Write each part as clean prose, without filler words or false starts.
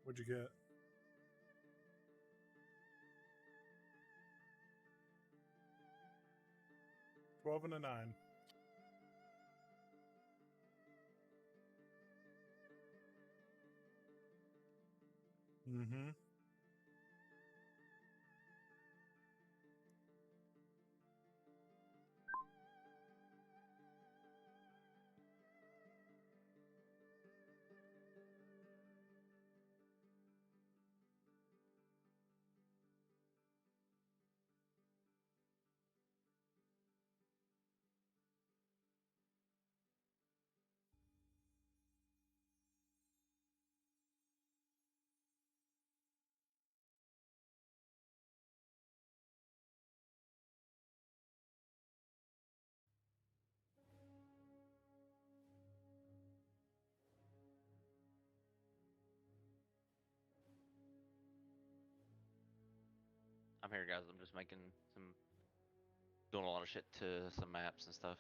What'd you get? $12 and a $9. Mm-hmm. I'm here, guys. I'm just making doing a lot of shit to some maps and stuff.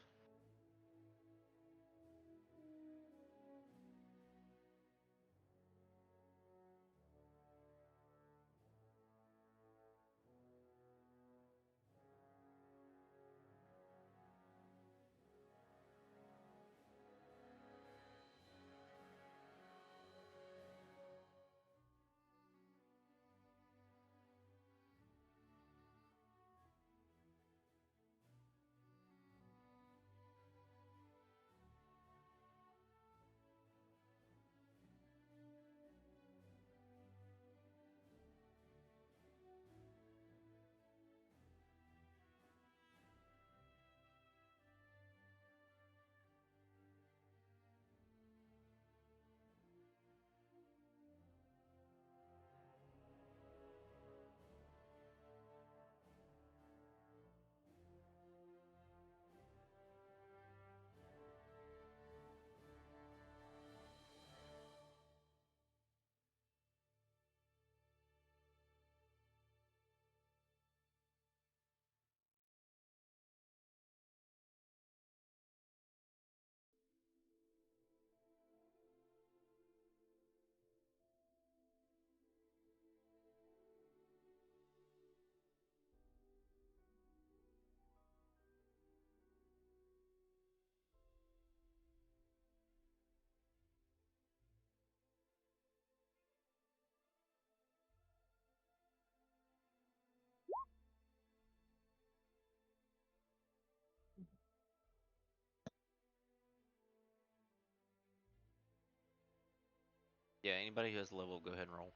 Yeah, anybody who has level, go ahead and roll.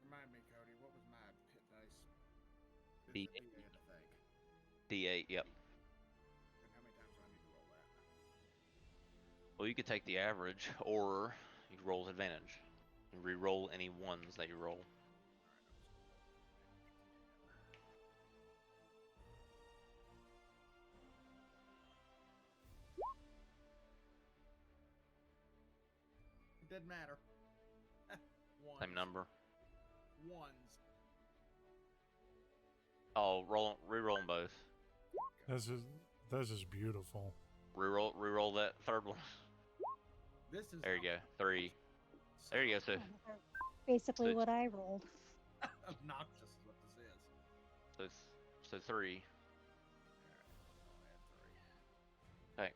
Remind me, Cody, what was my hit dice? D8. D8, I think. D8, yep. And how many times do I need to roll that? Well, you could take the average, or you roll advantage. You re-roll any ones that you roll. It didn't matter. Ones. Same number. Ones. Oh, re-roll them both. This is beautiful. Re-roll that third one. This is There you go. 3. There you go, Sif. Basically So- what I rolled. obnoxious is what this is. So 3. Okay.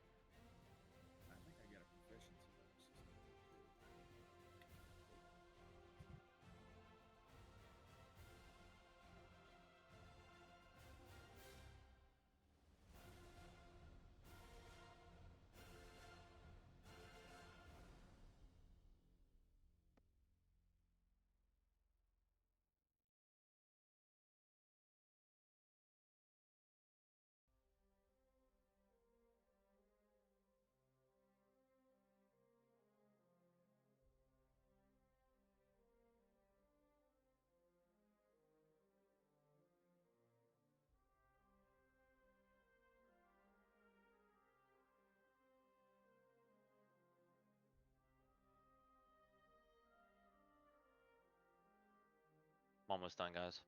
I'm almost done, guys.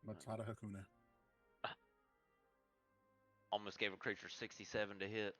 Matata Hakuna. Almost gave a creature 67 to hit.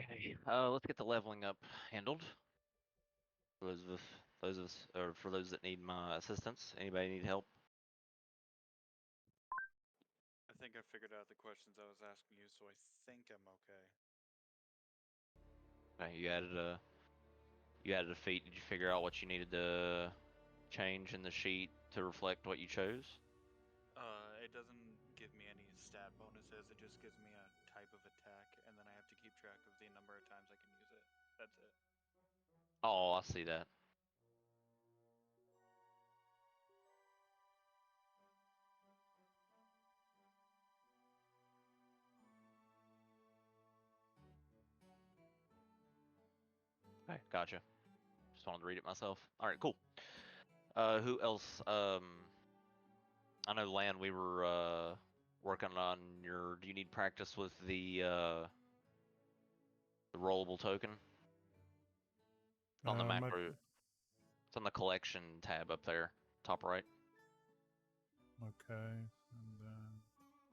Okay, let's get the leveling up handled. For those of us, or for those that need my assistance. Anybody need help? I think I figured out the questions I was asking you, so I think I'm okay. Okay, you added a feat. Did you figure out what you needed to change in the sheet to reflect what you chose? It doesn't give me any stat bonuses. It just gives me a type of attack, and then I have to keep track of the number of times I can use it. That's it. Oh, I see that. Okay, gotcha. Just wanted to read it myself. All right, cool. Who else? I know, Lan, we were working on your. Do you need practice with the rollable token on the macro? It's on the collection tab up there, top right. Okay, and then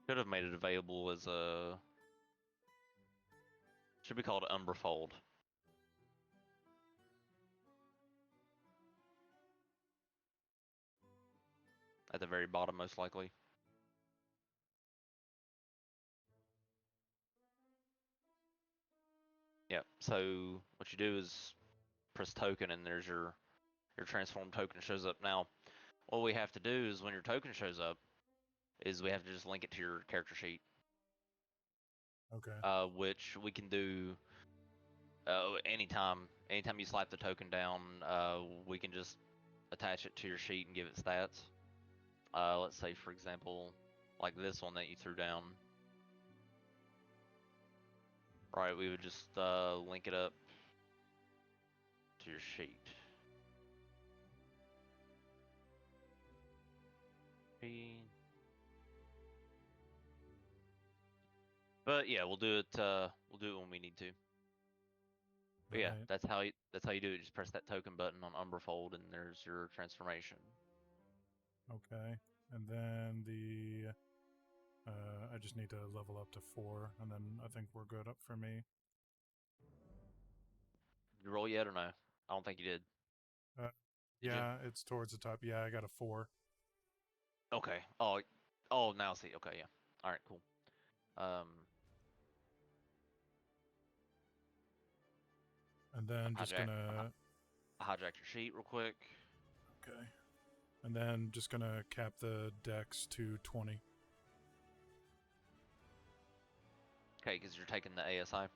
Should have made it available as a. Should be called Umberfold. At the very bottom, most likely. Yep. So what you do is press token, and there's your transform token shows up. Now, what we have to do is when your token shows up, is we have to just link it to your character sheet. okay. Which we can do Anytime you slap the token down, we can just attach it to your sheet and give it stats. Let's say, for example, like this one that you threw down. Right, we would just link it up to your sheet. But yeah, we'll do it. We'll do it when we need to. But yeah, Right. that's how you do it. Just press that token button on Umberfold, and there's your transformation. Okay. And then the I just need to level up to 4, and then I think we're good up for me. You roll yet or no? I don't think you did. Did you? Yeah, it's towards the top. Yeah, I got a 4. Okay. Now I see. Okay, yeah. All right, cool. And then just gonna hijack your sheet real quick. Okay. And then just gonna cap the dex to 20. Okay, because you're taking the ASI.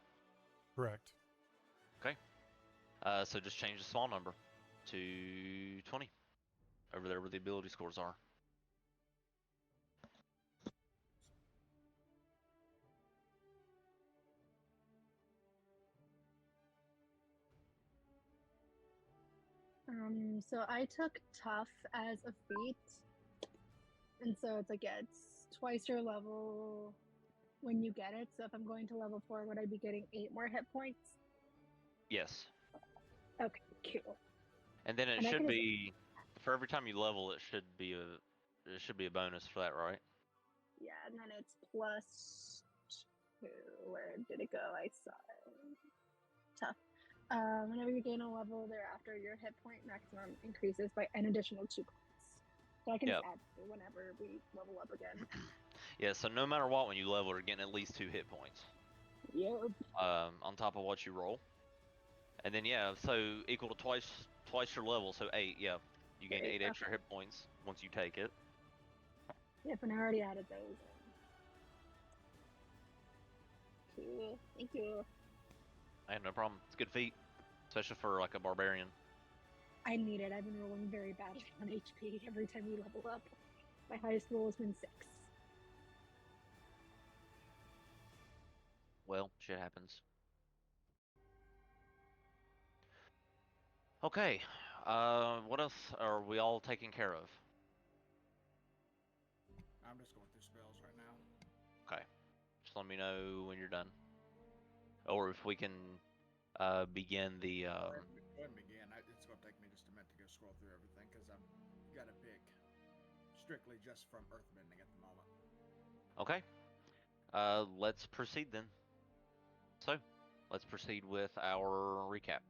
Correct. Okay. So just change the small number to 20 over there where the ability scores are. So I took tough as a feat, and so it's like, yeah, it's twice your level when you get it. So if I'm going to level 4, would I be getting 8 more hit points? Yes. Okay, cool. And then it should be for every time you level, it should be a bonus for that, right? Yeah, and then it's +2. Where did it go? I saw it. Tough. Whenever you gain a level thereafter, your hit point maximum increases by an additional 2 points. So I can just add whenever we level up again. Yeah, so no matter what, when you level, you're getting at least 2 hit points. Yep. On top of what you roll. And then yeah, so equal to twice your level, so 8, yeah. You gain 8 extra hit points once you take it. Yep, and I already added those in. Cool. Thank you. Hey, no problem. It's a good feat. Especially for like a barbarian. I need it. I've been rolling very badly on HP every time we level up. My highest roll has been 6. Well, shit happens. Okay. What else are we all taking care of? I'm just going through spells right now. Okay. Just let me know when you're done. Or if we can begin the... Go ahead and begin. It's going to take me just a minute to go scroll through everything because I've got to pick strictly just from earthbending at the moment. Okay. Let's proceed then. So, let's proceed with our recap.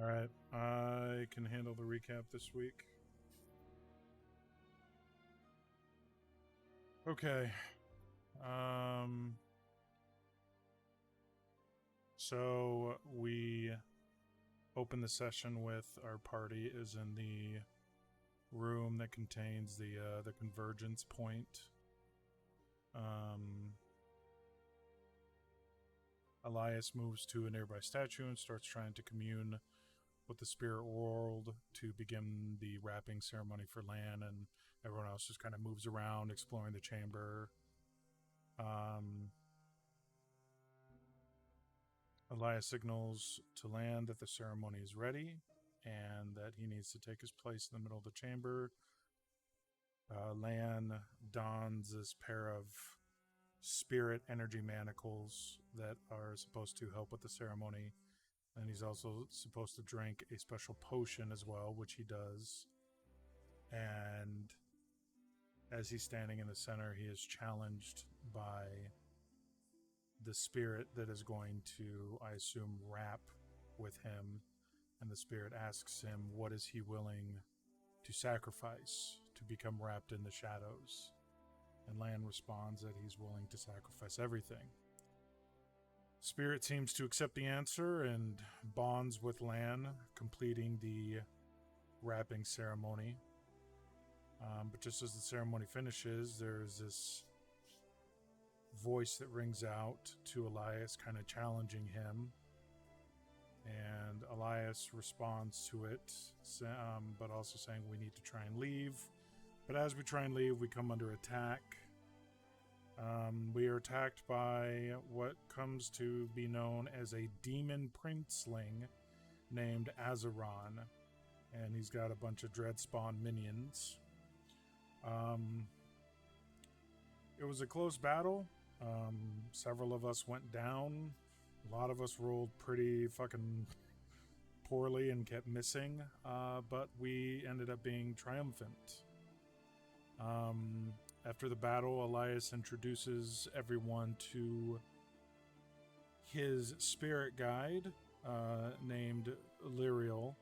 All right. I can handle the recap this week. Okay. So we open the session with our party is in the room that contains the convergence point. Elias moves to a nearby statue and starts trying to commune with the spirit world to begin the wrapping ceremony for Lan, and everyone else just kind of moves around exploring the chamber. Elias signals to Lan that the ceremony is ready and that he needs to take his place in the middle of the chamber. Lan dons this pair of spirit energy manacles that are supposed to help with the ceremony. And he's also supposed to drink a special potion as well, which he does. And as he's standing in the center, he is challenged by the spirit that is going to, I assume, wrap with him. And the spirit asks him, what is he willing to sacrifice to become wrapped in the shadows? And Lan responds that he's willing to sacrifice everything. Spirit seems to accept the answer and bonds with Lan, completing the wrapping ceremony. But just as the ceremony finishes, there's this voice that rings out to Elias, kind of challenging him. And Elias responds to it, but also saying we need to try and leave. But as we try and leave, we come under attack. We are attacked by what comes to be known as a demon princeling named Azeron. And he's got a bunch of Dreadspawn minions. It was a close battle. Several of us went down. A lot of us rolled pretty fucking poorly and kept missing. But we ended up being triumphant. After the battle, Elias introduces everyone to his spirit guide, named Lyriel.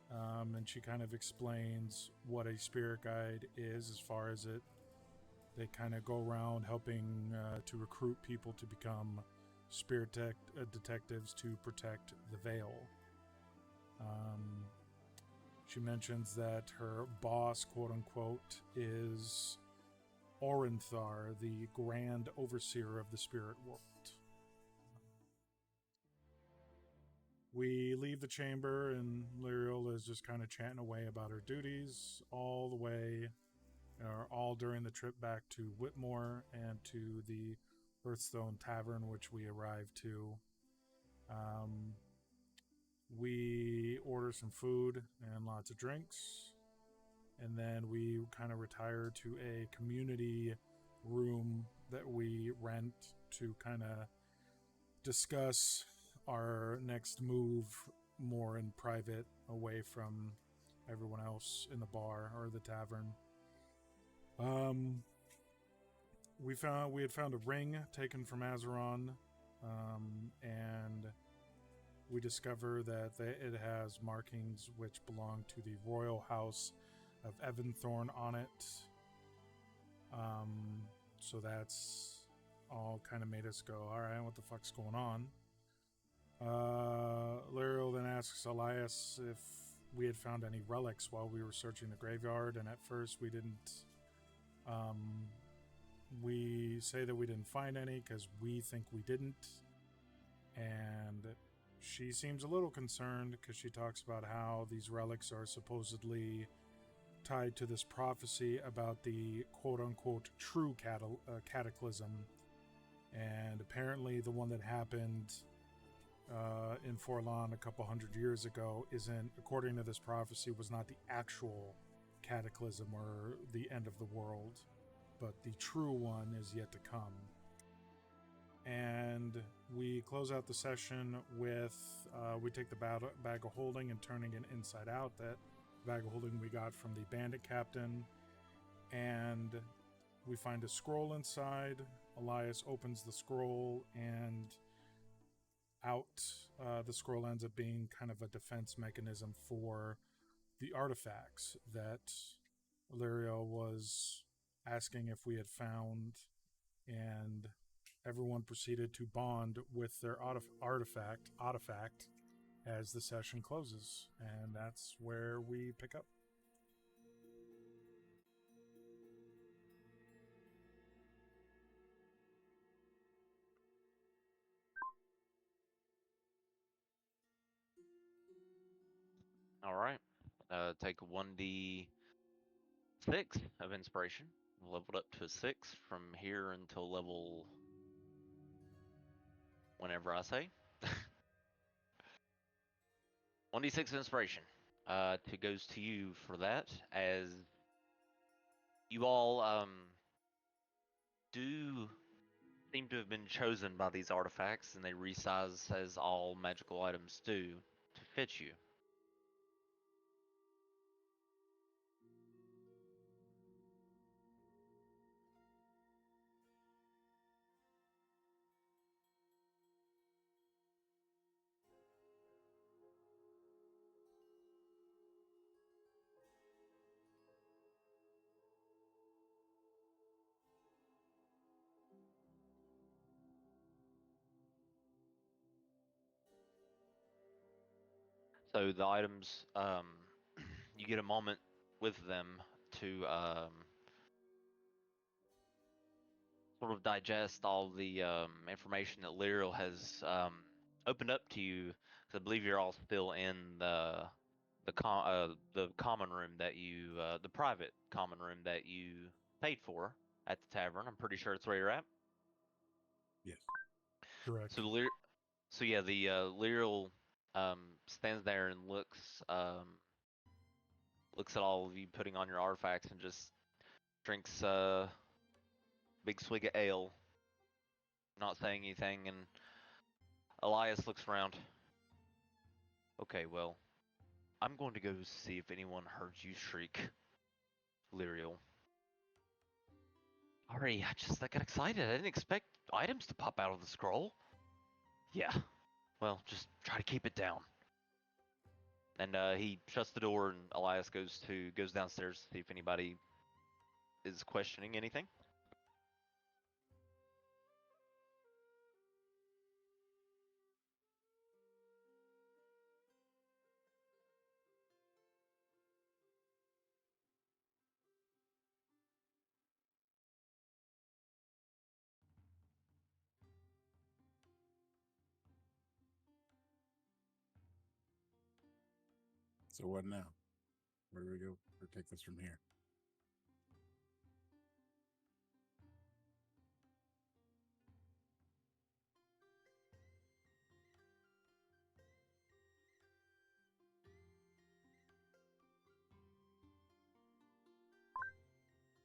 And she kind of explains what a spirit guide is as far as it. They kind of go around helping to recruit people to become spirit detectives to protect the Veil. She mentions that her boss, quote-unquote, is Orenthar, the Grand Overseer of the Spirit World. We leave the chamber, and Lyriel is just kind of chatting away about her duties all the way, or all during the trip back to Whitmore and to the Hearthstone Tavern, which we arrived to. We order some food and lots of drinks, and then we kind of retire to a community room that we rent to kind of discuss our next move more in private, away from everyone else in the bar or the tavern. We had found a ring taken from Azeron, and we discover that it has markings which belong to the royal house of Evanthorn on it. So that's all kind of made us go, all right, what the fuck's going on? Lyriel then asks Elias if we had found any relics while we were searching the graveyard, and at first we didn't. We say that we didn't find any because we think we didn't, and she seems a little concerned because she talks about how these relics are supposedly tied to this prophecy about the quote-unquote true cataclysm, and apparently the one that happened in Forlonde a couple hundred years ago isn't, according to this prophecy, was not the actual cataclysm or the end of the world, but the true one is yet to come. And we close out the session with, we take the bag of holding and turning it inside out. That bag of holding we got from the bandit captain, and we find a scroll inside. Elias opens the scroll, and out the scroll ends up being kind of a defense mechanism for the artifacts that Lyriel was asking if we had found, and everyone proceeded to bond with their artifact as the session closes, and that's where we pick up. All right. Take 1d6 of inspiration. Leveled up to a 6 from here until level whenever I say. 1d6 of inspiration goes to you for that, as you all do seem to have been chosen by these artifacts, and they resize as all magical items do to fit you. So the items, you get a moment with them to sort of digest all the information that Lyriel has opened up to you. Because I believe you're all still in the common room that you the private common room that you paid for at the tavern. I'm pretty sure it's where you're at. Yes. Correct. So yeah, the Lyriel stands there and looks at all of you putting on your artifacts and just drinks a big swig of ale, not saying anything. And Elias looks around. Okay, well, I'm going to go see if anyone heard you shriek, Lyriel. Sorry, I got excited. I didn't expect items to pop out of the scroll. Yeah, well, just try to keep it down. And he shuts the door, and Elias goes downstairs to see if anybody is questioning anything. So what now? Where do we go or take this from here?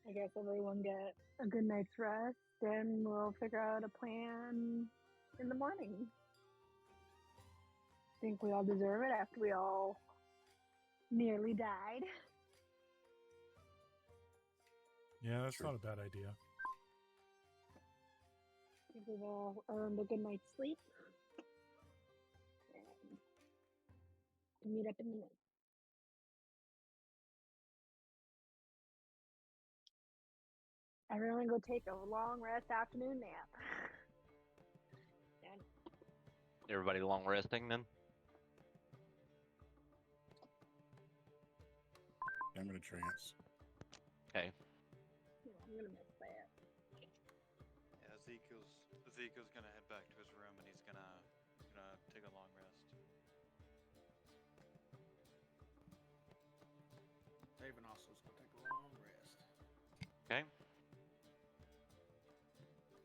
I guess everyone get a good night's rest, and we'll figure out a plan in the morning. Think we all deserve it after we all nearly died. Yeah, that's Sure. not a bad idea. Think we've all earned a good night's sleep. And meet up in the morning. Everyone go take a long rest afternoon nap. Done. Everybody long resting then? I'm gonna trance. Okay. Yeah, I'm gonna miss that. Yeah, Ezekiel's gonna head back to his room and he's gonna take a long rest. Taven also is going to take a long rest. Okay.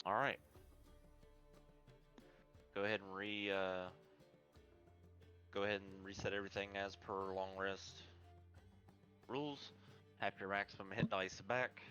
All right. Go ahead and reset everything as per long rest rules. Have your maximum hit dice back.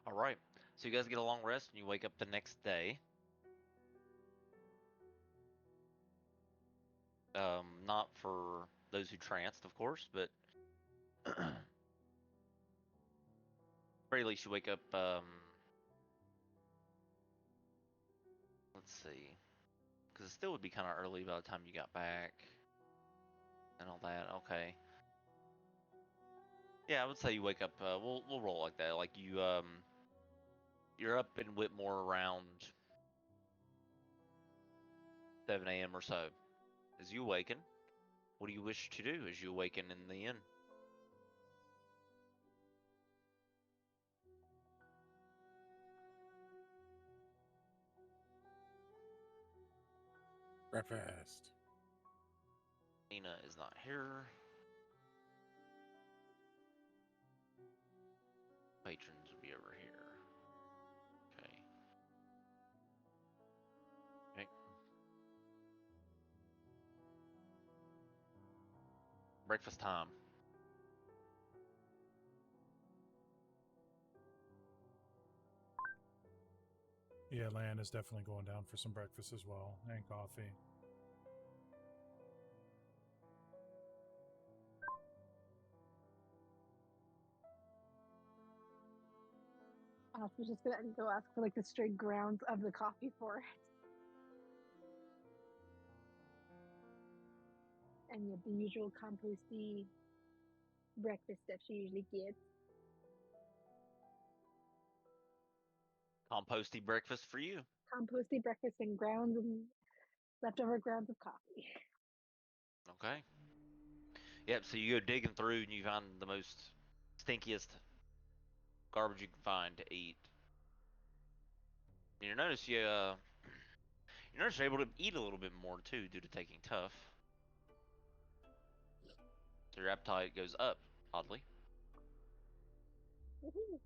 All right. So you guys get a long rest and you wake up the next day. Not for those who tranced, of course, but very least you wake up. Let's see, because it still would be kind of early by the time you got back and all that. Okay. Yeah, I would say you wake up. We'll roll like that. Like you're up in Whitmore around 7 a.m. or so. As you awaken, what do you wish to do as you awaken in the inn? Breakfast. Nina is not here. patrons would be over here. Okay. Okay. Breakfast time. Yeah, Lan is definitely going down for some breakfast as well, and coffee. I was just gonna go ask for like the straight grounds of the coffee for it. And the usual composty breakfast that she usually gets. Composty breakfast for you. Composty breakfast and grounds and leftover grounds of coffee. Okay. Yep, so you go digging through and you find the most stinkiest garbage you can find to eat. And you notice you're able to eat a little bit more too due to taking tough. So your appetite goes up, oddly. Woohoo.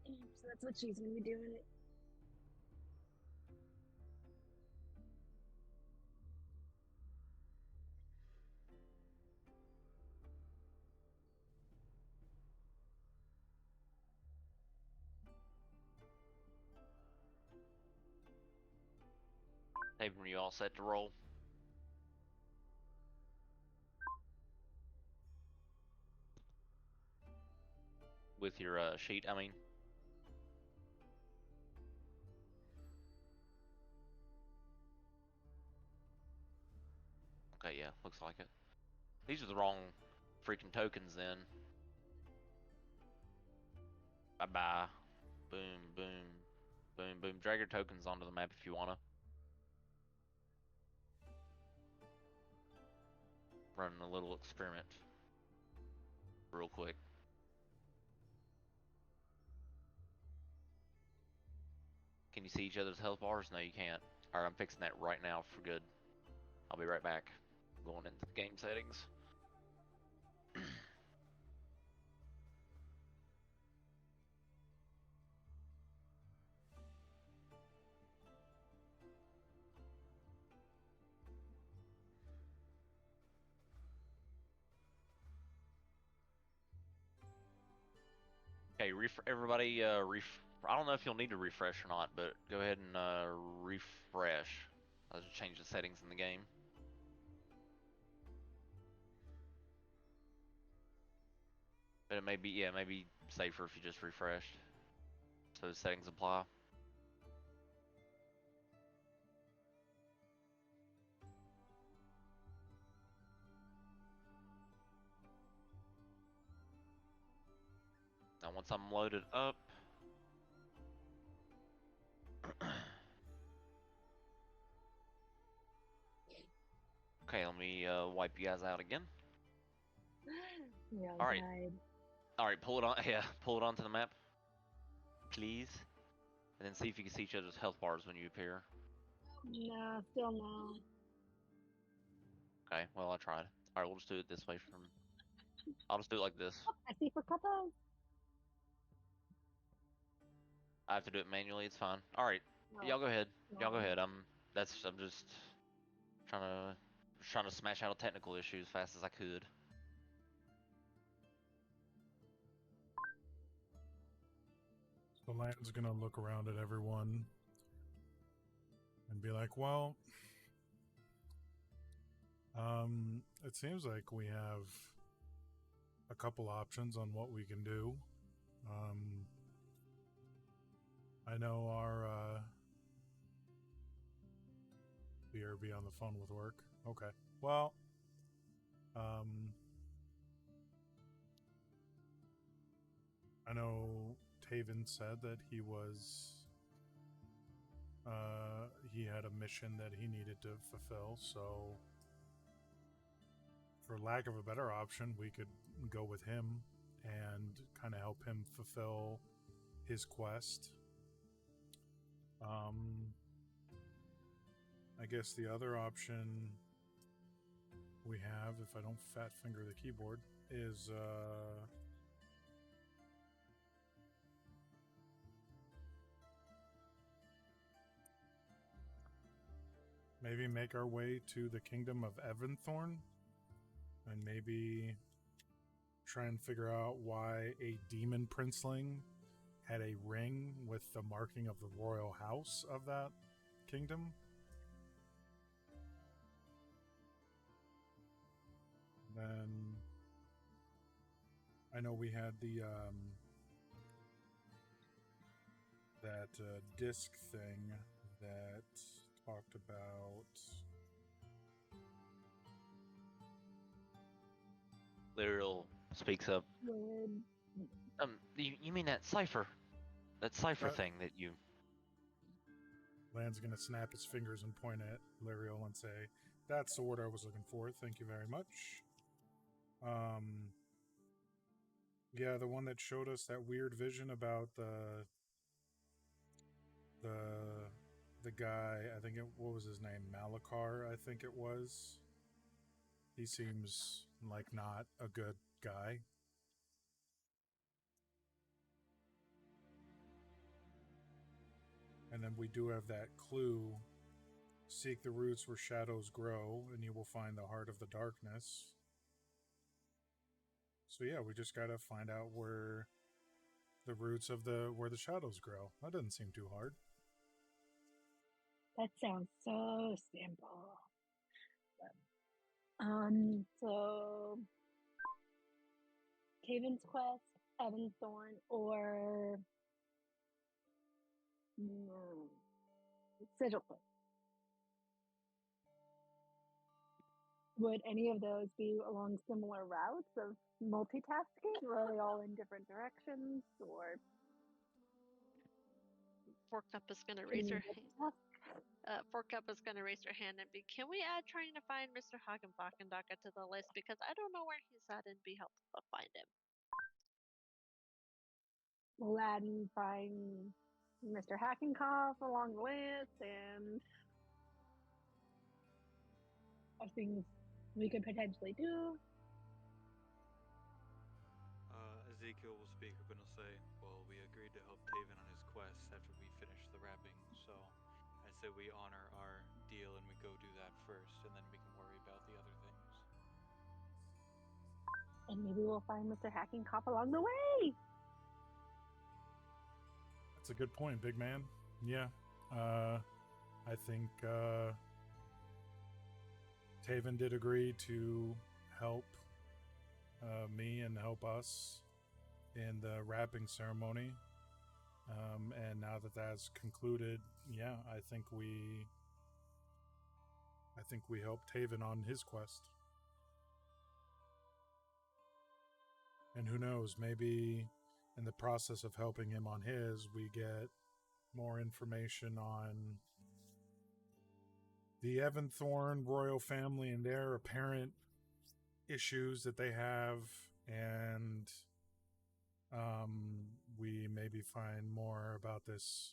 So that's what she's gonna be doing. It. Taven, you all set to roll? With your sheet, I mean. Okay, yeah, looks like it. These are the wrong freaking tokens then. Bye-bye. Boom, boom, boom, boom. Drag your tokens onto the map if you wanna. Running a little experiment. Real quick. Can you see each other's health bars? No, you can't. Alright, I'm fixing that right now for good. I'll be right back. Going into the game settings. Okay, everybody, I don't know if you'll need to refresh or not, but go ahead and refresh. I'll just change the settings in the game. But it may be, yeah, maybe safer if you just refreshed. So the settings apply. Now once I'm loaded up, okay, let me wipe you guys out again. We all Alright. died. Alright, pull it on, yeah, pull it onto the map, please. And then see if you can see each other's health bars when you appear. No, still no. Okay, well I tried. Alright, we'll just do it this way from, I'll just do it like this. Oh, I see for Couples. I have to do it manually, it's fine. Alright, No, y'all go ahead. Y'all go no. ahead. I'm just trying to smash out a technical issue as fast as I could. So Lan's gonna look around at everyone and be like, well, it seems like we have a couple options on what we can do. I know our BRB on the phone with work. Okay. Well, I know Taven said that he had a mission that he needed to fulfill, so for lack of a better option, we could go with him and kind of help him fulfill his quest. I guess the other option we have, if I don't fat finger the keyboard, is maybe make our way to the kingdom of Evanthorn and maybe try and figure out why a demon princeling had a ring with the marking of the royal house of that kingdom. Then I know we had the that disc thing that talked about. Lyriel speaks up. Would You mean that cipher? That cipher That- thing that you... Land's gonna snap his fingers and point at Lyriel and say, "That's the word I was looking for. Thank you very much." Yeah, the one that showed us that weird vision about the guy. I think what was his name? Malakar, I think it was. He seems like not a good guy. And then we do have that clue. Seek the roots where shadows grow, and you will find the heart of the darkness. So yeah, we just gotta find out where the roots of where the shadows grow. That doesn't seem too hard. that sounds so simple. So Taven's Quest, Evan's Thorn, or Sigil Quest. Would any of those be along similar routes of multitasking, or are they all in different directions, or Fork Up is gonna can raise you her hand. Fork Up is gonna raise her hand and be, can we add trying to find Mr. Hagenbachendaka to the list, because I don't know where he's at and be helpful to find him. will Aladdin find Mr. Hackenkoff along the list, and are things we could potentially do? Ezekiel will speak up and he'll say, well, we agreed to help Taven on his quest after we finish the wrapping, so I say we honor our deal and we go do that first, and then we can worry about the other things. And maybe we'll find Mr. Hackenkoff along the way. That's a good point, big man. Yeah. I think Taven did agree to help me and help us in the wrapping ceremony. And now that that's concluded, yeah, I think we helped Taven on his quest. And who knows, maybe in the process of helping him on his, we get more information on the Evanthorn royal family and their apparent issues that they have, and we maybe find more about this,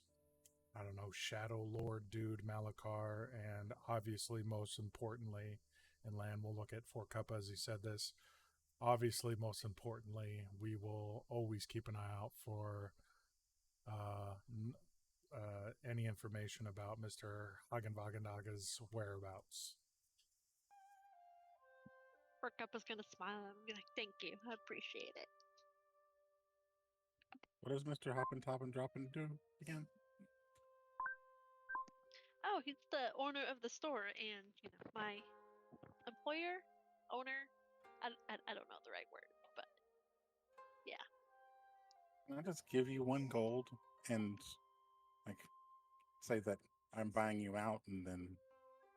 I don't know, Shadow Lord dude Malakar, and obviously, most importantly, and Lan will look at Fork Cup as he said this, obviously, most importantly, we will always keep an eye out for any information about Mr. Hagenwagendaga's whereabouts. Fork Up is gonna smile and be like, thank you, I appreciate it. What does Mr. Hoppin' Toppin' Droppin' do again? Oh, he's the owner of the store, and my employer, owner. I don't know the right word, but yeah. Can I just give you 1 gold and like say that I'm buying you out and then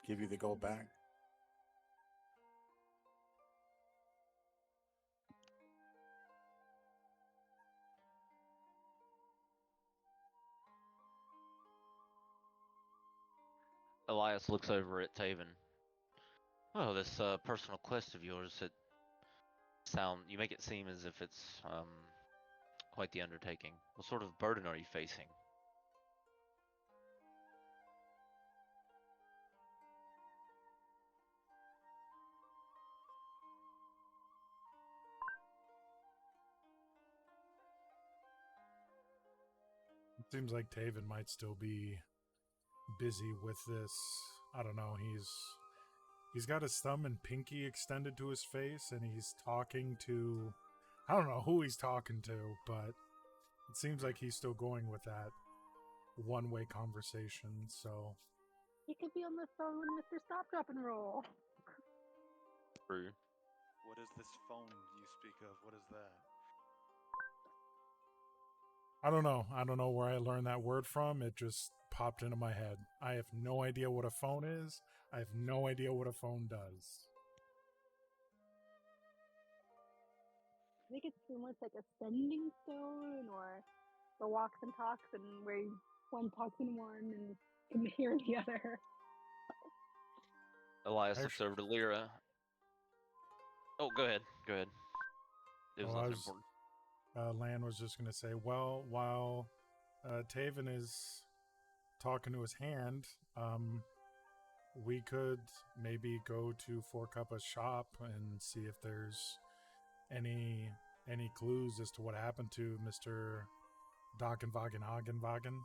give you the gold back? Elias looks over at Taven. Oh, this personal quest of yours, you make it seem as if it's quite the undertaking. What sort of burden are you facing? Seems like Taven might still be busy with this. I don't know. He's got his thumb and pinky extended to his face, and he's talking to. I don't know who he's talking to, but it seems like he's still going with that one-way conversation. So He could be on the phone with Mr. Stop, Drop, and Roll. True. What is this phone you speak of? What is that? I don't know. I don't know where I learned that word from. It just popped into my head. I have no idea what a phone is. I have no idea what a phone does. I think it's almost like a sending stone or the walks and talks, and where one talks in one and can hear the other. Elias looks Actually- over to Lyra. Oh, go ahead. Go ahead. It was Oh, I nothing was- important. Lan was just going to say, well, while Taven is talking to his hand, we could maybe go to Four Cuppa's shop and see if there's any clues as to what happened to Mr. Hagenwagen.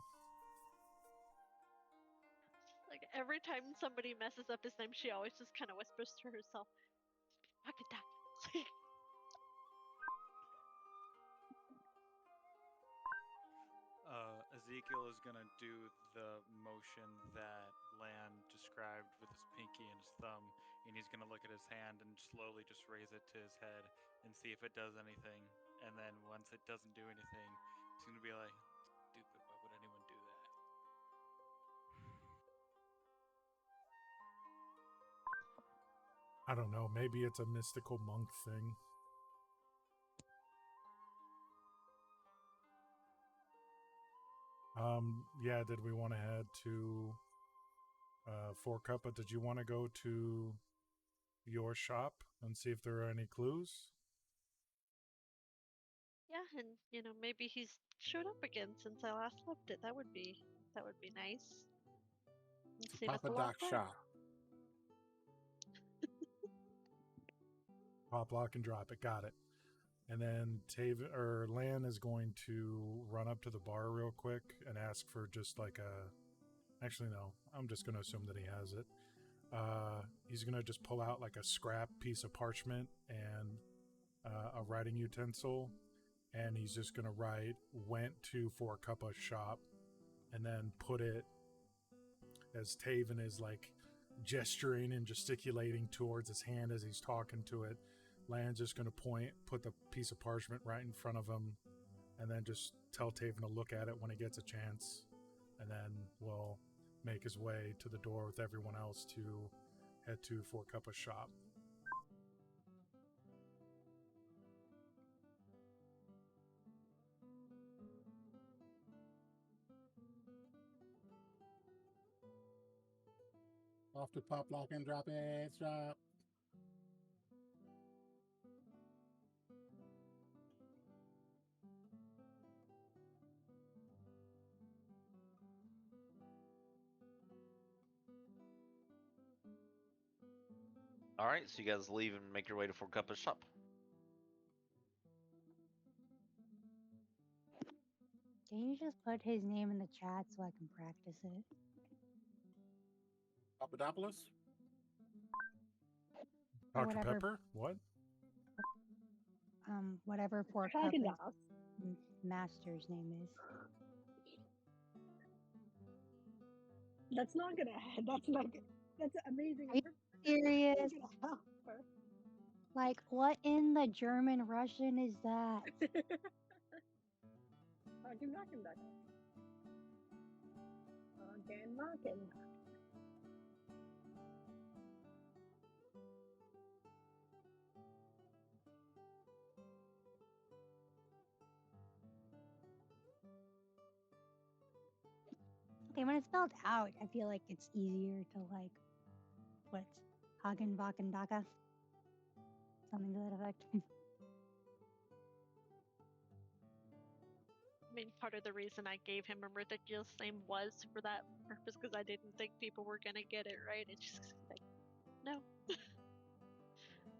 Like every time somebody messes up his name, she always just kind of whispers to herself, "Fucking duck." Ezekiel is gonna do the motion that Lan described with his pinky and his thumb, and he's gonna look at his hand and slowly just raise it to his head and see if it does anything. And then once it doesn't do anything, he's gonna be like, "Stupid! Why would anyone do that?" I don't know. Maybe it's a mystical monk thing. Yeah, did we want to head to Four Cuppa? Did you want to go to your shop and see if there are any clues? Yeah, and maybe he's showed up again since I last left it. That would be nice. And save us Papa a lot Doc of time. shop. Pop, lock, and drop it. Got it. And then Lan is going to run up to the bar real quick and ask for just like a. Actually, no. I'm just going to assume that he has it. He's going to just pull out like a scrap piece of parchment and a writing utensil, and he's just going to write "went to Four Cuppa shop," and then put it as Taven is like gesturing and gesticulating towards his hand as he's talking to it. Lan's just going to put the piece of parchment right in front of him, and then just tell Taven to look at it when he gets a chance, and then we'll make his way to the door with everyone else to head to Four Cuppa's shop. Off to pop, lock, and drop it. Drop. All right, so you guys leave and make your way to Four Cuppa's shop. Can you just put his name in the chat so I can practice it? Papadopoulos? Or Dr. whatever. Pepper? What? Whatever Four Haagen Cuppa's Dazs. master's name is. That's not gonna. That's amazing. Are you serious? Like, what in the German Russian is that? Hagen Hagen. Okay, when it's spelled out, I feel like it's easier to like, what's Hagen Vaken Daka? Something to that effect. I mean, part of the reason I gave him a ridiculous name was for that purpose, because I didn't think people were gonna get it right. It's just like, no.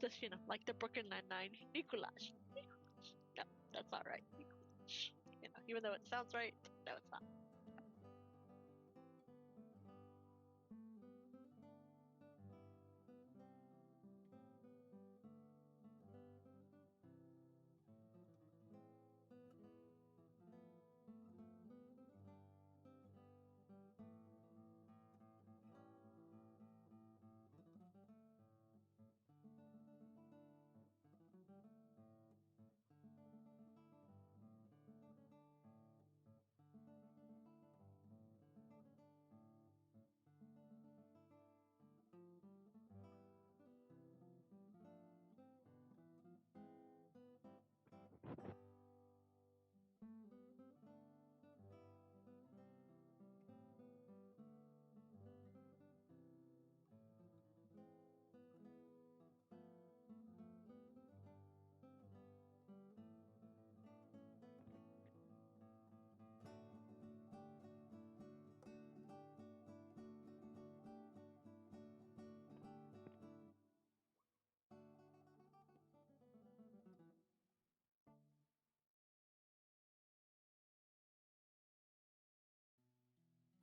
Just, like the Brooklyn Nine-Nine, Nikolaj. No, that's not right. Nikolaj. Even though it sounds right, no, it's not.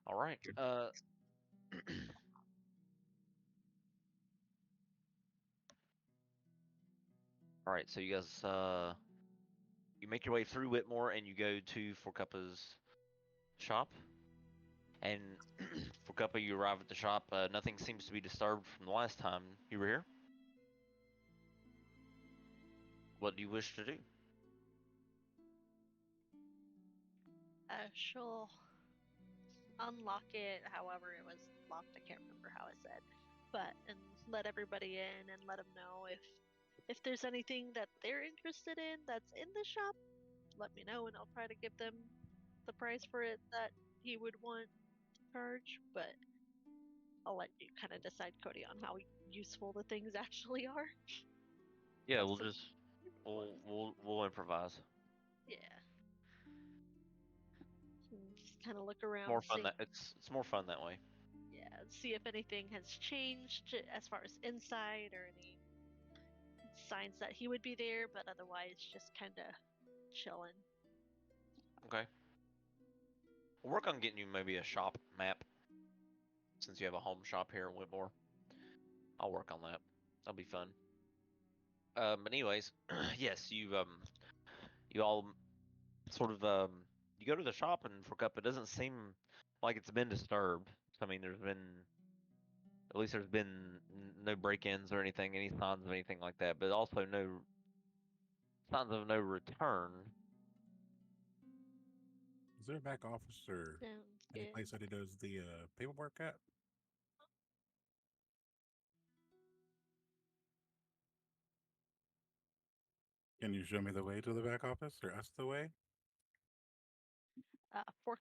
All right. All right. So you guys, you make your way through Whitmore and you go to Forcuppa's shop. And Forcuppa, you arrive at the shop. Nothing seems to be disturbed from the last time you were here. What do you wish to do? She'll unlock it however it was locked. I can't remember how I said, but and let everybody in and let them know if there's anything that they're interested in that's in the shop. Let me know and I'll try to give them the price for it that he would want to charge. But I'll let you kind of decide, Cody, on how useful the things actually are. Yeah, Have we'll some just ones. we'll improvise. Yeah. Just kind of look around, More fun see. that it's more fun that way. Yeah, see if anything has changed as far as inside or any signs that he would be there, but otherwise just kind of chilling. Okay. We'll work on getting you maybe a shop map since you have a home shop here in Whitmore. I'll work on that. That'll be fun. But anyways, yes, you all sort of you go to the shop and Forcup. It doesn't seem like it's been disturbed. I mean, at least there's been no break-ins or anything, any signs of anything like that, but also no signs of no return. Is there a back office or Sounds any good. place that he does the paperwork at? Can you show me the way to the back office or us the way?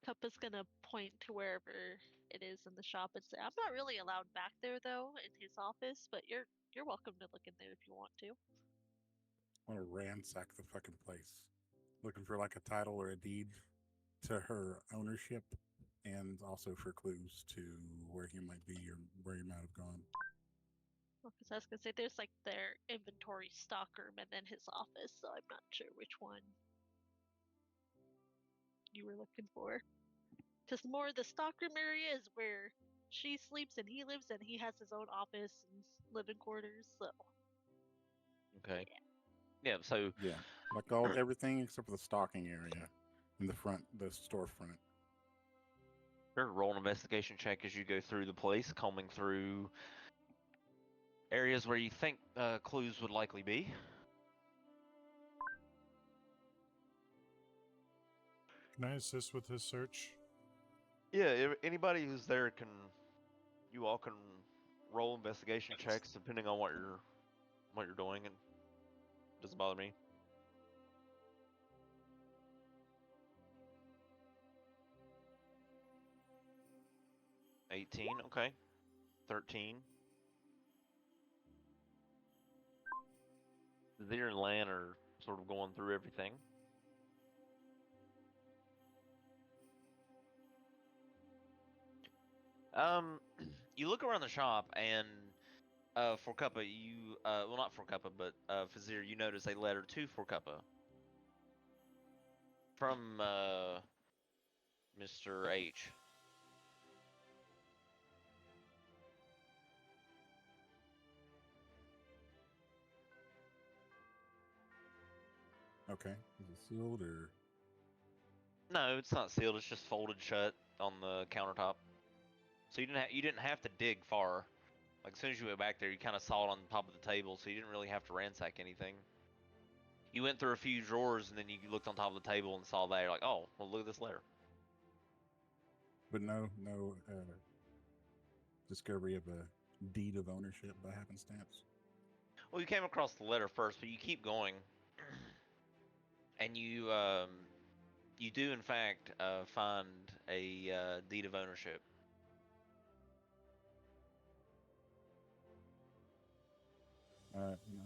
Cup is gonna point to wherever it is in the shop and say, "I'm not really allowed back there though, in his office, but you're welcome to look in there if you want to." I want to ransack the fucking place. Looking for like a title or a deed to her ownership and also for clues to where he might be or where he might have gone. Well, because I was gonna say there's like their inventory stockroom and then his office, so I'm not sure which one you were looking for. Because more the stockroom area is where she sleeps and he lives, and he has his own office and living quarters. So Okay. Yeah. So Yeah, like all everything except for the stocking area in the front, the storefront. sure, roll an investigation check as you go through the place, combing through areas where you think clues would likely be. Can I assist with his search? Yeah, anybody who's there can. You all can roll investigation checks depending on what you're doing, and it doesn't bother me. 18, okay. 13. Zir and Lan are sort of going through everything. You look around the shop, and for Cuppa, you well, not for Cuppa, but Fazir, you notice a letter to for Cuppa from Mr. H. Okay, is it sealed or? No, it's not sealed. It's just folded shut on the countertop. So you didn't have to dig far. Like as soon as you went back there, you kind of saw it on the top of the table, so you didn't really have to ransack anything. You went through a few drawers, and then you looked on top of the table and saw that. You're like, oh, well, look at this letter. But no discovery of a deed of ownership by happenstance. Well, you came across the letter first, but you keep going, and you do in fact find a deed of ownership.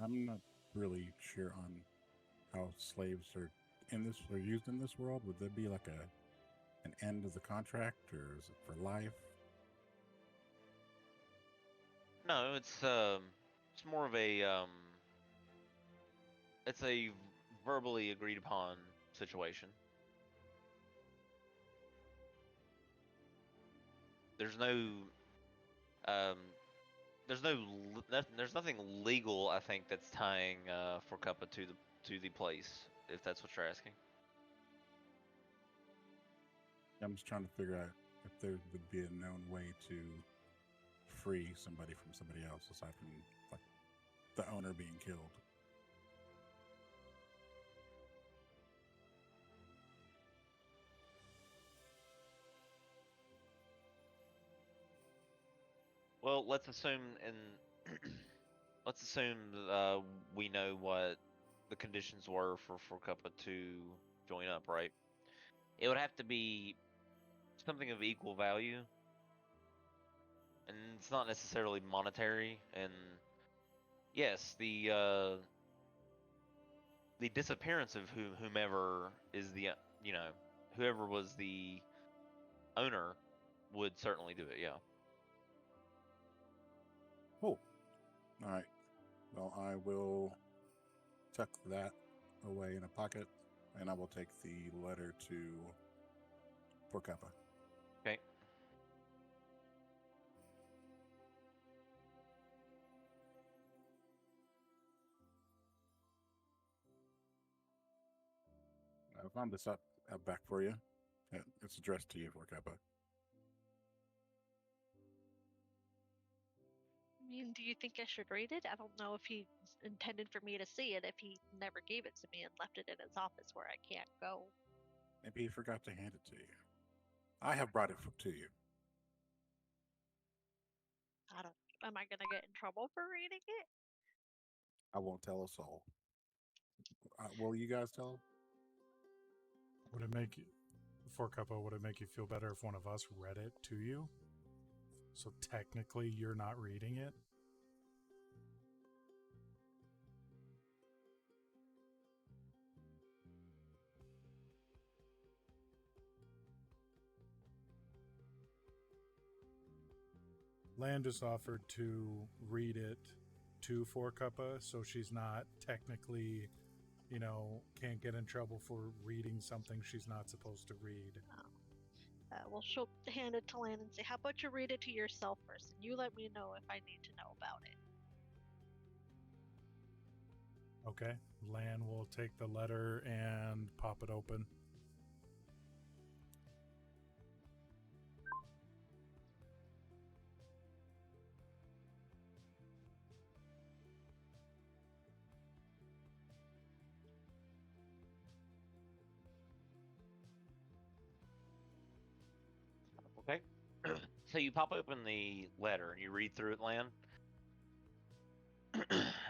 I'm not really sure on how slaves are used in this world. Would there be like an end of the contract, or is it for life? No, it's more of a it's a verbally agreed upon situation. there's no um, there's nothing legal, I think, that's tying For Cuppa to the place, if that's what you're asking. I'm just trying to figure out if there would be a known way to free somebody from somebody else aside from like the owner being killed. Well, let's assume let's assume we know what the conditions were for Cuppa to join up, right? It would have to be something of equal value, and it's not necessarily monetary. And yes, the disappearance of whomever is the whoever was the owner would certainly do it. Yeah. Cool. All right. Well, I will tuck that away in a pocket, and I will take the letter to For Cuppa. Okay. I found this up back for you. It's addressed to you, For Cuppa. I mean, do you think I should read it? I don't know if he intended for me to see it if he never gave it to me and left it in his office where I can't go. Maybe he forgot to hand it to you. I have brought it to you. I don't. Am I gonna get in trouble for reading it? I won't tell a soul. Will you guys tell? Would it make you, For Cuppa, would it make you feel better if one of us read it to you? So technically, you're not reading it? Landis offered to read it to For Cuppa, so she's not technically, can't get in trouble for reading something she's not supposed to read. Well, she'll hand it to Lan and say, "How about you read it to yourself first, and you let me know if I need to know about it." Okay. Lan will take the letter and pop it open. Okay. So you pop open the letter and you read through it, Lan.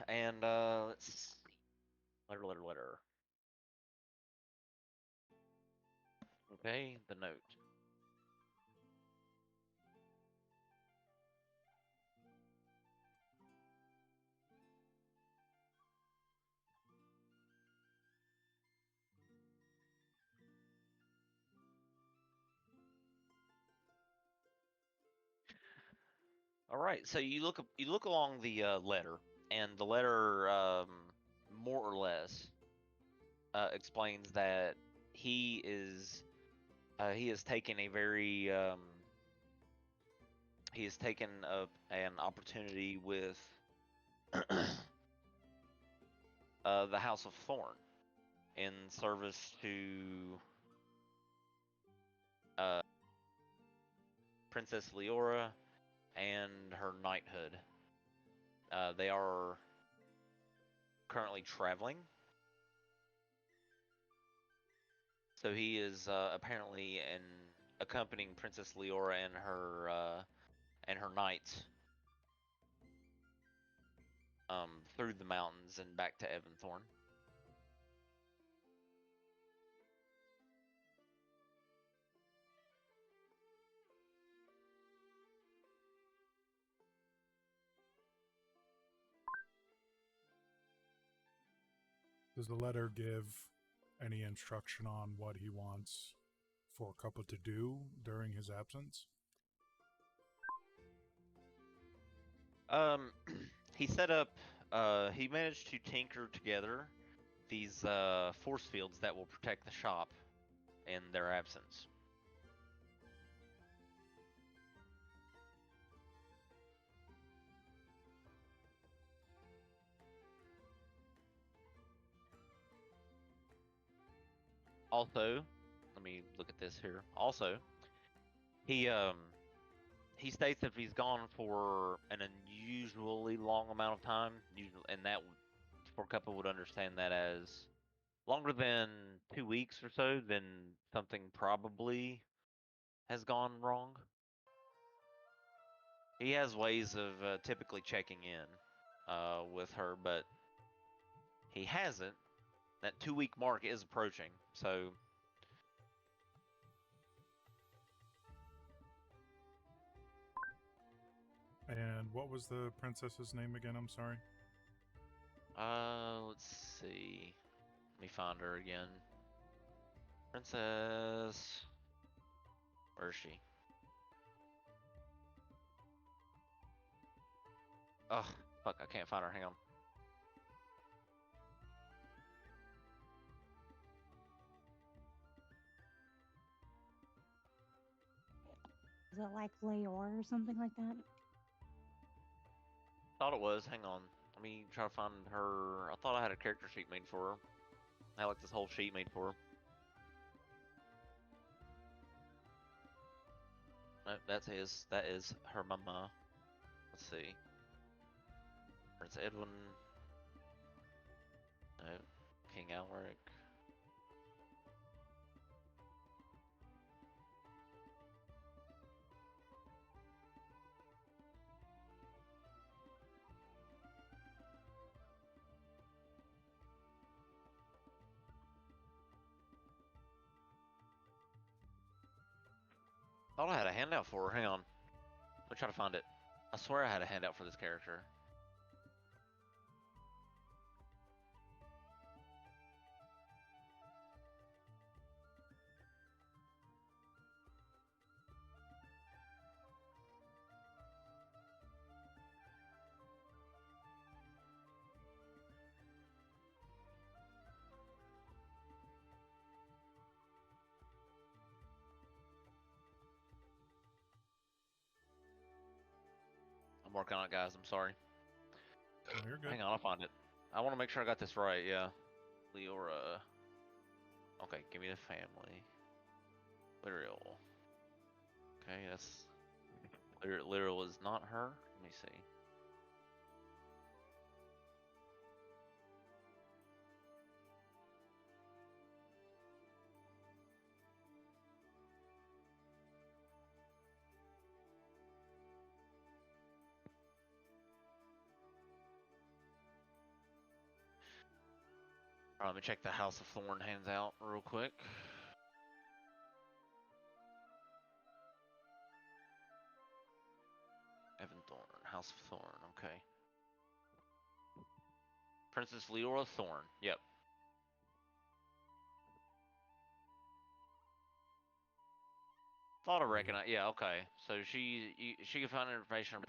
And let's see. Letter. Okay, the note. All right, so you look along the letter, and the letter more or less explains that he has taken a very he has taken up an opportunity with the House of Thorn in service to Princess Leora and her knighthood. They are currently traveling, so he is apparently accompanying Princess Leora and her knights through the mountains and back to Evanthorn. Does the letter give any instruction on what he wants For Cuppa to do during his absence? He set up. He managed to tinker together these force fields that will protect the shop in their absence. Also, let me look at this here. Also, he states if he's gone for an unusually long amount of time, and that for a couple would understand that as longer than 2 weeks or so, then something probably has gone wrong. He has ways of typically checking in with her, but he hasn't. That 2 week mark is approaching, so And what was the princess's name again? I'm sorry. let's see. Let me find her again. Princess. Where is she? Oh, fuck, I can't find her. Hang on. Is it like Leor or something like that? Thought it was. Hang on. Let me try to find her. I thought I had a character sheet made for her. I had like this whole sheet made for her. Nope, that is her mama. Let's see. Prince Edwin. Nope. King Alaric. Thought I had a handout for her. Hang on. Let me try to find it. I swear I had a handout for this character. I'm working on it, guys. I'm sorry. Oh, you're good. Hang on, I'll find it. I want to make sure I got this right. Yeah. Leora. Okay, give me the family. Lyrial. Okay, that's Lyrial is not her. Let me see. Alright, let me check the House of Thorn hands out real quick. Evan Thorn, House of Thorn, okay. Princess Leora Thorn, yep. Thought I recognize, yeah, okay. So she can find information on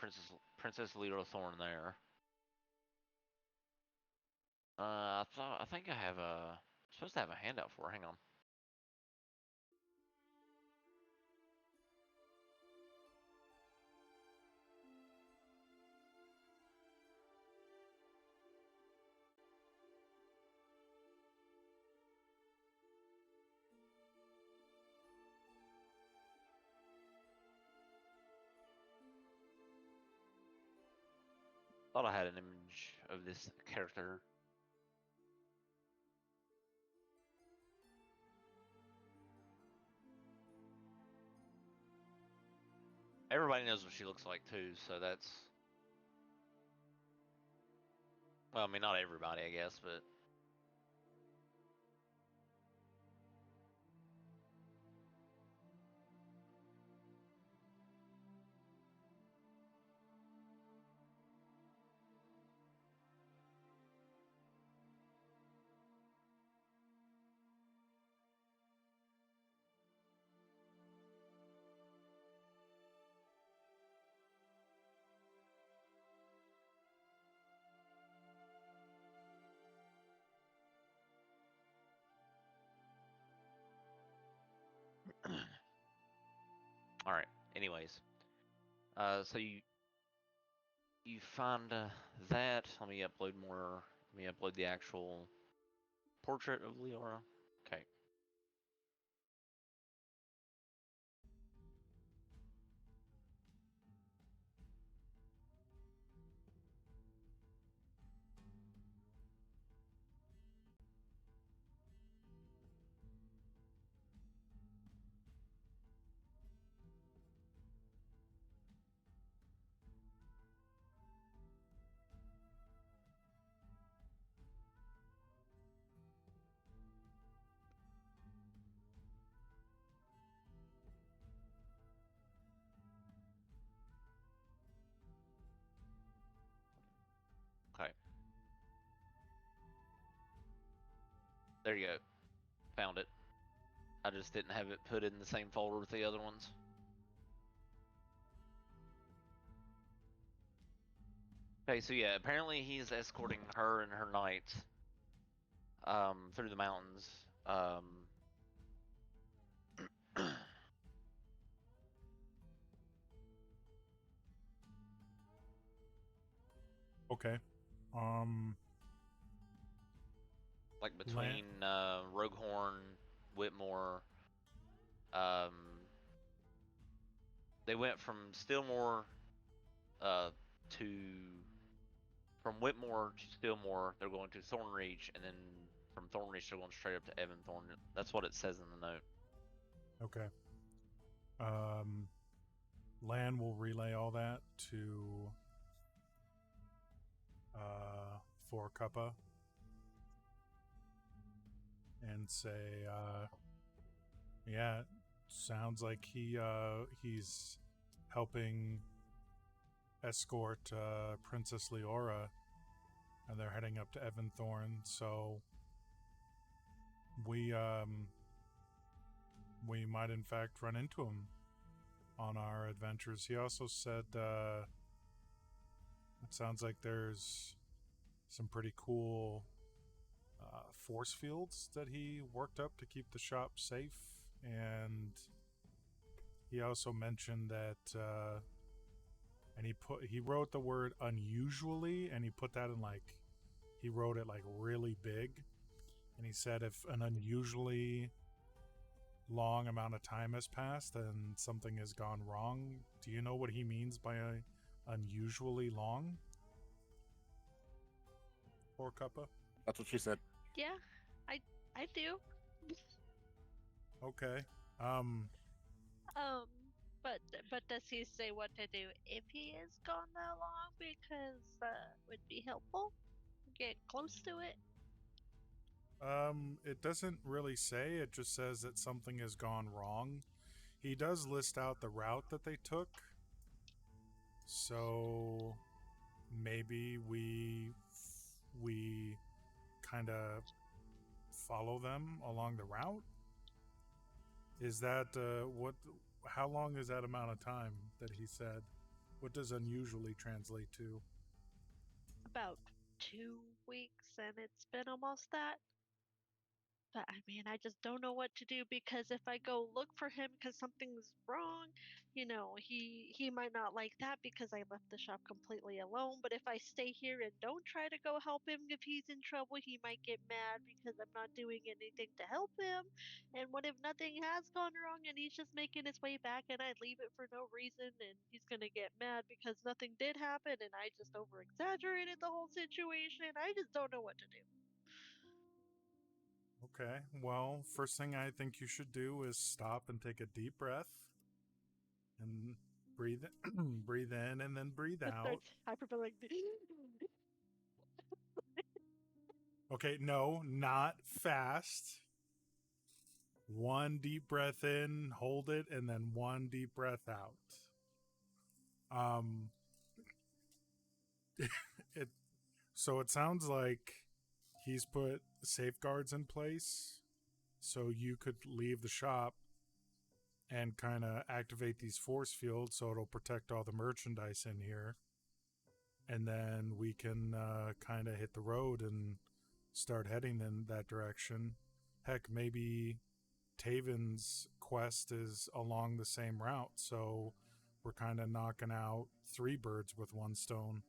Princess Leora Thorn there. I think I have supposed to have a handout for her. Hang on. Thought I had an image of this character. Everybody knows what she looks like too, so that's. Well, I mean, not everybody, I guess, but. All right. Anyways, so you find that. Let me upload more. Let me upload the actual portrait of Leora. Okay. There you go. Found it. I just didn't have it put in the same folder with the other ones. Okay, so yeah, apparently he's escorting her and her knight through the mountains. Okay. Like between Roguehorn, Whitmore. They went from Stillmore to from Whitmore to Stillmore. They're going to Thornreach, and then from Thornreach they're going straight up to Evanthorn. That's what it says in the note. Okay. Lan will relay all that to for Cuppa and say, yeah, it sounds like he's helping escort Princess Leora, and they're heading up to Evanthorn. So we might in fact run into him on our adventures. He also said it sounds like there's some pretty cool force fields that he worked up to keep the shop safe, and he also mentioned that and he wrote the word unusually, and he put that in he wrote it like really big, and he said if an unusually long amount of time has passed and something has gone wrong. Do you know what he means by unusually long? Or Cuppa? That's what she said. Yeah, I do. Okay. But does he say what to do if he is gone that long? Because would be helpful. Get close to it. It doesn't really say. It just says that something has gone wrong. He does list out the route that they took. So maybe we kind of follow them along the route. Is that what? How long is that amount of time that he said? What does unusually translate to? About 2 weeks, and it's been almost that. But I mean, I just don't know what to do, because if I go look for him because something's wrong, he might not like that because I left the shop completely alone. But if I stay here and don't try to go help him if he's in trouble, he might get mad because I'm not doing anything to help him. And what if nothing has gone wrong and he's just making his way back and I leave it for no reason, and he's gonna get mad because nothing did happen and I just over exaggerated the whole situation? I just don't know what to do. Okay, well, first thing I think you should do is stop and take a deep breath and breathe breathe in and then breathe out. Hyperventilating. Okay, no, not fast. One deep breath in, hold it, and then one deep breath out. So it sounds like he's put safeguards in place so you could leave the shop and kind of activate these force fields so it'll protect all the merchandise in here. And then we can kind of hit the road and start heading in that direction. Heck, maybe Taven's quest is along the same route, so we're kind of knocking out 3 birds with 1 stone.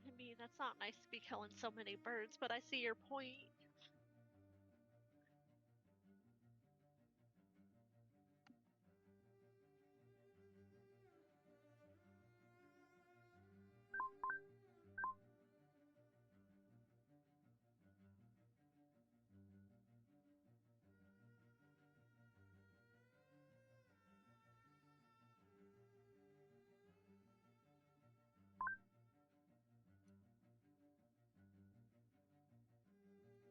I mean, that's not nice to be killing so many birds, but I see your point.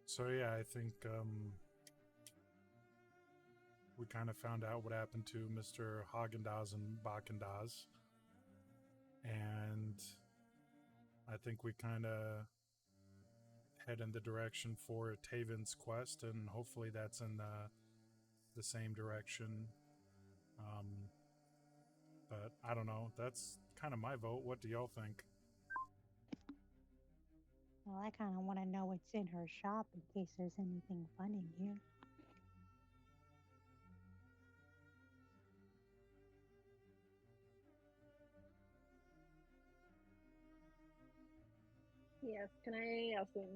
So yeah, I think we kind of found out what happened to Mr. Haagen-Dazs and Bakken-Dazs. And I think we kind of head in the direction for Taven's quest, and hopefully that's in the same direction. But I don't know. That's kind of my vote. What do y'all think? Well, I kind of want to know what's in her shop in case there's anything fun in here. Yes, can I also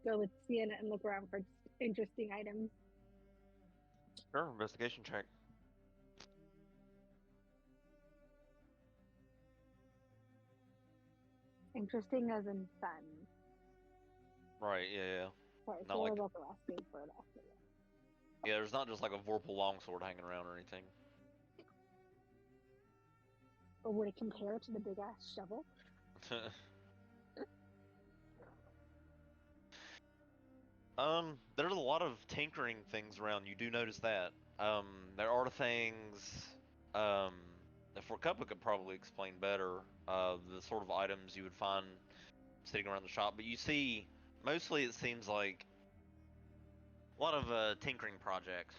go with Sienna and look around for interesting items? Sure, investigation check. Interesting as in fun. Right, yeah. Sorry, Not so like- I was also asking for that. Yeah, there's not just like a Vorpal longsword hanging around or anything. Or would it compare to the big ass shovel? There's a lot of tinkering things around. You do notice that. There are things. If Rakuppa could probably explain better, the sort of items you would find sitting around the shop, but you see, mostly it seems like a lot of tinkering projects.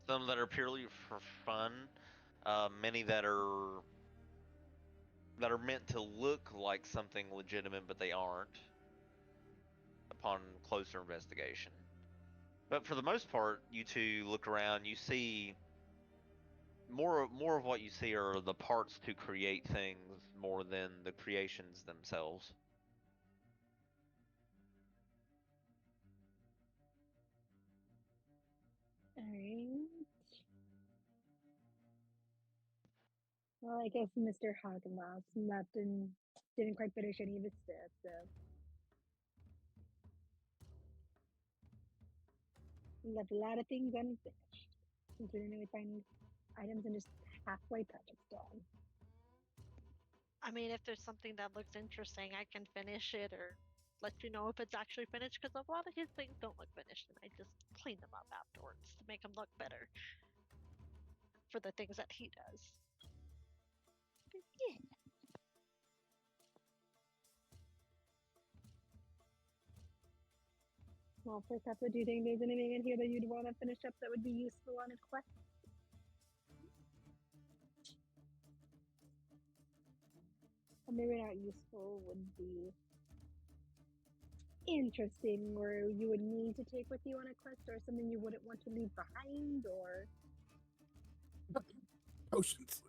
Some that are purely for fun, many that are meant to look like something legitimate, but they aren't upon closer investigation. But for the most part, you two look around, you see more of what you see are the parts to create things more than the creations themselves. Alright. Well, I guess Mr. Hoggenloss didn't quite finish any of his stuff, so. He left a lot of things unfinished, including we find items in just halfway projects done. I mean, if there's something that looks interesting, I can finish it or let you know if it's actually finished, because a lot of his things don't look finished, and I just clean them up afterwards to make them look better for the things that he does. But yeah. Well, first up, do you think there's anything in here that you'd want to finish up that would be useful on a quest? Or maybe not useful, would be interesting, or you would need to take with you on a quest, or something you wouldn't want to leave behind, or Potions.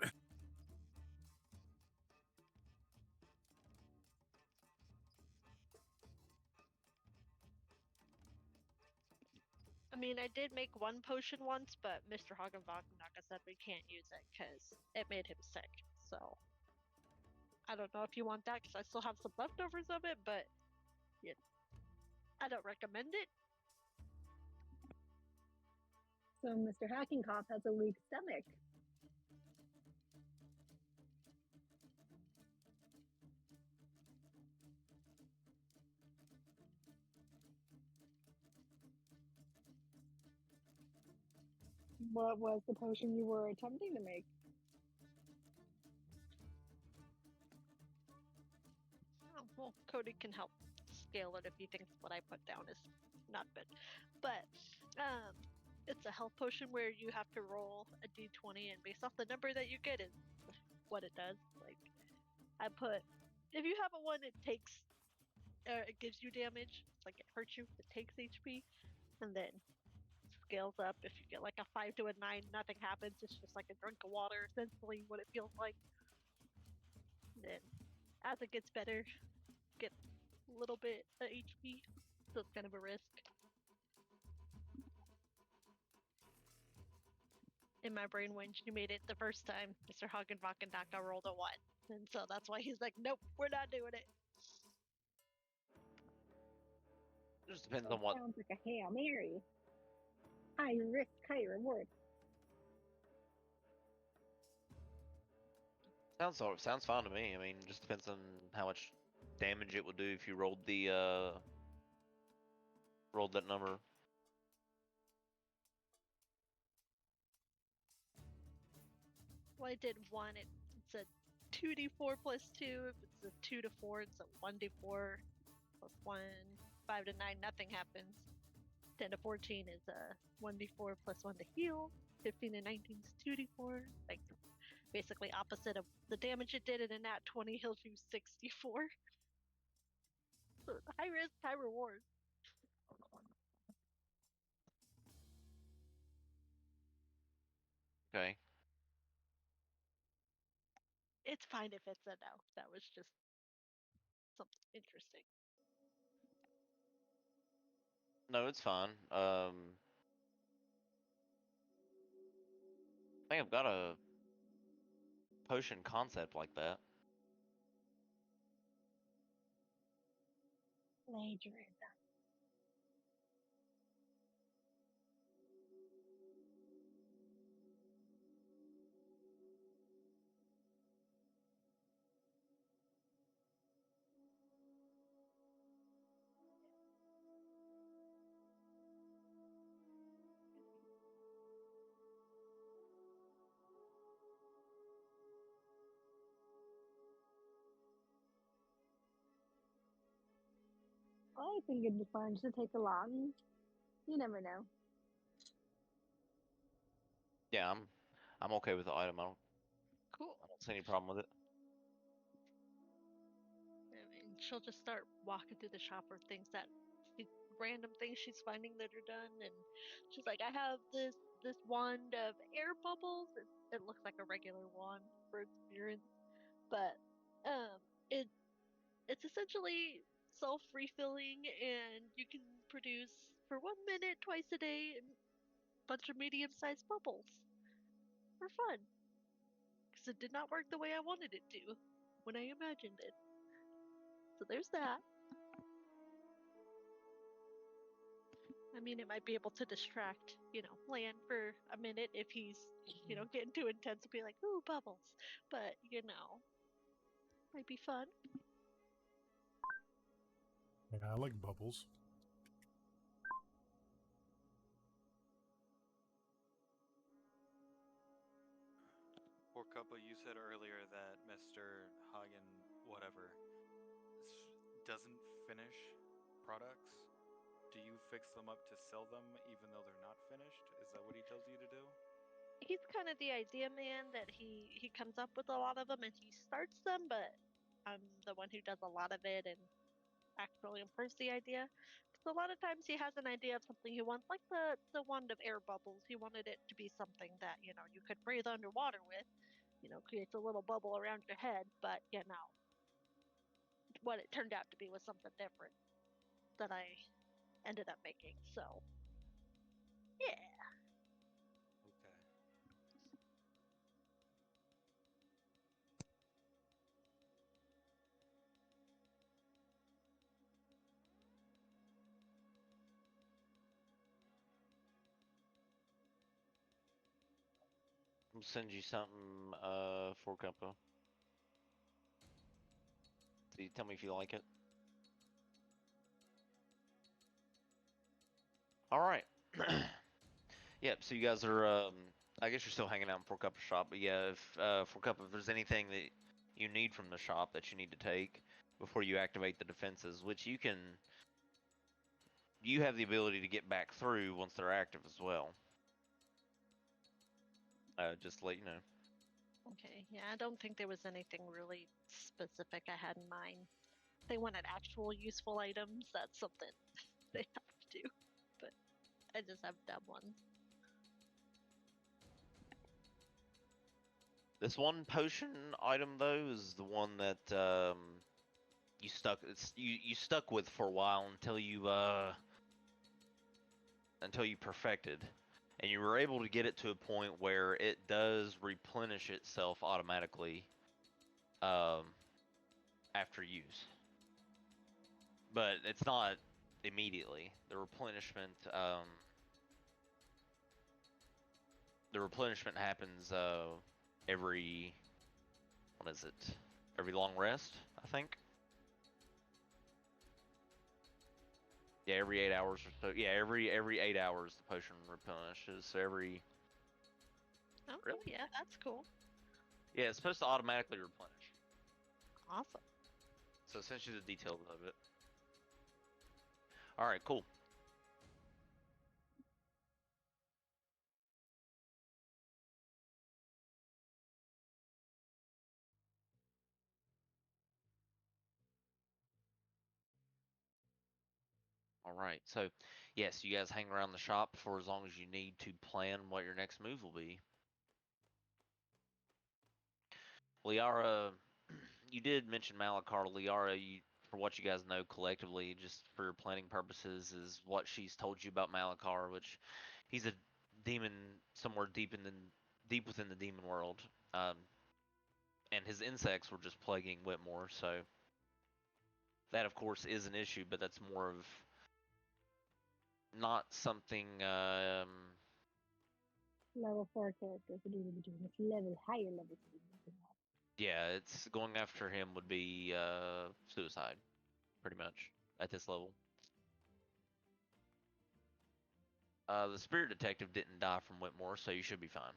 I mean, I did make one potion once, but Mr. Hagenbach said we can't use it because it made him sick. So I don't know if you want that because I still have some leftovers of it, but yeah, I don't recommend it. so Mr. Hackingcoff has a weak stomach. What was the potion you were attempting to make? Oh, well, Cody can help scale it if he thinks what I put down is not good. But it's a health potion where you have to roll a d20, and based off the number that you get is what it does. Like I put, if you have a 1, it takes, it gives you damage. Like it hurts you, it takes HP, and then scales up. If you get like a 5 to a 9, nothing happens. It's just like a drink of water, essentially what it feels like. And then as it gets better, get a little bit of HP, so it's kind of a risk. In my brain, when she made it the first time, Mr. Hagenbach rolled a 1, and so that's why he's like, "Nope, we're not doing it." It just depends That on what. sounds like a Hail Mary. High risk, high reward. Sounds fine to me. I mean, just depends on how much damage it would do if you rolled that number. Well, I did 1. It's a 2d4 plus 2. If it's a 2 to 4, it's a 1d4 plus 1. 5 to 9, nothing happens. 10 to 14 is a 1d4 plus 1 to heal. 15 to 19 is 2d4. Like, basically opposite of the damage it did, and a nat 20 heals you 64. So high risk, high reward. Okay. It's fine if it's a no. That was just something interesting. No, it's fine. I think I've got a potion concept like that. Plagiarism. I think it'd be fun to take along. You never know. Yeah, I'm okay with the item. Cool. I don't see any problem with it. And she'll just start walking through the shop for things that random things she's finding that are done, and she's like, I have this wand of air bubbles. It looks like a regular wand for experience, but it's essentially self-refilling, and you can produce for 1 minute twice a day a bunch of medium-sized bubbles for fun, because it did not work the way I wanted it to when I imagined it. So there's that. I mean, it might be able to distract, Lan for a minute if he's, getting too intense and be like, ooh, bubbles. But, might be fun. Yeah, I like bubbles. Poor couple, you said earlier that Mr. Hagen, whatever, doesn't finish products. Do you fix them up to sell them even though they're not finished? Is that what he tells you to do? He's kind of the idea man that he comes up with a lot of them and he starts them, but I'm the one who does a lot of it and actually improves the idea. Because a lot of times he has an idea of something he wants, like the wand of air bubbles. He wanted it to be something that you could breathe underwater with. Creates a little bubble around your head, but what it turned out to be was something different that I ended up making. So, yeah. Okay. I'll send you something for Compo. So you tell me if you like it. All right. Yep. So you guys are. I guess you're still hanging out in Four Cup shop, but yeah, if Four Cup, if there's anything that you need from the shop that you need to take before you activate the defenses, which you have the ability to get back through once they're active as well. Just to let you know. Okay, yeah, I don't think there was anything really specific I had in mind. If they wanted actual useful items, that's something they have to do. But I just have dumb ones. This one potion item though is the one that you stuck with for a while until you perfected, and you were able to get it to a point where it does replenish itself automatically after use, but it's not immediately. The replenishment happens every, what is it, every long rest, I think. Yeah, every 8 hours or so. Yeah, every 8 hours the potion replenishes. So every. Oh, Really? yeah, that's cool. Yeah, it's supposed to automatically replenish. Awesome. So essentially the details of it. All right, cool. All right, so yes, you guys hang around the shop for as long as you need to plan what your next move will be. Liara, you did mention Malakar. Liara, for what you guys know collectively, just for your planning purposes, is what she's told you about Malakar, which he's a demon somewhere deep within the demon world, um, and his insects were just plaguing Whitmore. So that, of course, is an issue, but that's more of not something. Level 4 characters. What are you doing? It's level higher level. Yeah, it's going after him would be suicide, pretty much at this level. The spirit detective didn't die from Whitmore, so you should be fine.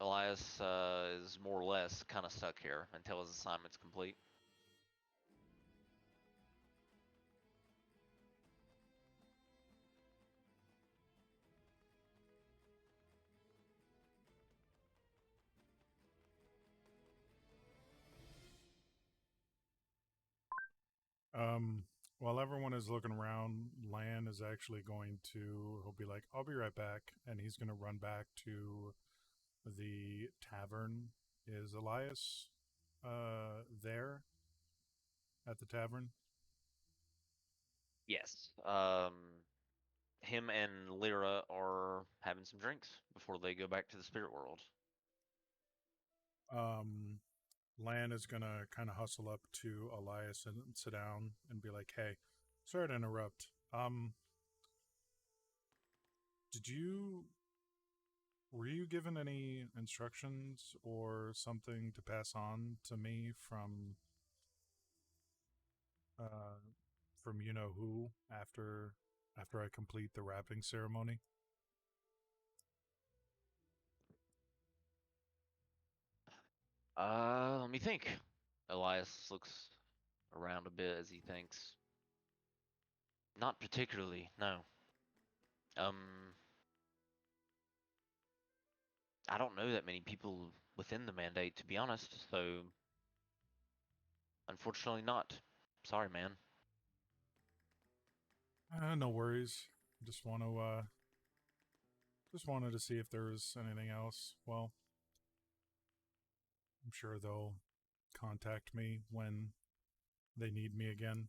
Elias is more or less kind of stuck here until his assignment's complete. While everyone is looking around, Lan is actually he'll be like, I'll be right back. And he's going to run back to the tavern. Is Elias there at the tavern? Yes. Him and Lyra are having some drinks before they go back to the spirit world. Lan is going to kind of hustle up to Elias and sit down and be like, hey, sorry to interrupt. Were you given any instructions or something to pass on to me from you know who after I complete the wrapping ceremony? Let me think. Elias looks around a bit as he thinks. Not particularly, no. I don't know that many people within the mandate, to be honest, so unfortunately not. Sorry, man. No worries. Just wanted to see if there was anything else. Well, I'm sure they'll contact me when they need me again.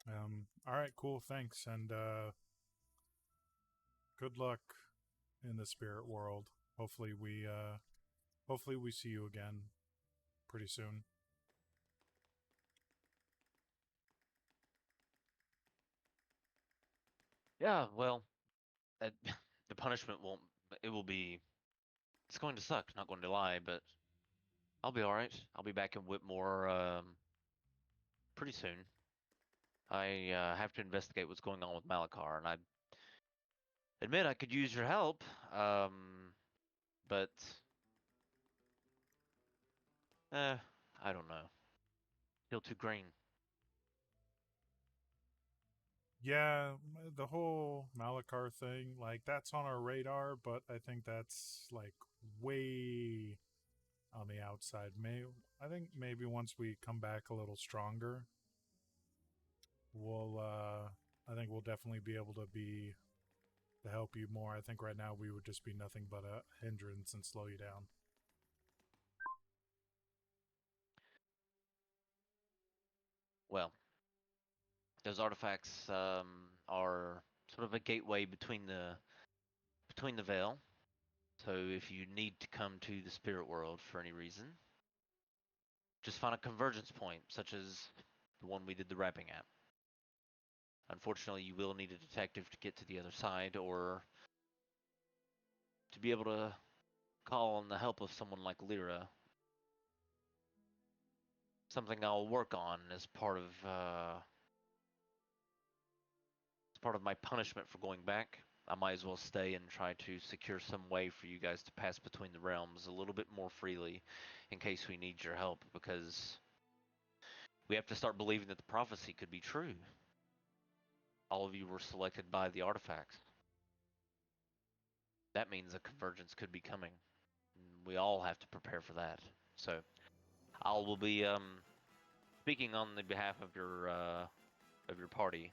All right, cool, thanks, and good luck in the spirit world. Hopefully we see you again pretty soon. Yeah, well, the punishment won't. It will be. It's going to suck. Not going to lie, but I'll be all right. I'll be back in Whitmore pretty soon. I have to investigate what's going on with Malakar, and I admit I could use your help. But I don't know. Still too green. Yeah, the whole Malakar thing, like, that's on our radar, but I think that's like way on the outside. I think maybe once we come back a little stronger, I think we'll definitely be able to help you more. I think right now we would just be nothing but a hindrance and slow you down. Well, those artifacts are sort of a gateway between the veil. So if you need to come to the spirit world for any reason, just find a convergence point, such as the one we did the wrapping at. Unfortunately, you will need a detective to get to the other side, or to be able to call on the help of someone like Lyra. Something I'll work on as part of my punishment for going back. I might as well stay and try to secure some way for you guys to pass between the realms a little bit more freely in case we need your help, because we have to start believing that the prophecy could be true. All of you were selected by the artifacts. That means a convergence could be coming. We all have to prepare for that. So I will be speaking on the behalf of your party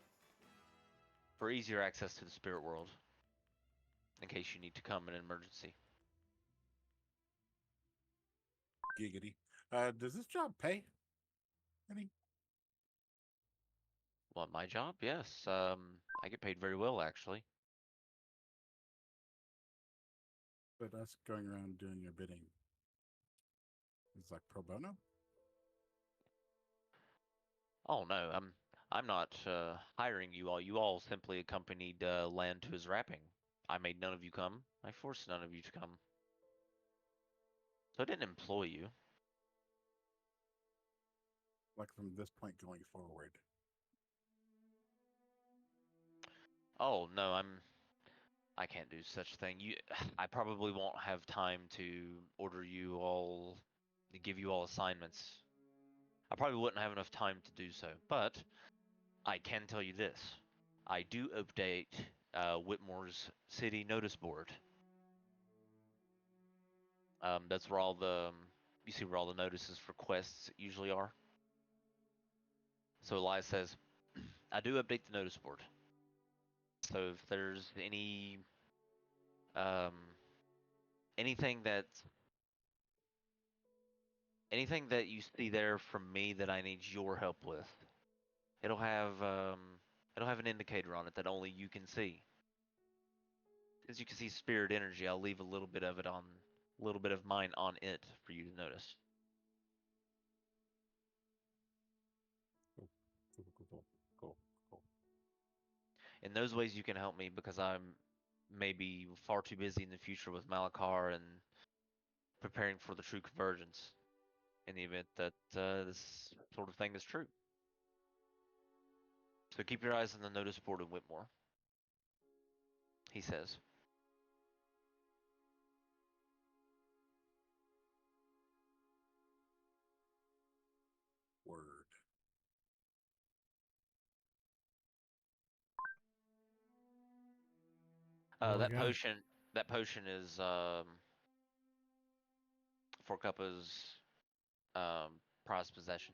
for easier access to the spirit world in case you need to come in an emergency. Giggity. Does this job pay any? Well, my job? Yes. I get paid very well, actually. But us going around doing your bidding is like pro bono? Oh no, I'm not hiring you all. You all simply accompanied Land to his wrapping. I made none of you come. I forced none of you to come. So I didn't employ you. Like from this point going forward. Oh no, I can't do such a thing. I probably won't have time to order you all, to give you all assignments. I probably wouldn't have enough time to do so, but I can tell you this. I do update Whitmore's city notice board. That's where all the, you see where all the notices for quests usually are. So Elias says, I do update the notice board. So if there's um, anything that you see there from me that I need your help with, it'll have an indicator on it that only you can see. As you can see spirit energy, I'll leave a little bit of mine on it for you to notice. Cool. In those ways you can help me, because I'm maybe far too busy in the future with Malakar and preparing for the true convergence in the event that this sort of thing is true. So keep your eyes on the notice board in Whitmore, he says. Word. Well, That again, potion is for Kappa's prized possession.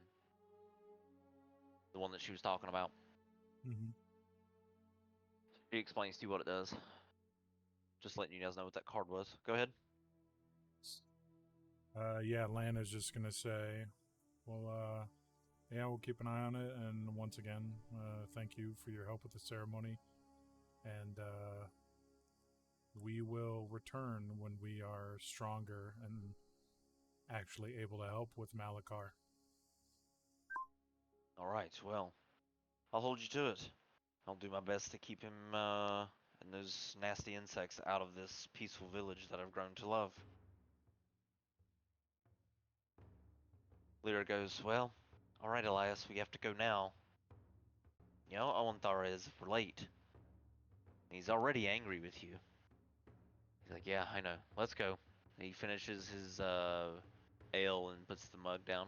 The one that she was talking about. mhm. She explains to you what it does. Just letting you guys know what that card was. Go ahead. Yeah, Lana's just gonna say, well, yeah, we'll keep an eye on it. And once again, thank you for your help with the ceremony. And we will return when we are stronger and actually able to help with Malakar. All right. Well, I'll hold you to it. I'll do my best to keep him and those nasty insects out of this peaceful village that I've grown to love. Lyra goes, well, all right, Elias, we have to go now. You know, Awanthara is if we're late. He's already angry with you. He's like, yeah, I know. Let's go. And he finishes his ale and puts the mug down.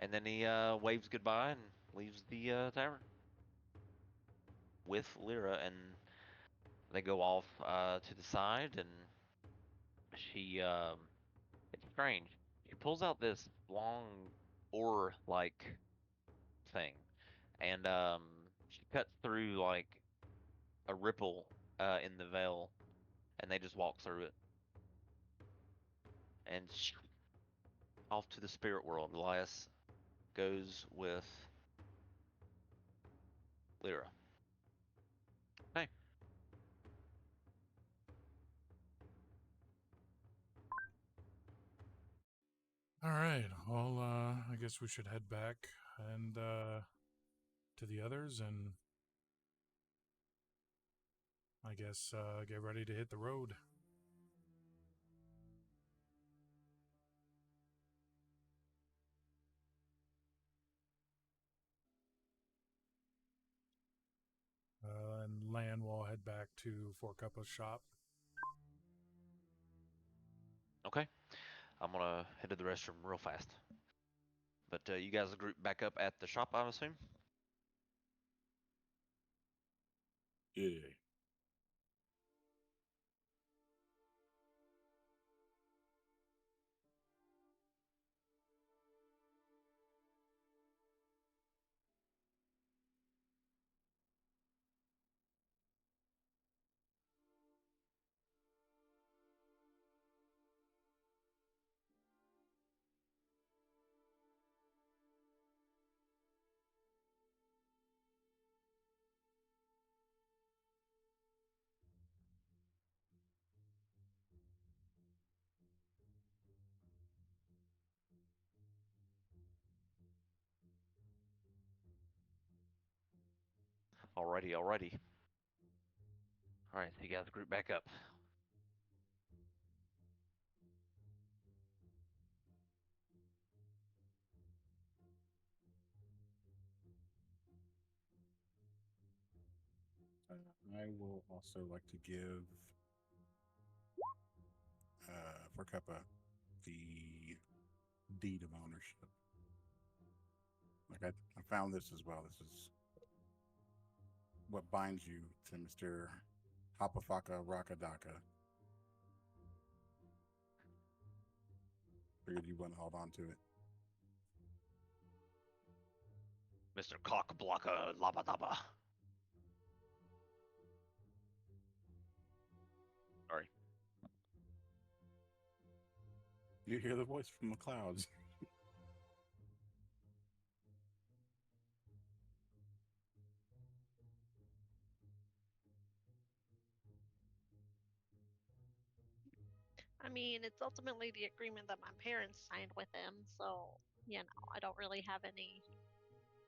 And then he waves goodbye and leaves the tavern with Lyra, and they go off to the side, and she, it's strange. She pulls out this long oar-like thing, and she cuts through like a ripple in the veil, and they just walk through it. And off to the spirit world. Elias goes with Lyra. Hey. All right. Well, I guess we should head back and to the others, and I guess get ready to hit the road. then we'll head back to Four Cuppa's shop. Okay. I'm gonna head to the restroom real fast. But you guys group back up at the shop, I assume? Yeah. Alrighty. Alright, so you guys group back up. I will also like to give for Cuppa the deed of ownership. Like I found this as well. This is what binds you to Mr. Hapafaka Rakadaka. Figured you wouldn't hold on to it. Mr. Cockblocker Labadaba. Sorry. You hear the voice from the clouds. I mean, it's ultimately the agreement that my parents signed with him, so, you know, I don't really have any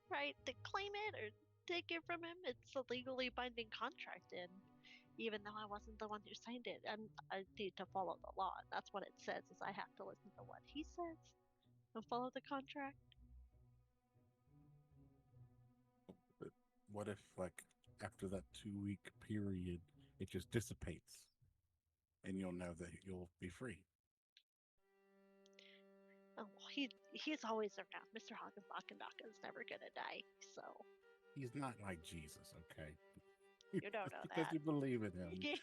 right to claim it or take it from him. It's a legally binding contract, and even though I wasn't the one who signed it, I need to follow the law. And that's what it says, is I have to listen to what he says and follow the contract. But what if, like, after that 2-week period, it just dissipates and you'll know that you'll be free? Oh, he's always around. Mr. Hagenbach is never gonna die, so. He's not like Jesus, okay? You don't know because that. you believe in him. I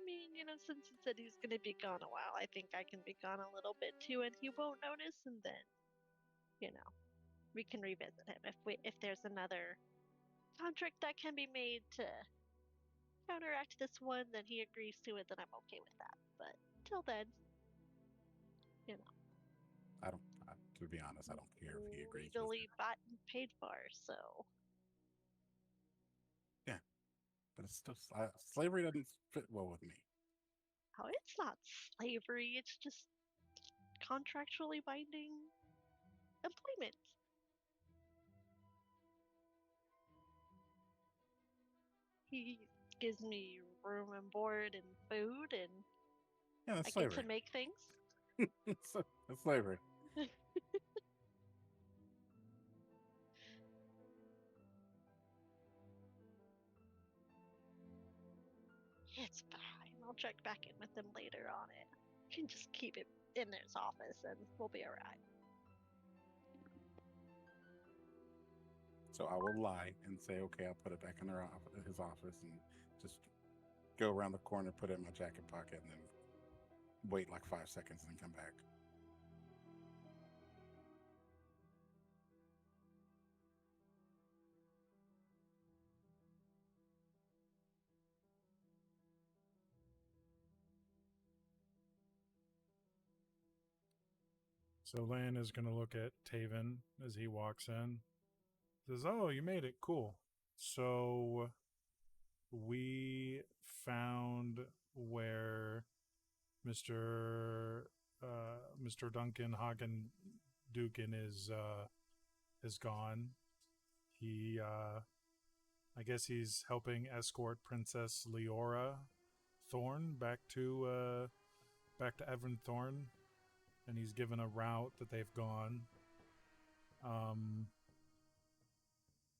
mean, you know, since he said he's gonna be gone a while, I think I can be gone a little bit too, and he won't notice. And then, you know, we can revisit him if there's another contract that can be made to counteract this one. Then he agrees to it. Then I'm okay with that. But till then, you know, To be honest, I don't care if he agrees with legally it. bought and paid for. So Yeah, but it's still slavery doesn't fit well with me. how it's not slavery. It's just contractually binding employment. He gives me room and board and food, and Yeah, that's I get slavery. to make things. That's slavery. It's fine. I'll check back in with him later on it. You can just keep it in his office and we'll be alright. So I will lie and say, okay, I'll put it back in his office and just go around the corner, put it in my jacket pocket, and then wait like 5 seconds and then come back. So Lan is going to look at Taven as he walks in. Says, "Oh, you made it. Cool. So we found where Mr. Duncan Hagen Dukin is gone. He I guess he's helping escort Princess Leora Thorn back to Evan Thorn, and he's given a route that they've gone.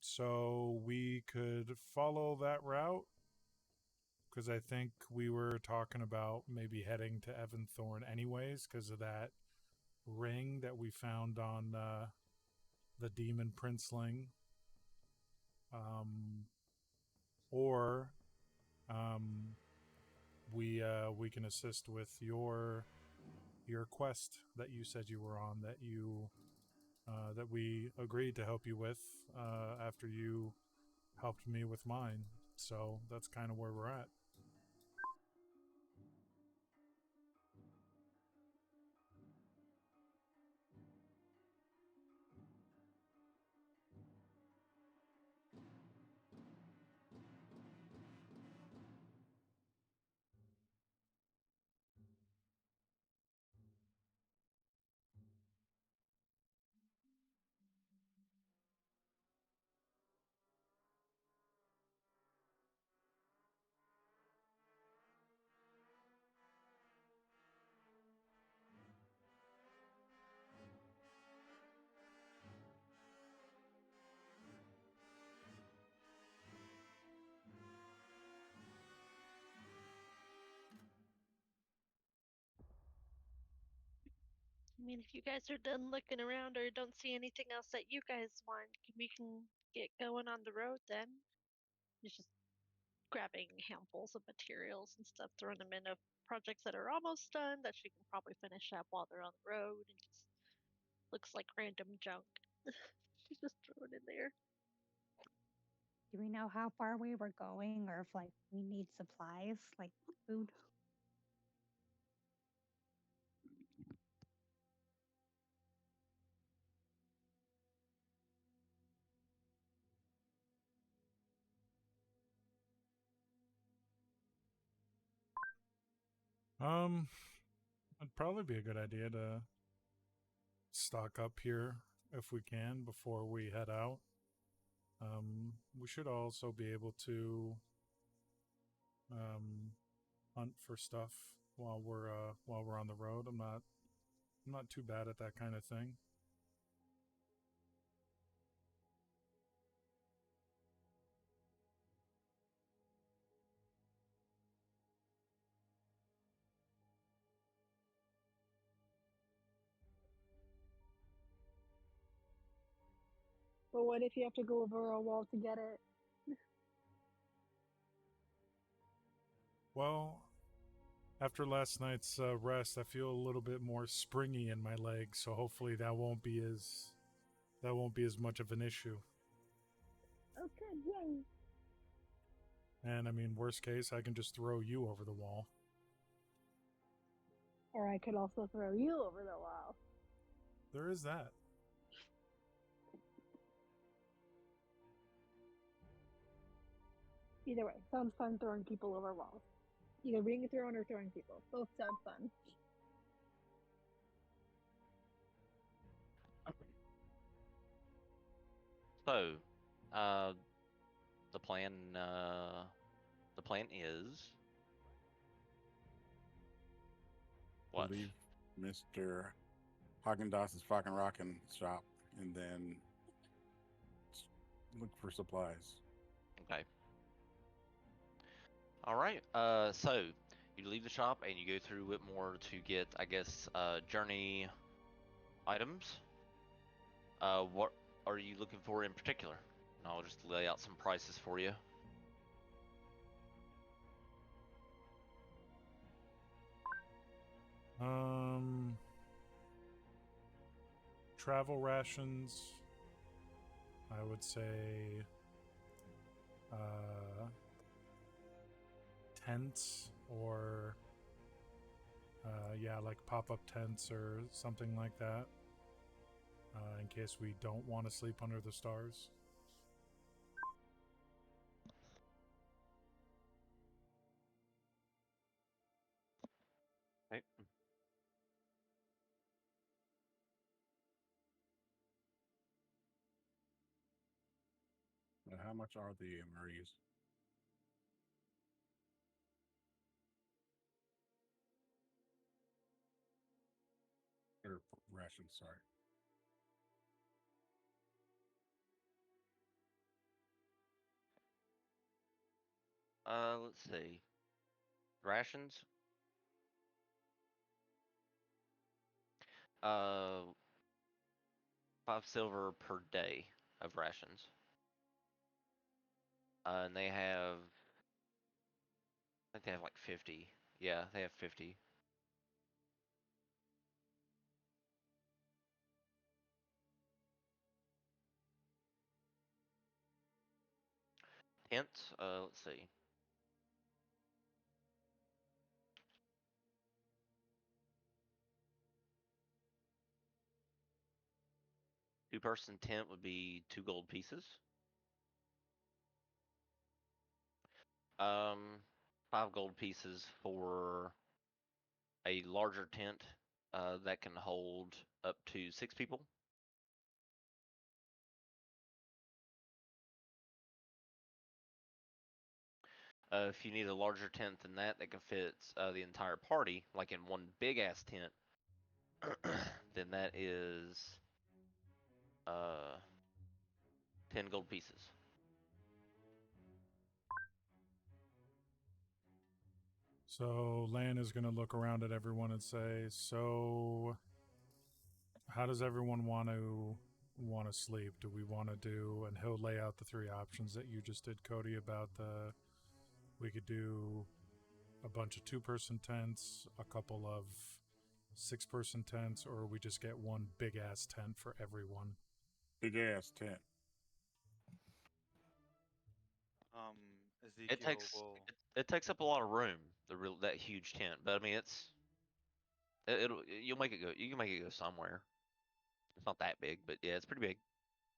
So we could follow that route because I think we were talking about maybe heading to Evanthorn anyways because of that ring that we found on the Demon Princeling. Or we can assist with your quest that you said you were on that we agreed to help you with after you helped me with mine. So that's kind of where we're at. I mean, if you guys are done looking around or don't see anything else that you guys want, we can get going on the road then. It's just grabbing handfuls of materials and stuff, throwing them into projects that are almost done that she can probably finish up while they're on the road, and just looks like random junk. She's just throwing it in there. Do we know how far we were going or if like we need supplies like food? It'd probably be a good idea to stock up here if we can before we head out. We should also be able to hunt for stuff while we're on the road. I'm not too bad at that kind of thing. But what if you have to go over a wall to get it? Well, after last night's rest, I feel a little bit more springy in my legs, so hopefully that won't be as much of an issue. Oh, good, yay! And I mean, worst case, I can just throw you over the wall. Or I could also throw you over the wall. There is that. Either way, sounds fun throwing people over walls. Either being thrown or throwing people. Both sound fun. So, uh, the plan is what? Leave Mr. Haagen-Dazs's fucking rockin' shop and then look for supplies. Okay. All right. So you leave the shop and you go through Whitmore to get, I guess, journey items. What are you looking for in particular? And I'll just lay out some prices for you. Travel rations. I would say tents or like pop-up tents or something like that in case we don't want to sleep under the stars. Okay. How much are the MREs? Or rations, sorry. Let's see. Rations. 5 silver per day of rations. And they have, I think they have like 50. Yeah, they have 50. Tents, let's see. Two-person tent would be 2 gold pieces. 5 gold pieces for a larger tent that can hold up to 6 people. If you need a larger tent than that can fit the entire party, like in one big ass tent, then that is 10 gold pieces. So Lan is going to look around at everyone and say, "So, how does everyone want to sleep? Do we want to do?" And he'll lay out the 3 options that you just did, Cody. About we could do a bunch of 2-person tents, a couple of 6-person tents, or we just get one big ass tent for everyone. Big ass tent. Ezekiel will. It takes up a lot of room, that huge tent. But I mean, you'll make it go. You can make it go somewhere. It's not that big, but yeah, it's pretty big.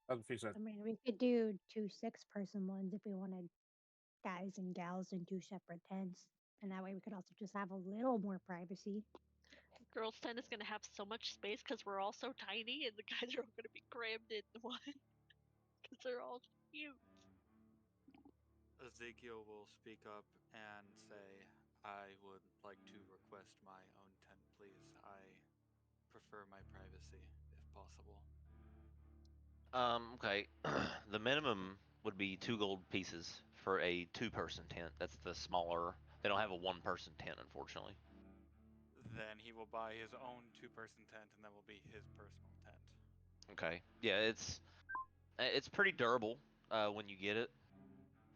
That's what she said. I mean, we could do 2 6-person ones if we wanted guys and gals in 2 separate tents. And that way we could also just have a little more privacy. Girls' tent is gonna have so much space because we're all so tiny, and the guys are all gonna be crammed in one because they're all cute. Ezekiel will speak up and say, I would like to request my own tent, please. I prefer my privacy, if possible. Okay. The minimum would be 2 gold pieces for a 2-person tent. That's the smaller. They don't have a 1-person tent, unfortunately. Then he will buy his own 2-person tent, and that will be his personal tent. Okay. Yeah, it's pretty durable when you get it.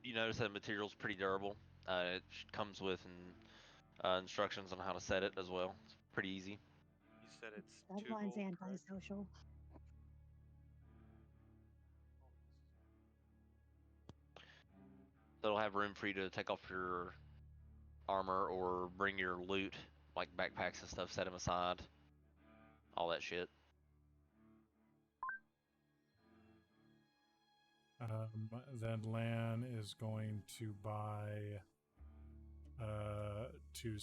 You notice that the material's pretty durable. It comes with instructions on how to set it as well. It's pretty easy. You said it's That 2 one's gold, correct? antisocial. That'll have room for you to take off your armor or bring your loot, like backpacks and stuff, set them aside. All that shit. Then Lan is going to buy 2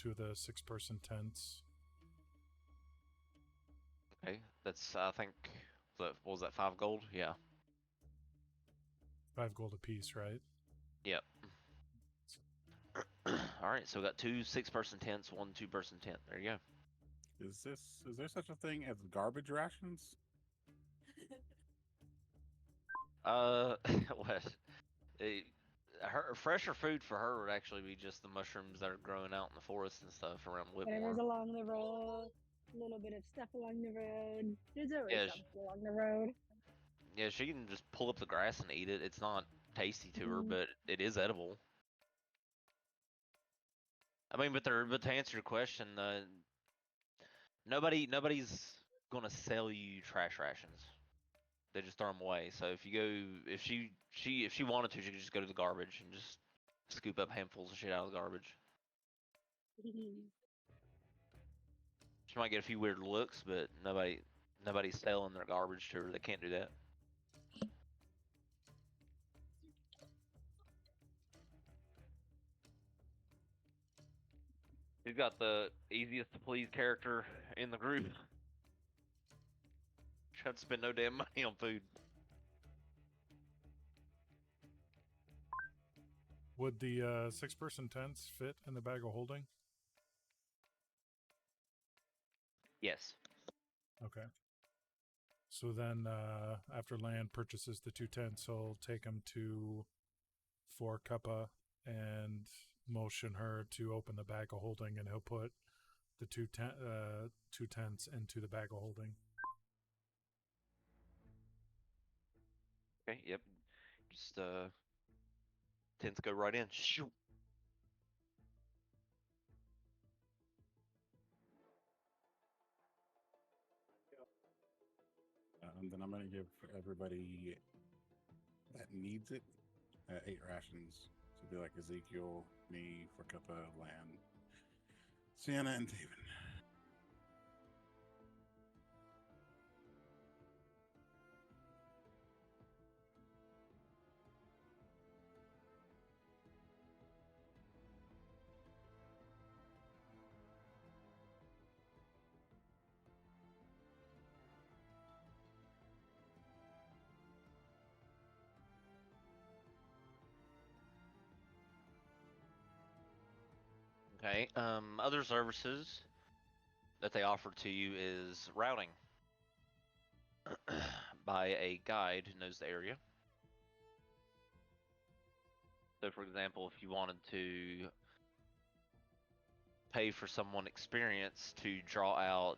of the 6-person tents. Okay, that's I think what was that 5 gold? Yeah. 5 gold apiece, right? Yep. All right, so we got 2 6-person tents, 1 2-person tent. There you go. Is there such a thing as garbage rations? What? Fresher food for her would actually be just the mushrooms that are growing out in the forest and stuff around Whitmore. Whatever's along the road, a little bit of stuff along the road. There's always Yeah, something along the road. Yeah, she can just pull up the grass and eat it. It's not tasty to her, Mhm. but it is edible. I mean, but to answer your question, nobody's gonna sell you trash rations. They just throw them away. So if you go, if she wanted to, she could just go to the garbage and just scoop up handfuls of shit out of the garbage. She might get a few weird looks, but nobody's selling their garbage to her. They can't do that. He's got the easiest to please character in the group. Trying to spend no damn money on food. Would the 6-person tents fit in the bag of holding? Yes. Okay. So then, after Lan purchases the 2 tents, he'll take them to Four Cuppa and motion her to open the bag of holding, and he'll put the two tents into the bag of holding. Okay, yep. Just tents go right in. Shoot. And then I'm going to give everybody that needs it 8 rations. So it'll be like Ezekiel, me, Forkuppa, Lan, Sienna, and Taven. Okay. Other services that they offer to you is routing by a guide who knows the area. So, for example, if you wanted to pay for someone experienced to draw out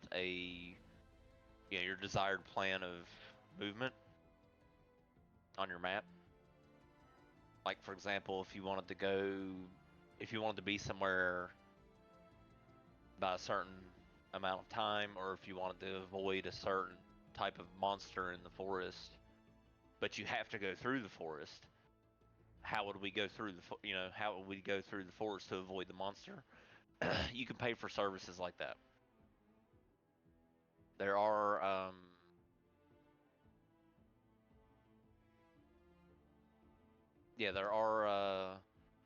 your desired plan of movement on your map. Like, for example, if you wanted to be somewhere by a certain amount of time, or if you wanted to avoid a certain type of monster in the forest, but you have to go through the forest, how would we go through the forest to avoid the monster? You can pay for services like that. There are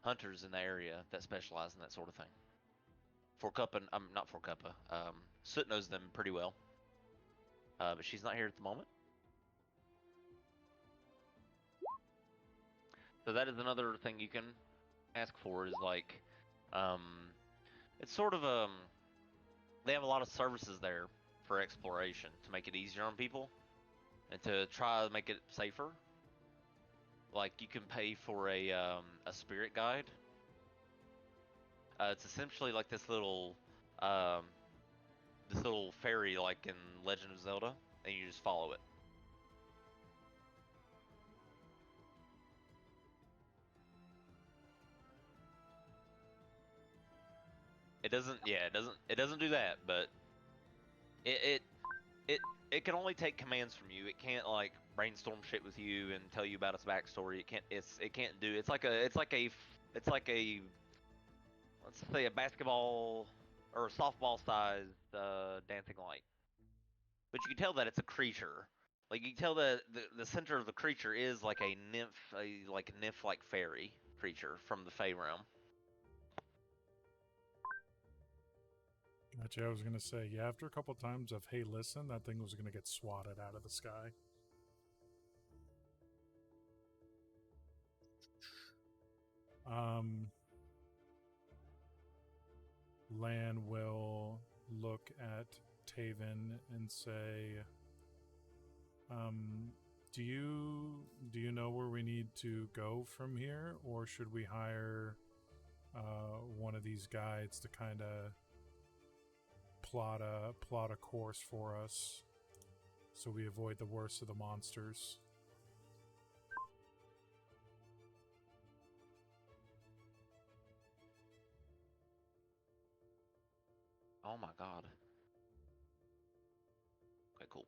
hunters in the area that specialize in that sort of thing. Not Forkuppa. Soot knows them pretty well, but she's not here at the moment. So that is another thing you can ask for. Is like, it's sort of they have a lot of services there for exploration to make it easier on people and to try to make it safer. Like, you can pay for a spirit guide. It's essentially like this little fairy, like in Legend of Zelda, and you just follow it. It doesn't do that, but it can only take commands from you. It can't like brainstorm shit with you and tell you about its backstory. It's like a let's say a basketball or a softball sized dancing light. But you can tell that it's a creature. Like, you can tell that the center of the creature is like a nymph like fairy creature from the Fey realm. Gotcha. I was gonna say, yeah, after a couple times of "Hey, listen," that thing was gonna get swatted out of the sky. Lan will look at Taven and say, do you know where we need to go from here, or should we hire one of these guides to kind of plot a course for us so we avoid the worst of the monsters? Oh my god. Okay, cool.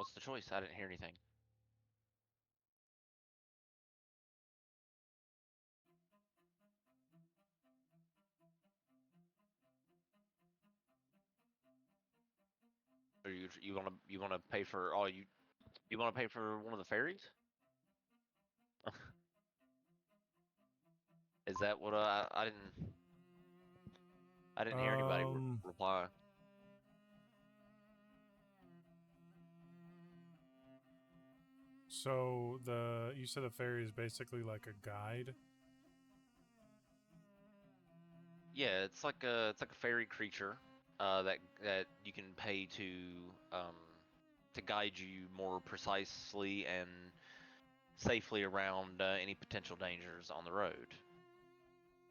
What's the choice? I didn't hear anything. Or you wanna pay for all you wanna pay for one of the ferries? Is that what I didn't hear anybody reply. So you said the ferry is basically like a guide. Yeah, it's like a fairy creature that you can pay to guide you more precisely and safely around any potential dangers on the road.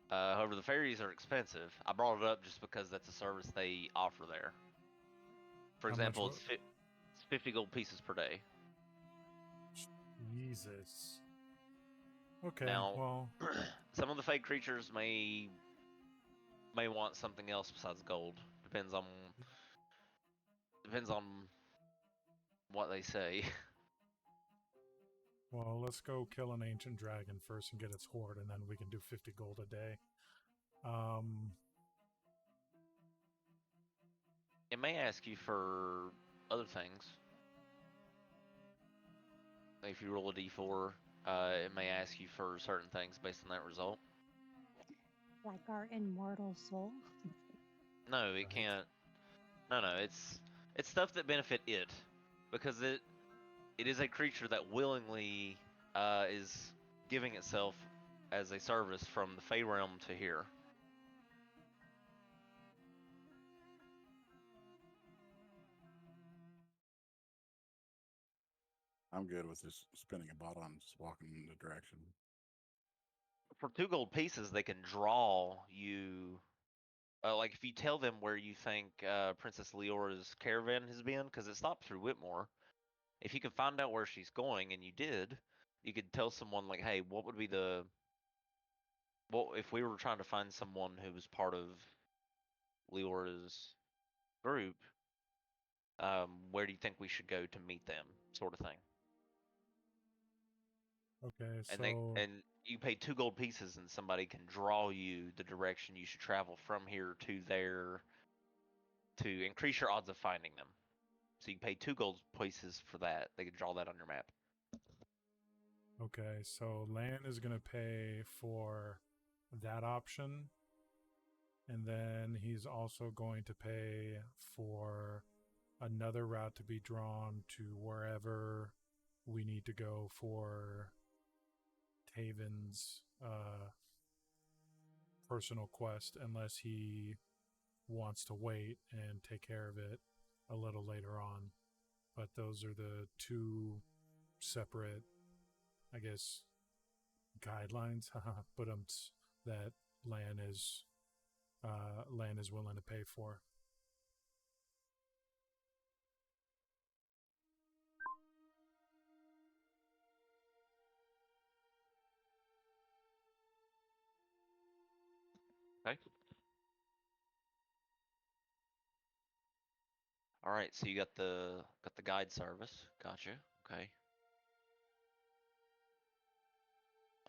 However, the ferries are expensive. I brought it up just because that's a service they offer there. For How much example, wa- it's 50 gold pieces per day. Jesus. Okay, Now, well, some of the fake creatures may want something else besides gold. Depends on what they say. well, let's go kill an ancient dragon first and get its hoard, and then we can do 50 gold a day. It may ask you for other things. If you roll a d4, it may ask you for certain things based on that result. Like our immortal soul. No, it Right. can't. No, it's stuff that benefit it, because it is a creature that willingly is giving itself as a service from the Fey realm to here. I'm good with just spinning a bottle and just walking in the direction. For 2 gold pieces, they can draw you. Like if you tell them where you think Princess Leora's caravan has been, because it stopped through Whitmore. If you can find out where she's going, and you did, you could tell someone like, "Hey, what would be if we were trying to find someone who was part of Leora's group? Where do you think we should go to meet them?" Sort of thing. okay, And you pay 2 gold pieces, and somebody can draw you the direction you should travel from here to there to increase your odds of finding them. So you pay 2 gold pieces for that. They can draw that on your map. okay, so Lan is gonna pay for that option, and then he's also going to pay for another route to be drawn to wherever we need to go for Taven's personal quest, unless he wants to wait and take care of it a little later on. But those are the two separate, I guess, guidelines, but that Lan is willing to pay for. Okay. All right. So you got the guide service. Gotcha. Okay.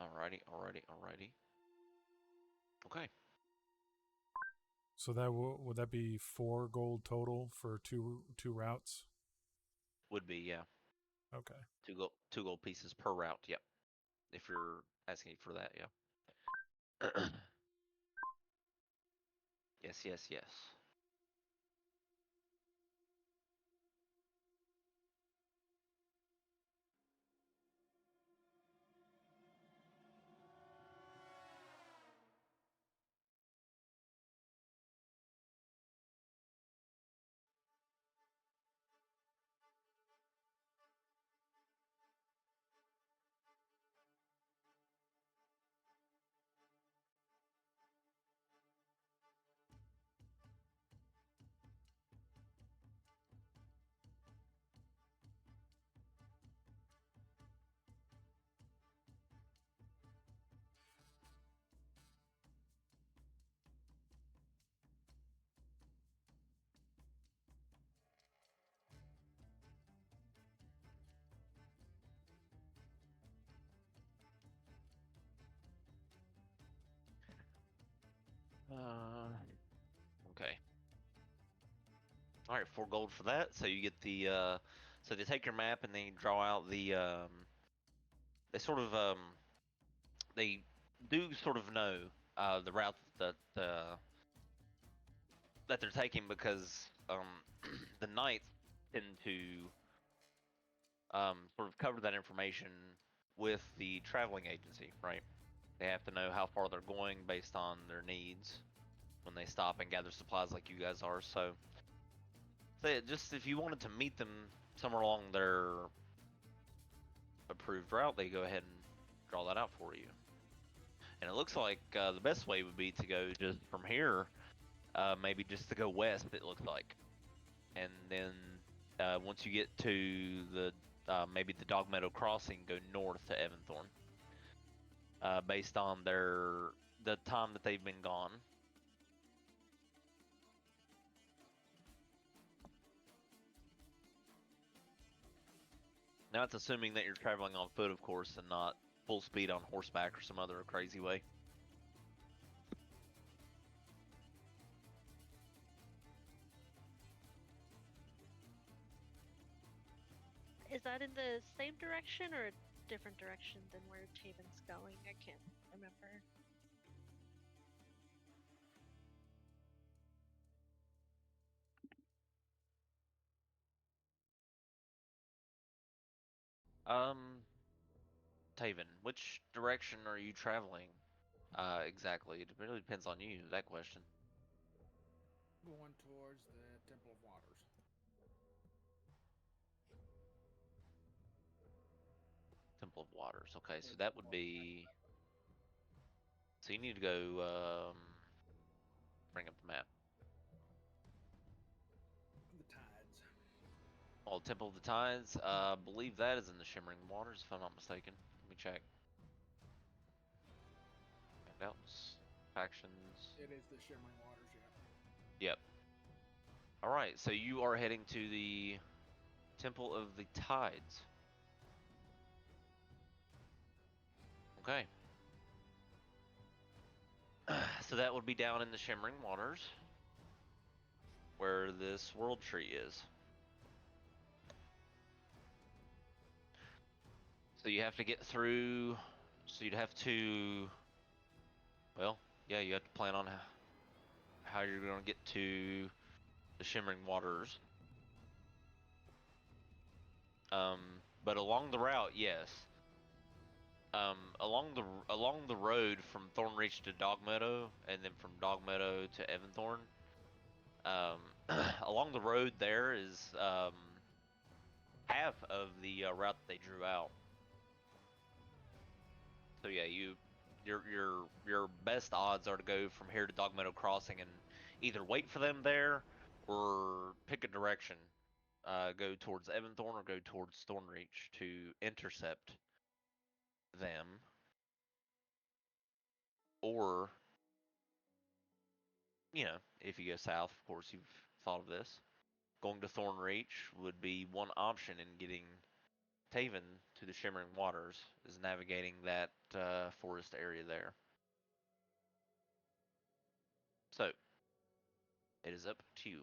Alrighty. Okay. So that would that be 4 gold total for two routes? Would be, yeah. Okay. 2 gold pieces per route. Yep. If you're asking for that, yeah. Yes. All right, 4 gold for that. So you get the so they take your map and they draw out the they sort of they do sort of know the route that that they're taking because the knights tend to sort of cover that information with the traveling agency, right? They have to know how far they're going based on their needs when they stop and gather supplies like you guys are. So, just if you wanted to meet them somewhere along their approved route, they go ahead and draw that out for you. And it looks like the best way would be to go just from here, maybe just to go west, it looks like. And then once you get to the maybe the Dog Meadow Crossing, go north to Evanthorn. Based on the time that they've been gone. Now it's assuming that you're traveling on foot, of course, and not full speed on horseback or some other crazy way. Is that in the same direction or a different direction than where Taven's going? I can't remember. Taven, which direction are you traveling? Exactly. It really depends on you, that question. Going towards the Temple of Waters. Temple of Waters. Okay, so that would be. So you need to go. Bring up the map. The Tides. Oh, Temple of the Tides. I believe that is in the Shimmering Waters, if I'm not mistaken. Let me check. Handouts, factions. It is the Shimmering Waters, yeah. Yep. All right, so you are heading to the Temple of the Tides. Okay. So that would be down in the Shimmering Waters, where this World Tree is. So you have to get through. So you'd have to. Well, yeah, you have to plan on how you're going to get to the Shimmering Waters. But along the route, yes. Along the road from Thornreach to Dogmeadow, and then from Dogmeadow to Evanthorn. Along the road there is half of the route that they drew out. So yeah, your best odds are to go from here to Dogmeadow Crossing and either wait for them there or pick a direction. Go towards Evanthorn or go towards Thornreach to intercept them. Or, if you go south, of course, you've thought of this. Going to Thornreach would be one option in getting Taven to the Shimmering Waters, is navigating that forest area there. So, it is up to you.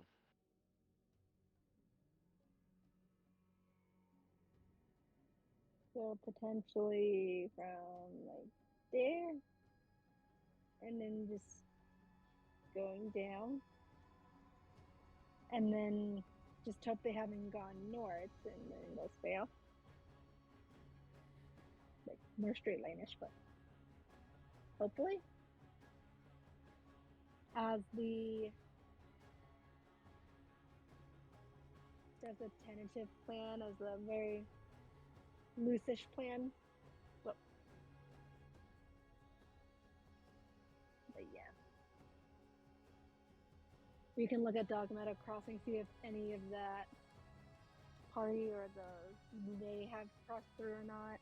So potentially from like there, and then just going down, and then just hope they haven't gone north and then go south. Like more straight line-ish, but hopefully. As a tentative plan, as a very loose-ish plan. But yeah. We can look at Dogmeadow Crossing, see if any of that party or they have crossed through or not.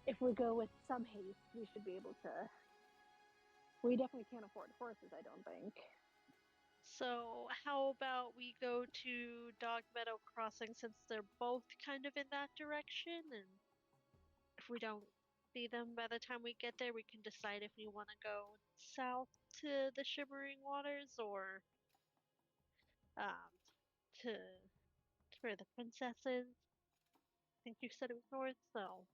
If we go with some haste, we should be able to. We definitely can't afford horses, I don't think. So how about we go to Dog Meadow Crossing since they're both kind of in that direction, and if we don't see them by the time we get there, we can decide if we want to go south to the Shimmering Waters or to where the princess is. I think you said it was north, so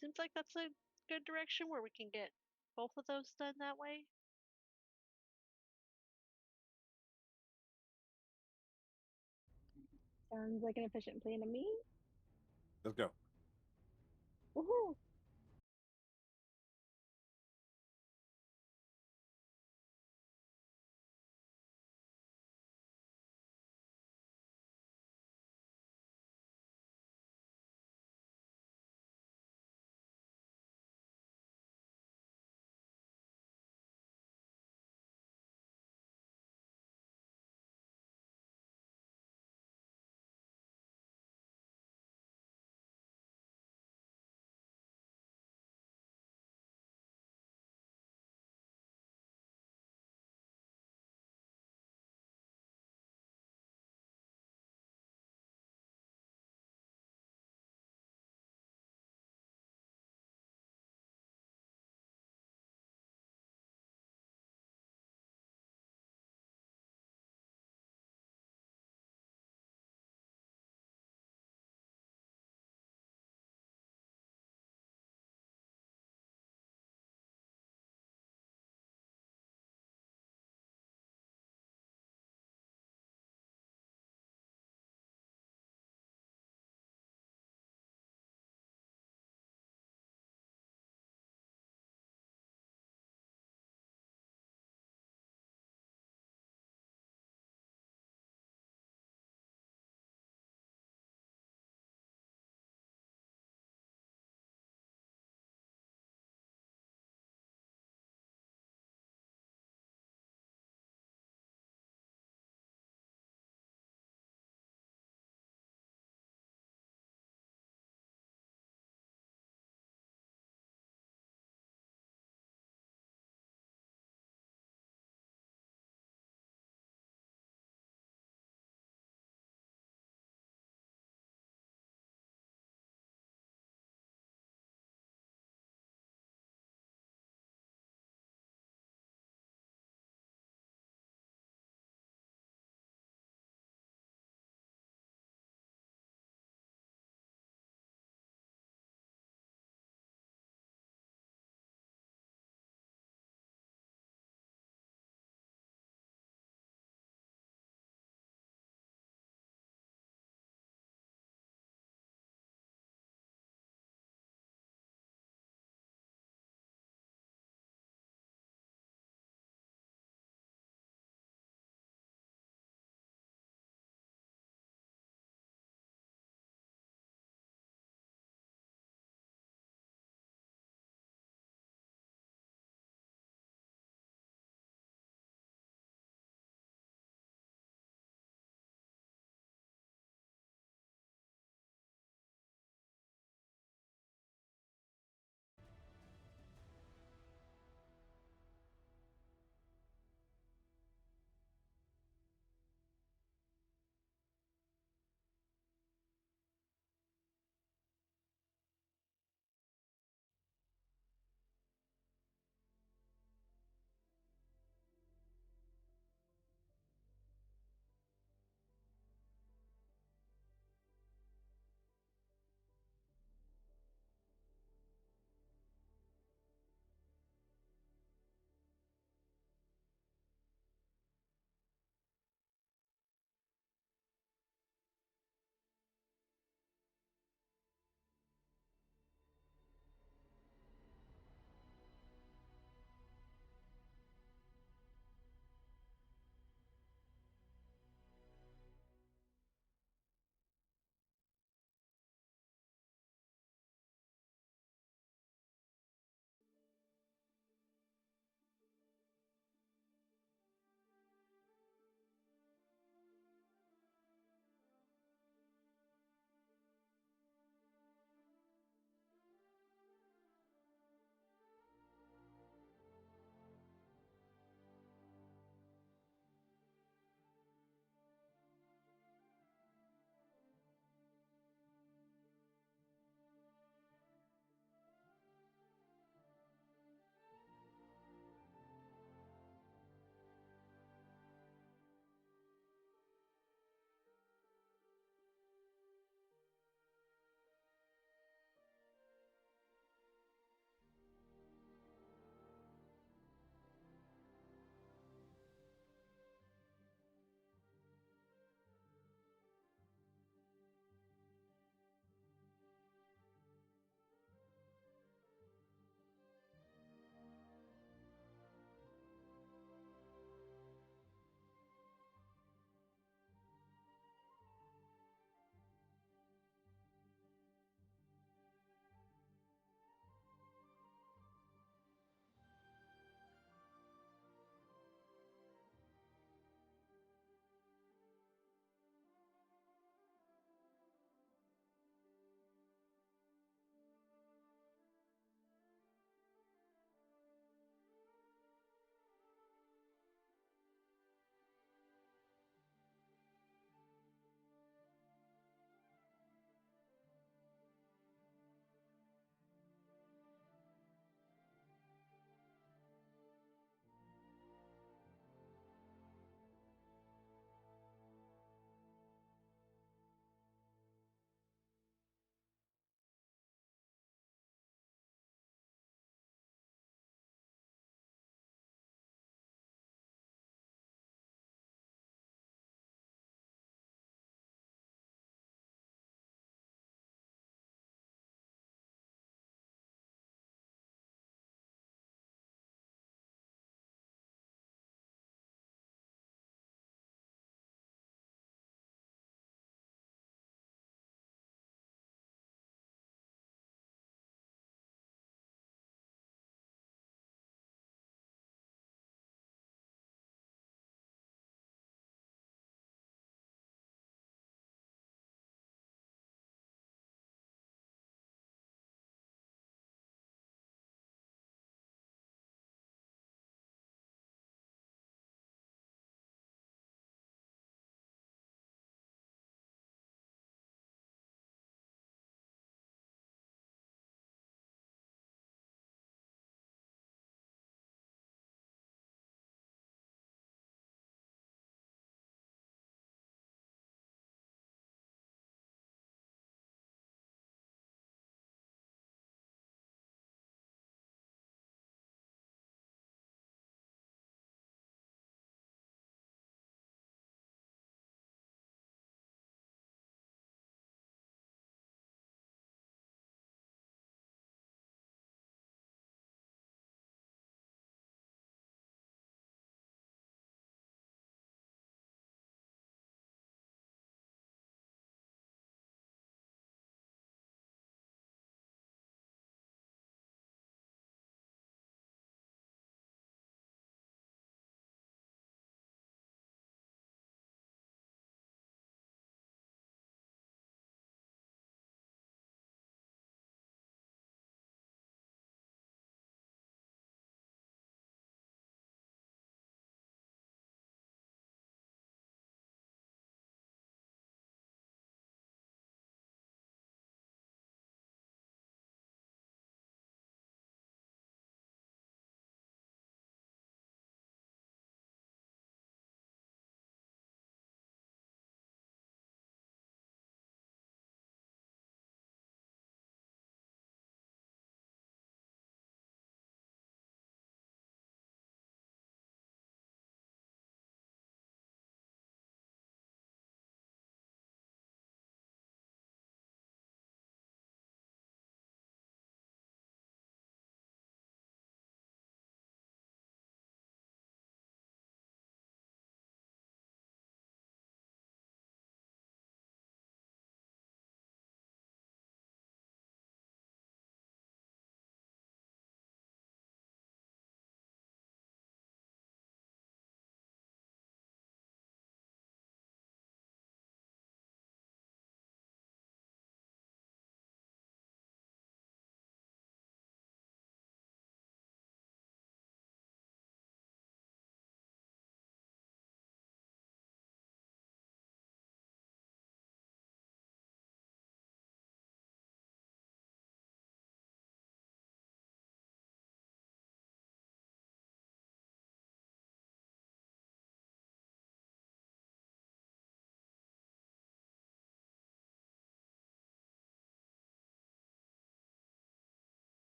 seems like that's a good direction where we can get both of those done that way. Sounds like an efficient plan to me. Let's go. Woohoo!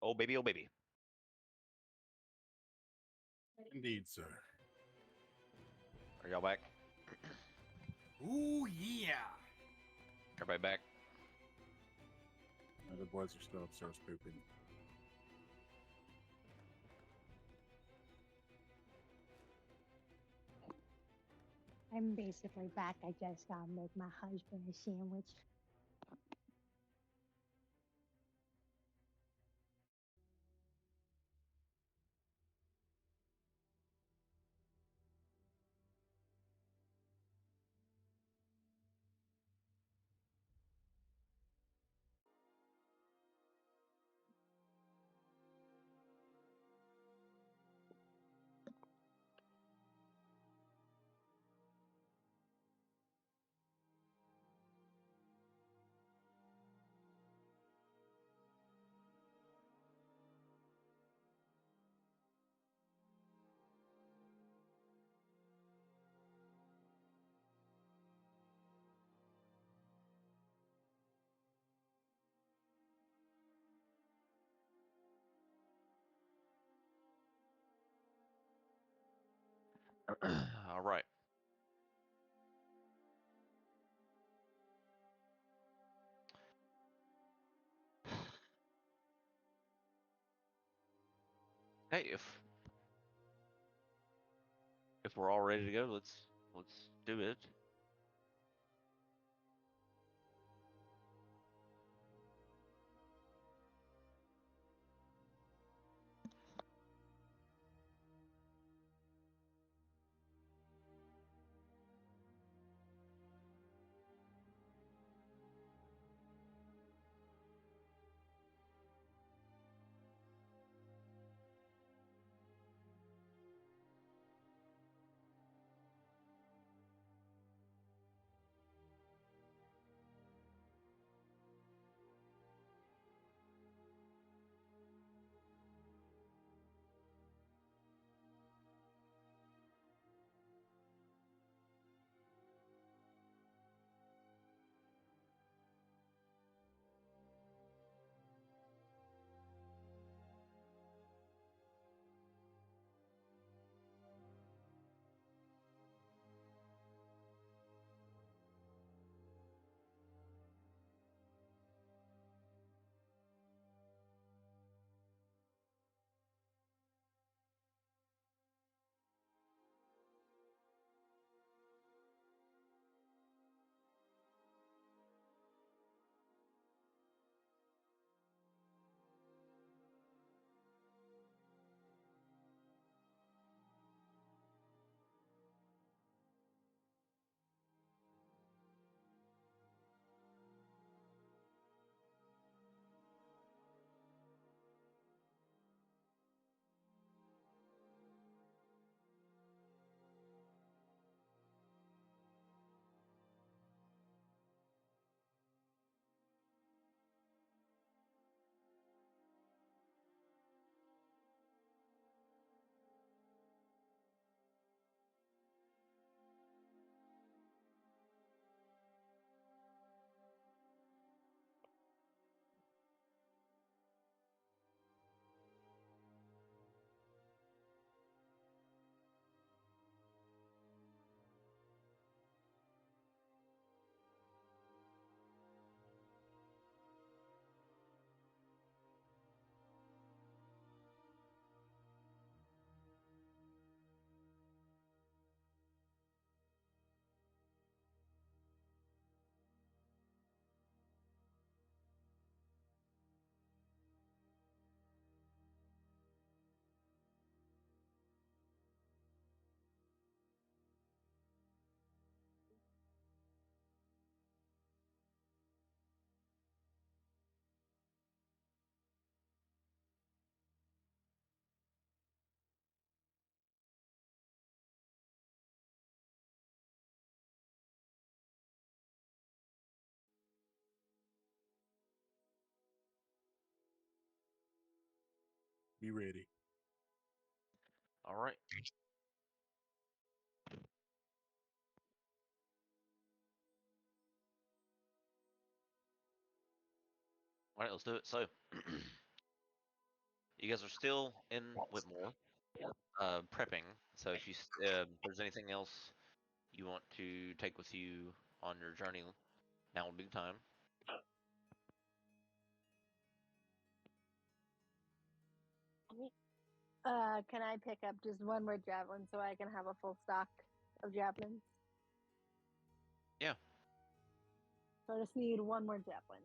Oh baby, oh baby. Indeed, sir. Are y'all back? Ooh yeah. Everybody back? The boys are still upstairs pooping. I'm basically back. I just gotta make my husband a sandwich. All right. Hey, if we're all ready to go, let's do it. Be ready. All right. All right, let's do it. So, You guys are still in Whitmore, prepping. So if there's anything else you want to take with you on your journey, now would be the time. Can I pick up just one more javelin so I can have a full stock of javelins? Yeah. So I just need one more javelin.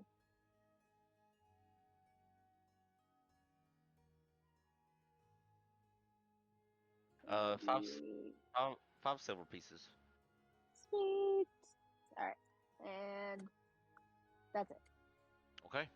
Five silver pieces. Sweet. All right, and that's it. Okay.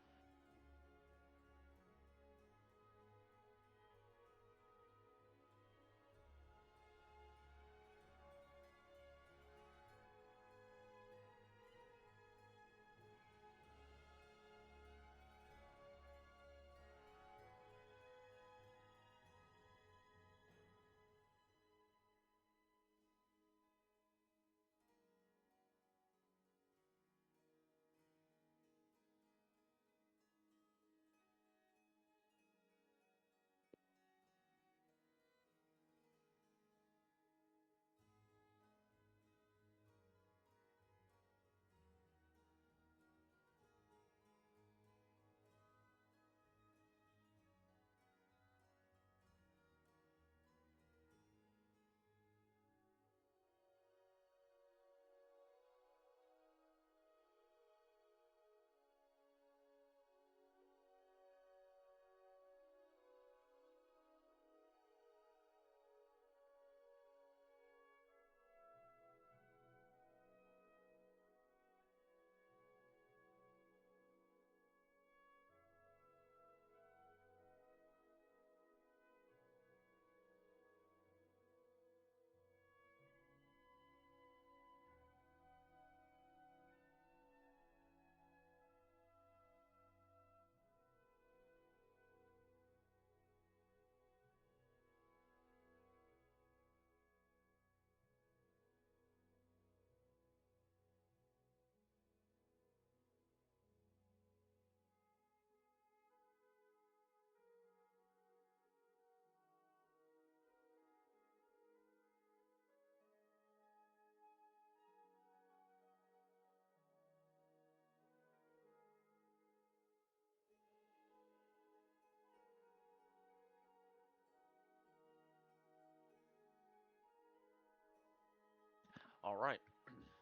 All right.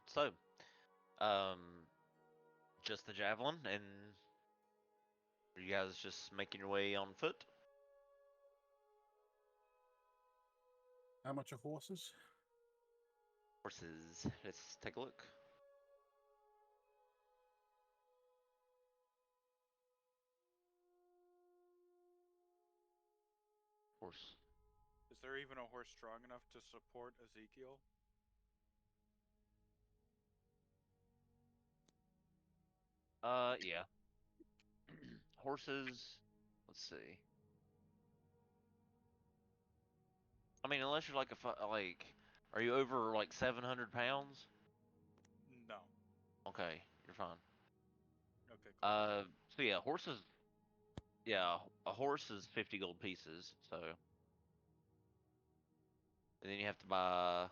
So, um, just the javelin, and are you guys just making your way on foot? How much are horses? Horses. Let's take a look. Horse. Is there even a horse strong enough to support Ezekiel? Yeah. Horses. Let's see. I mean, unless you're like are you over like 700 pounds? No. Okay, you're fine. Okay, cool. So yeah, horses. Yeah, a horse is 50 gold pieces. So, and then you have to buy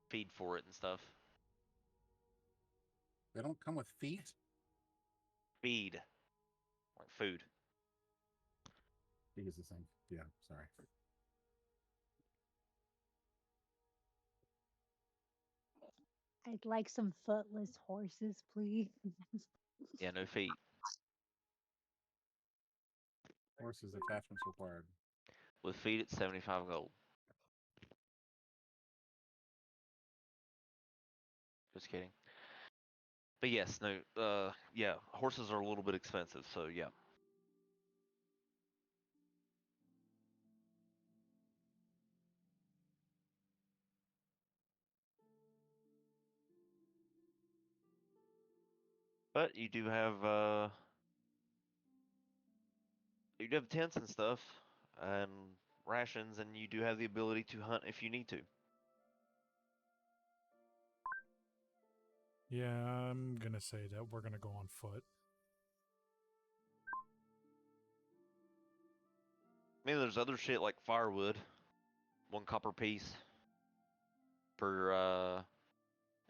feed for it and stuff. They don't come with feet? Feed, like food. Feet is the same. Yeah, sorry. I'd like some footless horses, please. Yeah, no feet. Horses attachments required. With feed, it's 75 gold. Just kidding. But yes, no. Yeah, horses are a little bit expensive. So yeah. But you do have tents and stuff, and rations, and you do have the ability to hunt if you need to. Yeah, I'm gonna say that we're gonna go on foot. I mean, there's other shit like firewood, 1 copper piece per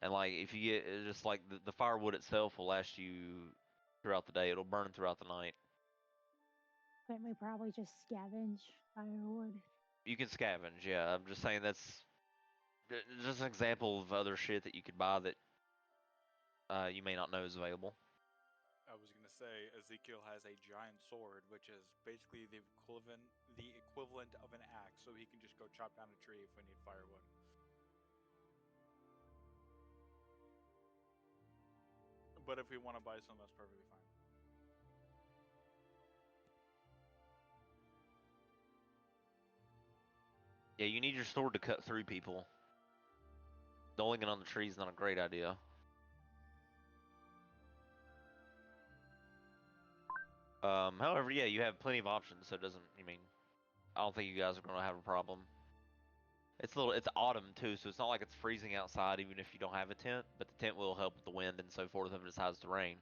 and like if you get just like the firewood itself will last you throughout the day. It'll burn throughout the night. Couldn't we probably just scavenge firewood? You can scavenge, yeah. I'm just saying that's just an example of other shit that you could buy that you may not know is available. I was gonna say Ezekiel has a giant sword, which is basically the equivalent of an axe, so he can just go chop down a tree if we need firewood. But if we want to buy some, that's perfectly fine. Yeah, you need your sword to cut through people. Doling it on the tree is not a great idea. However, yeah, you have plenty of options, so it doesn't. I mean, I don't think you guys are gonna have a problem. It's autumn too, so it's not like it's freezing outside, even if you don't have a tent. But the tent will help with the wind and so forth if it decides to rain.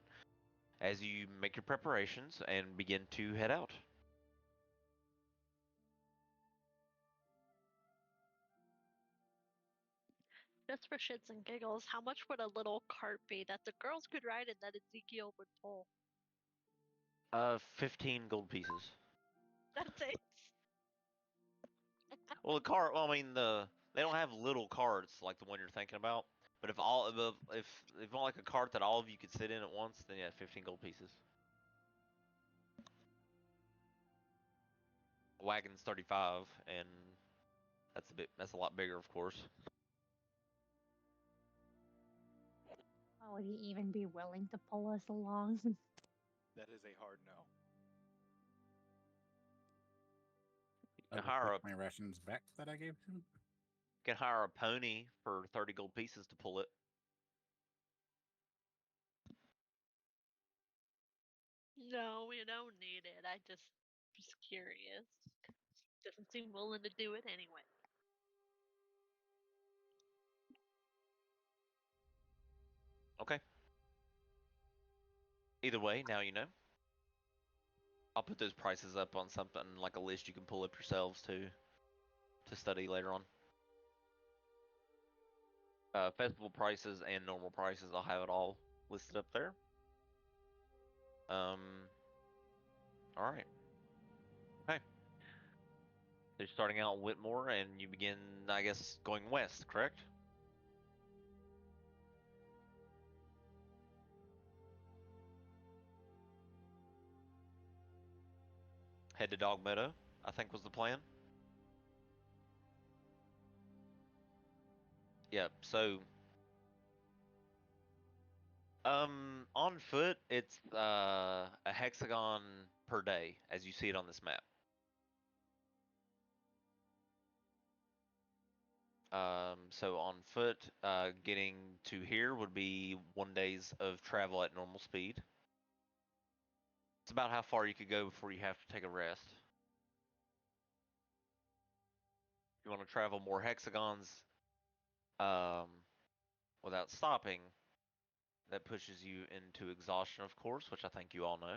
As you make your preparations and begin to head out. Just for shits and giggles, how much would a little cart be that the girls could ride and that Ezekiel would pull? 15 gold pieces. That's it. Well, I mean, they don't have little carts like the one you're thinking about. But if you want like a cart that all of you could sit in at once, then yeah, 15 gold pieces. A wagon's 35, and that's a lot bigger, of course. Oh, would he even be willing to pull us along? That is a hard no. I can will hire take my rations back that I gave him. can hire a pony for 30 gold pieces to pull it. No, we don't need it. I just curious. Doesn't seem willing to do it anyway. Okay. Either way, now you know. I'll put those prices up on something like a list you can pull up yourselves to study later on. Festival prices and normal prices, I'll have it all listed up there. All right. Okay. So you're starting out in Whitmore, and you begin, I guess, going west, correct? Head to Dog Meadow, I think was the plan. Yep. So, on foot, it's a hexagon per day, as you see it on this map. So on foot, getting to here would be 1 day's of travel at normal speed. It's about how far you could go before you have to take a rest. If you want to travel more hexagons, without stopping, that pushes you into exhaustion, of course, which I think you all know.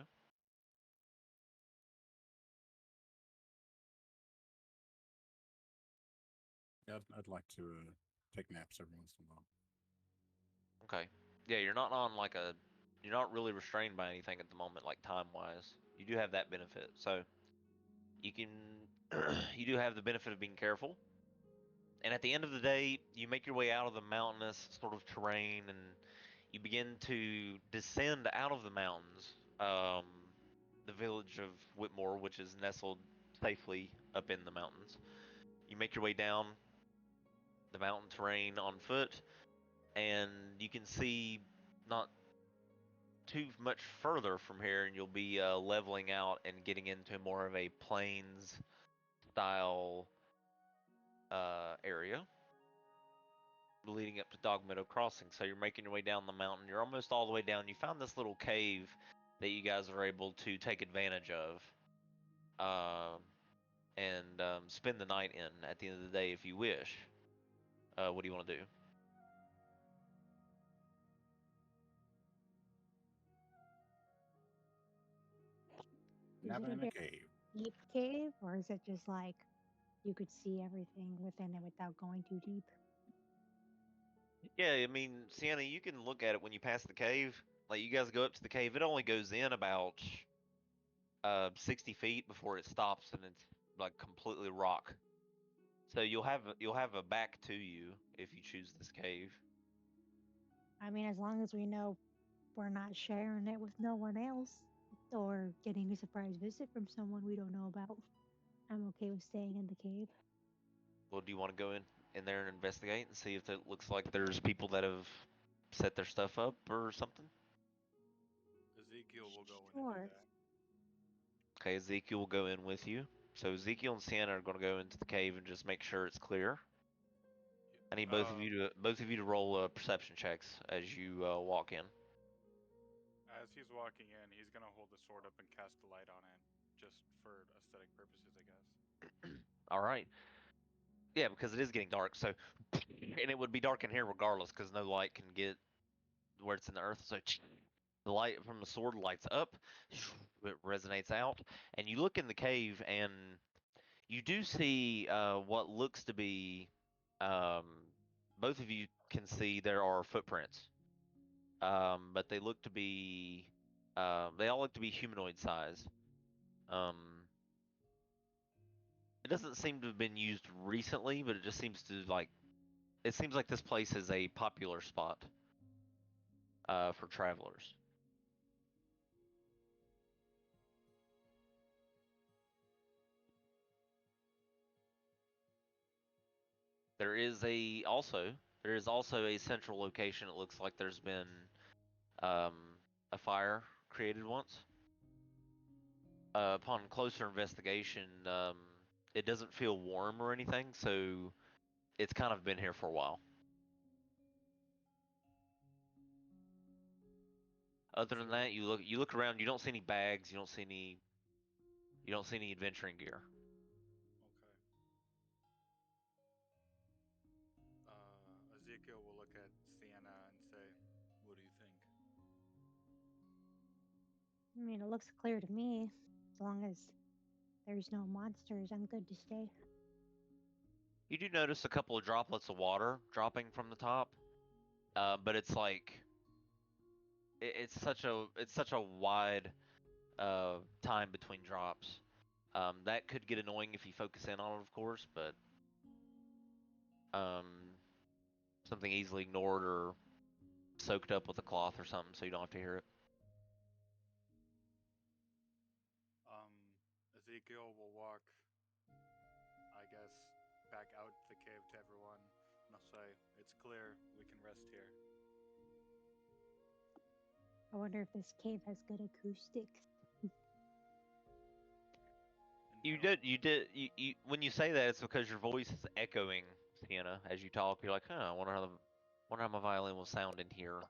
Yeah, I'd like to take naps every once in a while. Okay. Yeah, you're not on like you're not really restrained by anything at the moment, like time-wise. You do have that benefit, so you can, you do have the benefit of being careful. And at the end of the day, you make your way out of the mountainous sort of terrain, and you begin to descend out of the mountains. The village of Whitmore, which is nestled safely up in the mountains. You make your way down the mountain terrain on foot, and you can see not too much further from here, and you'll be leveling out and getting into more of a plains style area leading up to Dog Meadow Crossing. So you're making your way down the mountain. You're almost all the way down. You found this little cave that you guys are able to take advantage of, and spend the night in at the end of the day if you wish. What do you want to do? Is Nap it a in a very cave. deep cave, or is it just like you could see everything within it without going too deep? Yeah, I mean, Sienna, you can look at it when you pass the cave. Like, you guys go up to the cave, it only goes in about 60 feet before it stops, and it's like completely rock. So you'll have a back to you if you choose this cave. I mean, as long as we know we're not sharing it with no one else or getting a surprise visit from someone we don't know about, I'm okay with staying in the cave. Well, do you want to go in there and investigate and see if it looks like there's people that have set their stuff up or something? Ezekiel will go in and do Sure. that. Okay, Ezekiel will go in with you. So Ezekiel and Sienna are going to go into the cave and just make sure it's clear. I need both of you to roll perception checks as you walk in. As he's walking in, he's gonna hold the sword up and cast a light on it, just for aesthetic purposes, I guess. All right. Yeah, because it is getting dark. So, and it would be dark in here regardless, because no light can get where it's in the earth. So the light from the sword lights up, it resonates out, and you look in the cave, and you do see what looks to be. Both of you can see there are footprints, but they look to be. They all look to be humanoid size. Um, it doesn't seem to have been used recently, but it just seems to like. It seems like this place is a popular spot for travelers. There is also a central location. It looks like there's been um, a fire created once. Upon closer investigation, it doesn't feel warm or anything, so it's kind of been here for a while. Other than that, you look around. You don't see any bags. You don't see any adventuring gear. Okay. Ezekiel will look at Sienna and say, "What do you think?" I mean, it looks clear to me. As long as there's no monsters, I'm good to stay. You do notice a couple of droplets of water dropping from the top, but it's like it's such a wide time between drops. That could get annoying if you focus in on it, of course, but um, something easily ignored or soaked up with a cloth or something, so you don't have to hear it. Ezekiel will walk, I guess, back out the cave to everyone, and I'll say, "It's clear. We can rest here." I wonder if this cave has good acoustics. You when you say that, it's because your voice is echoing, Sienna, as you talk. You're like, I wonder how my violin will sound in here.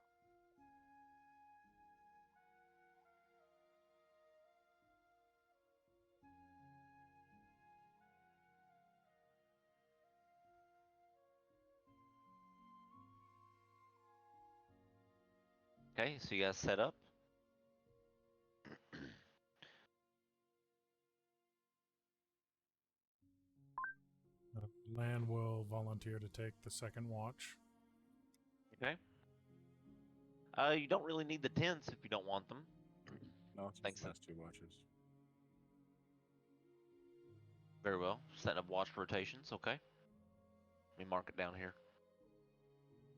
Okay, so you guys set up. Lan will volunteer to take the second watch. Okay. You don't really need the tents if you don't want them. No, it's Thanks. the last 2 watches. Very well. Setting up watch rotations. Okay. Let me mark it down here.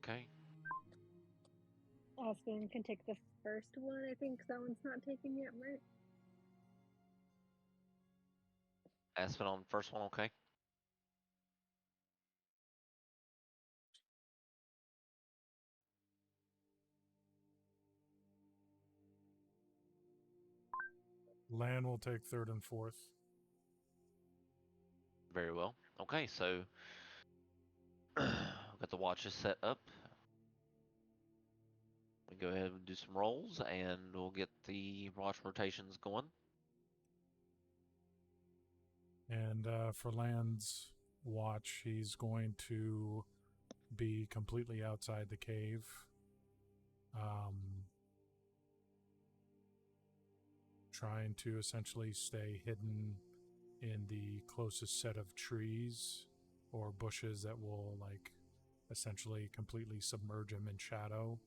Okay. Aspen can take the first one. I think that one's not taken yet, right? Aspen on the first one. Okay. Lan will take third and fourth. Very well. Okay, so got the watches set up. We go ahead and do some rolls, and we'll get the watch rotations going. And for Lan's watch, he's going to be completely outside the cave. Trying to essentially stay hidden in the closest set of trees or bushes that will like essentially completely submerge him in shadow,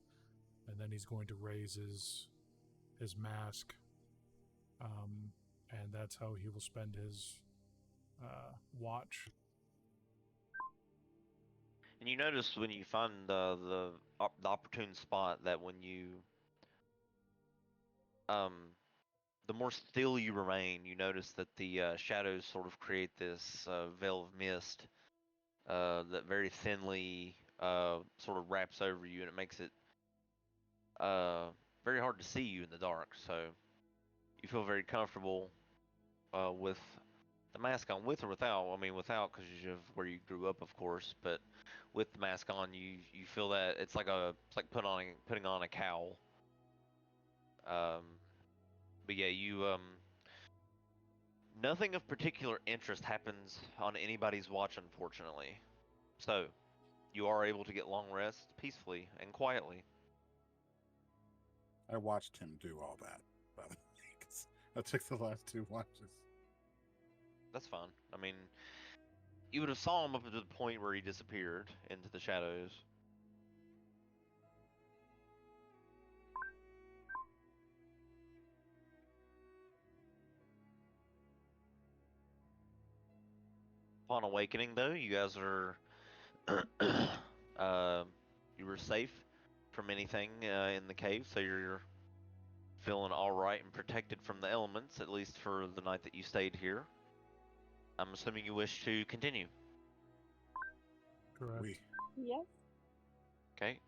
and then he's going to raise his mask, and that's how he will spend his watch. And you notice when you find the opportune spot that when you the more still you remain, you notice that the shadows sort of create this veil of mist that very thinly sort of wraps over you, and it makes it very hard to see you in the dark. So you feel very comfortable with the mask on, with or without. I mean, without because of where you grew up, of course, but with the mask on, you feel that it's like putting on a cowl. Um, but yeah, you nothing of particular interest happens on anybody's watch, unfortunately. So you are able to get long rest peacefully and quietly. I watched him do all that, by the way, 'cause I took the last 2 watches. That's fine. I mean, you would have saw him up to the point where he disappeared into the shadows. Upon awakening, though, you guys are uh, you were safe from anything in the cave, so you're feeling all right and protected from the elements, at least for the night that you stayed here. I'm assuming you wish to continue. Correct. We Yes. Okay.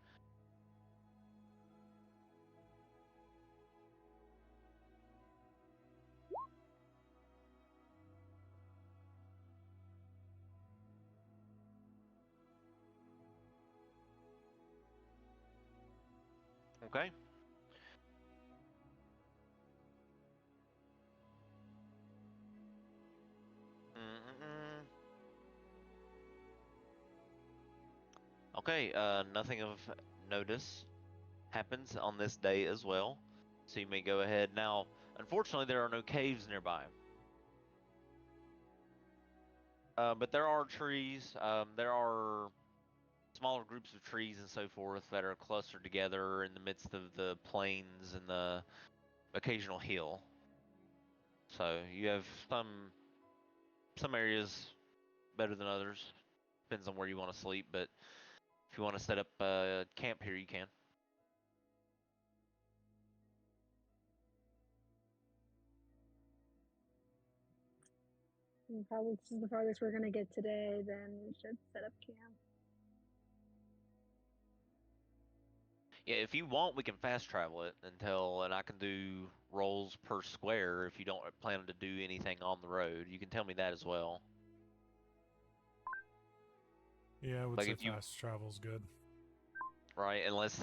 Okay. Mm-mm-mm. Okay, nothing of notice happens on this day as well, so you may go ahead. Now, unfortunately, there are no caves nearby. But there are trees. There are smaller groups of trees and so forth that are clustered together in the midst of the plains and the occasional hill. So you have some areas better than others. Depends on where you want to sleep, but if you want to set up camp here, you can. Probably this is the farthest we're gonna get today. Then we should set up camp. Yeah, if you want, we can fast travel it and I can do rolls per square if you don't plan to do anything on the road. You can tell me that as well. Yeah, I would Like say if you fast travel's good. right, unless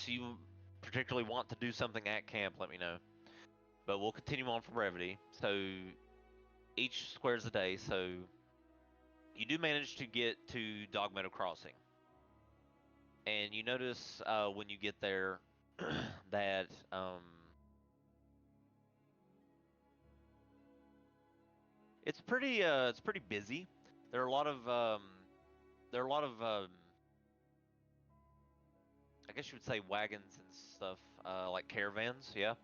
you particularly want to do something at camp, let me know. But we'll continue on for brevity. So each square's a day, so you do manage to get to Dog Meadow Crossing. And you notice when you get there that it's pretty busy. There are a lot of I guess you would say wagons and stuff like caravans. Yeah,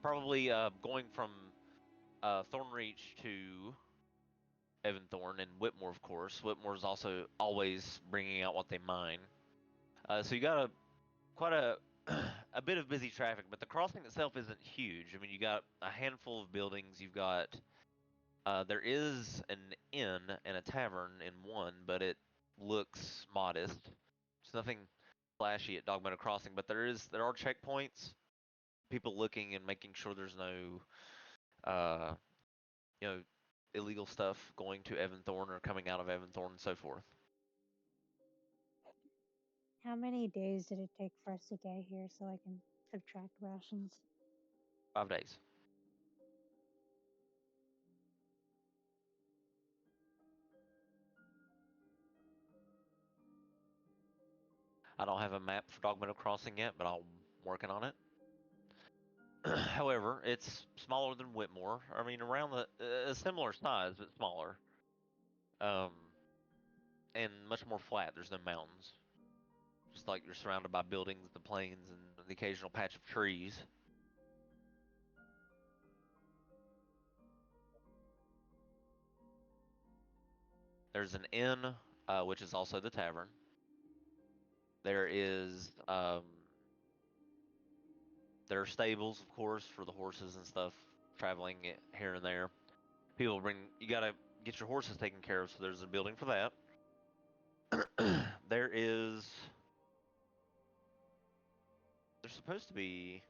probably going from Thornreach to Evanthorn and Whitmore, of course. Whitmore is also always bringing out what they mine. So you got quite a a bit of busy traffic, but the crossing itself isn't huge. I mean, you got a handful of buildings. You've got there is an inn and a tavern in one, but it looks modest. There's nothing flashy at Dog Meadow Crossing, but there are checkpoints, people looking and making sure there's no you know illegal stuff going to Evanthorn or coming out of Evanthorn and so forth. How many days did it take for us to get here so I can subtract rations? 5 days. I don't have a map for Dog Meadow Crossing yet, but I'm working on it. However, it's smaller than Whitmore. I mean, around a similar size, but smaller. Um, and much more flat. There's no mountains. Just like you're surrounded by buildings, the plains, and the occasional patch of trees. There's an inn, which is also the tavern. There is there are stables, of course, for the horses and stuff traveling here and there. People bring you gotta get your horses taken care of, so there's a building for that. There's supposed to be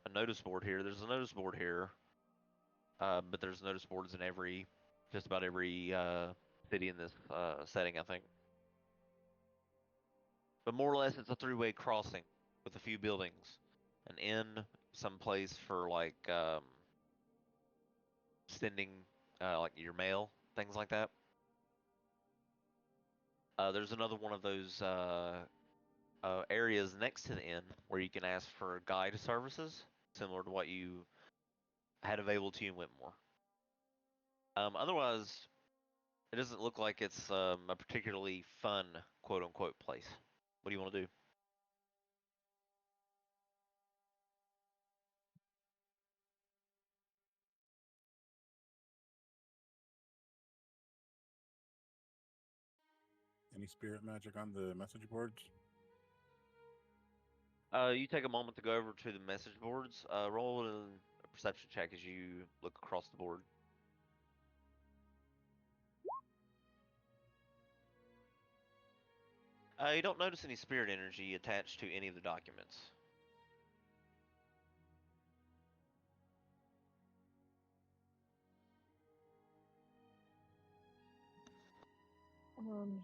a notice board here. There's a notice board here, but there's notice boards in just about every city in this setting, I think. But more or less, it's a three-way crossing with a few buildings, an inn, some place for like sending like your mail, things like that. There's another one of those areas next to the inn where you can ask for guide services, similar to what you had available to you in Whitmore. Otherwise, it doesn't look like it's a particularly fun, quote unquote, place. What do you want to do? Any spirit magic on the message boards? You take a moment to go over to the message boards. Roll a perception check as you look across the board. You don't notice any spirit energy attached to any of the documents.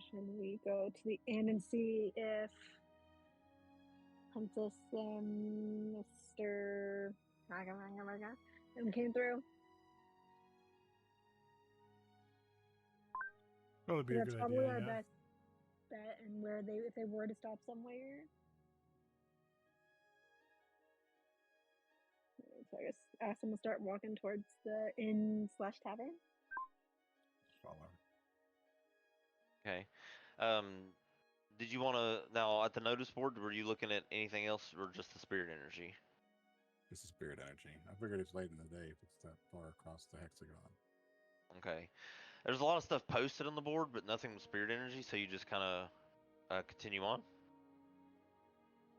Should we go to the inn and see if Princess and Mr. and came through? Probably be a That's good probably idea. our Yeah. best bet, and if they were to stop somewhere. So I guess ask them to start walking towards the inn/tavern. Follow. Okay. Did you want to now at the notice board? Were you looking at anything else, or just the spirit energy? This is spirit energy. I figured it's late in the day if it's that far across the hexagon. Okay. There's a lot of stuff posted on the board, but nothing with spirit energy, so you just kind of continue on.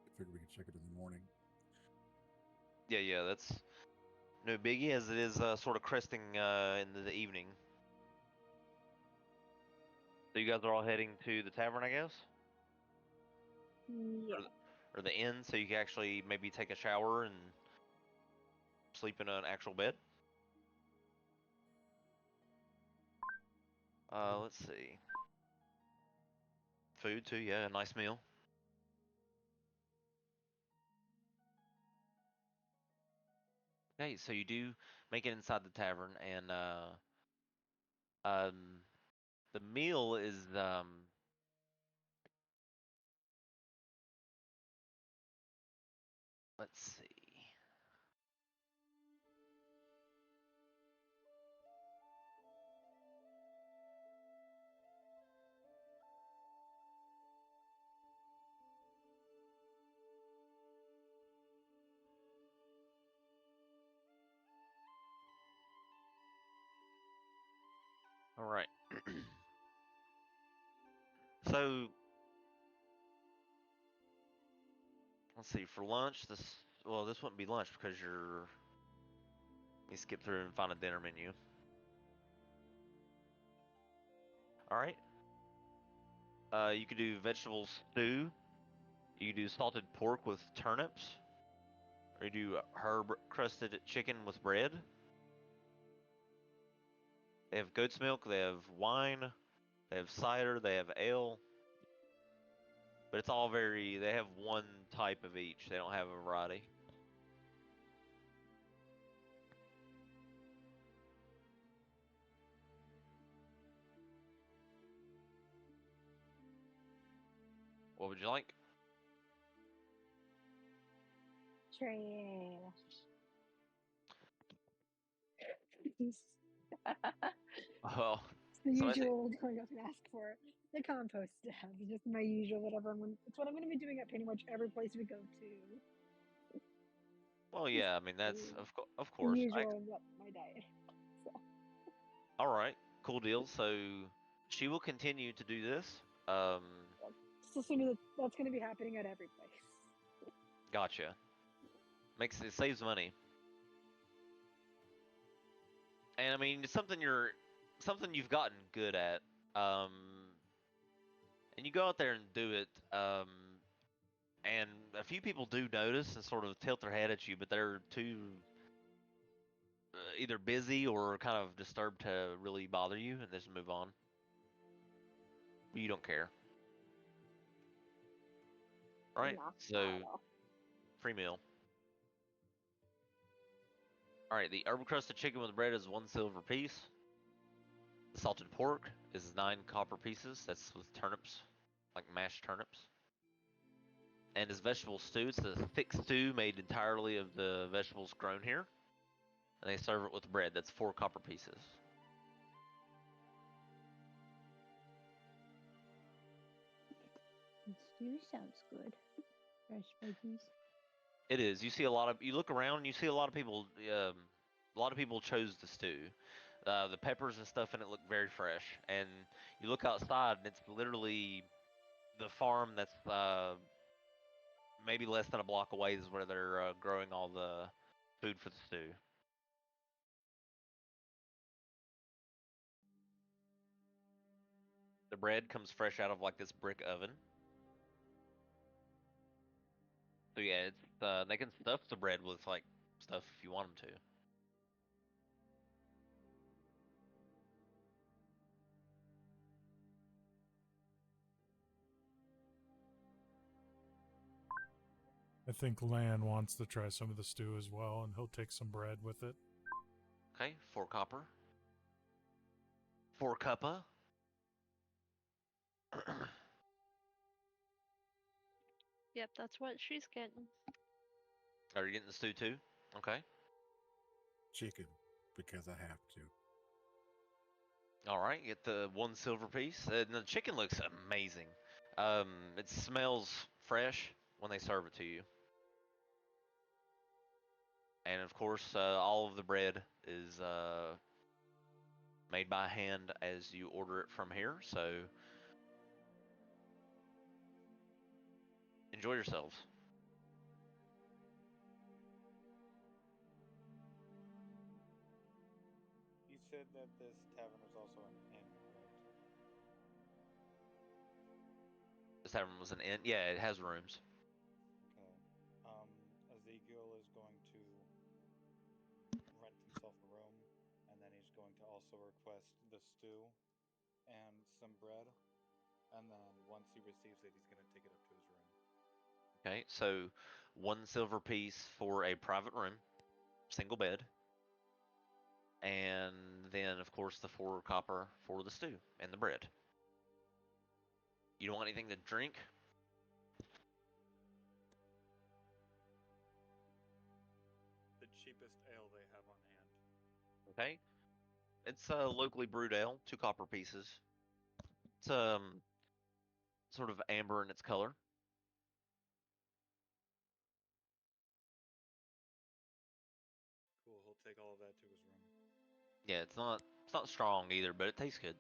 I figured we could check it in the morning. Yeah, that's no biggie, as it is sort of cresting into the evening. So you guys are all heading to the tavern, I guess? Yeah. Or the inn, so you can actually maybe take a shower and sleep in an actual bed? Let's see. Food too, yeah, a nice meal. Okay, so you do make it inside the tavern, and the meal is let's see. All right. So let's see. For lunch, this wouldn't be lunch because you're. Let me skip through and find a dinner menu. All right. You could do vegetable stew. You could do salted pork with turnips, or you do herb crusted chicken with bread. They have goat's milk. They have wine. They have cider. They have ale. But it's all very. They have one type of each. They don't have a variety. What would you like? Trash. It's Well, the so I think, usual going up and ask for the compost stuff. Just my usual whatever. It's what I'm going to be doing at pretty much every place we go to. well, yeah. I mean, that's the of the course. usual what my diet. So All right, cool deal. So she will continue to do this. just assuming that that's going to be happening at every place. Gotcha. Makes it saves money, and I mean it's something you've gotten good at. Um, and you go out there and do it. And a few people do notice and sort of tilt their head at you, but they're too either busy or kind of disturbed to really bother you, and just move on. You don't care, right? Not So at all. free meal. All right, the herb crusted chicken with bread is 1 silver piece. The salted pork is 9 copper pieces. That's with turnips, like mashed turnips. And his vegetable stew, it's a thick stew made entirely of the vegetables grown here. And they serve it with bread. That's 4 copper pieces. Stew sounds good. Fresh veggies. It is. You look around and you see a lot of people. A lot of people chose the stew. The peppers and stuff in it look very fresh. And you look outside and it's literally the farm that's maybe less than a block away is where they're growing all the food for the stew. The bread comes fresh out of like this brick oven. So yeah, it's they can stuff the bread with like stuff if you want them to. I think Lan wants to try some of the stew as well, and he'll take some bread with it. Okay, 4 copper. 4 cuppa. Yep, that's what she's getting. Are you getting the stew too? Okay. Chicken, because I have to. All right, get the 1 silver piece. And the chicken looks amazing. It smells fresh when they serve it to you. And of course, all of the bread is made by hand as you order it from here. So enjoy yourselves. You said that this tavern was also an inn, right? This tavern was an inn. Yeah, it has rooms. Okay. Ezekiel is going to rent himself a room, and then he's going to also request the stew and some bread. And then once he receives it, he's going to take it up to his room. Okay, so 1 silver piece for a private room, single bed, and then of course the 4 copper for the stew and the bread. You don't want anything to drink? The cheapest ale they have on hand. Okay, it's a locally brewed ale, 2 copper pieces. It's sort of amber in its color. Cool. He'll take all of that to his room. Yeah, it's not strong either, but it tastes good.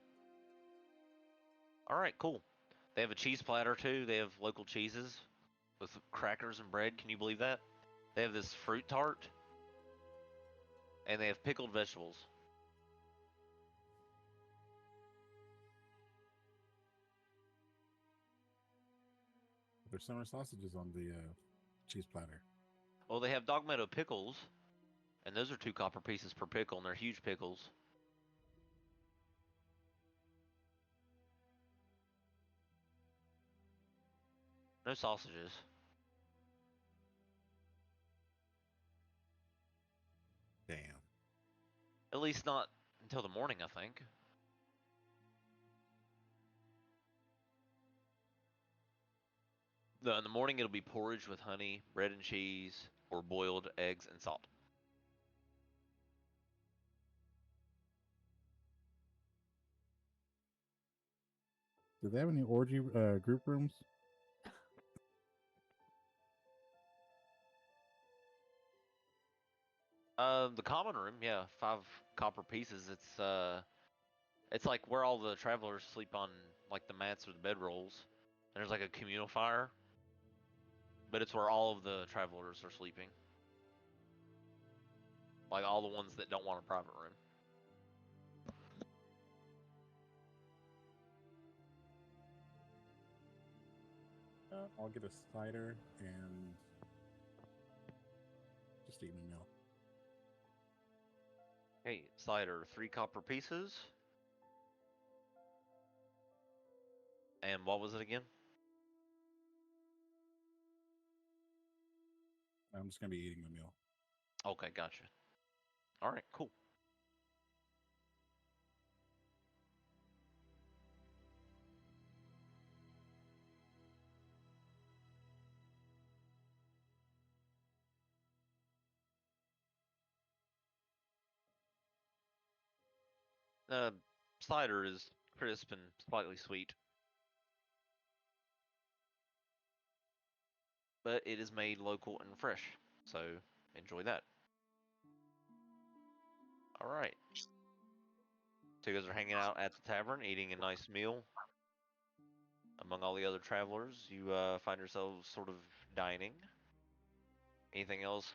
All right, cool. They have a cheese platter too. They have local cheeses with crackers and bread. Can you believe that? They have this fruit tart, and they have pickled vegetables. There's summer sausages on the cheese platter. Well, they have Dog Meadow pickles, and those are 2 copper pieces per pickle, and they're huge pickles. No sausages. Damn. At least not until the morning, I think. In the morning, it'll be porridge with honey, bread and cheese, or boiled eggs and salt. Do they have any orgy group rooms? The common room, yeah, 5 copper pieces. It's like where all the travelers sleep on like the mats or the bedrolls. There's like a communal fire, but it's where all of the travelers are sleeping. Like all the ones that don't want a private room. I'll get a cider and just eat my meal. Hey, cider, 3 copper pieces. And what was it again? I'm just gonna be eating my meal. Okay, gotcha. All right, cool. Cider is crisp and slightly sweet, but it is made local and fresh, so enjoy that. All right. So you guys are hanging out at the tavern, eating a nice meal. Among all the other travelers, you find yourselves sort of dining. Anything else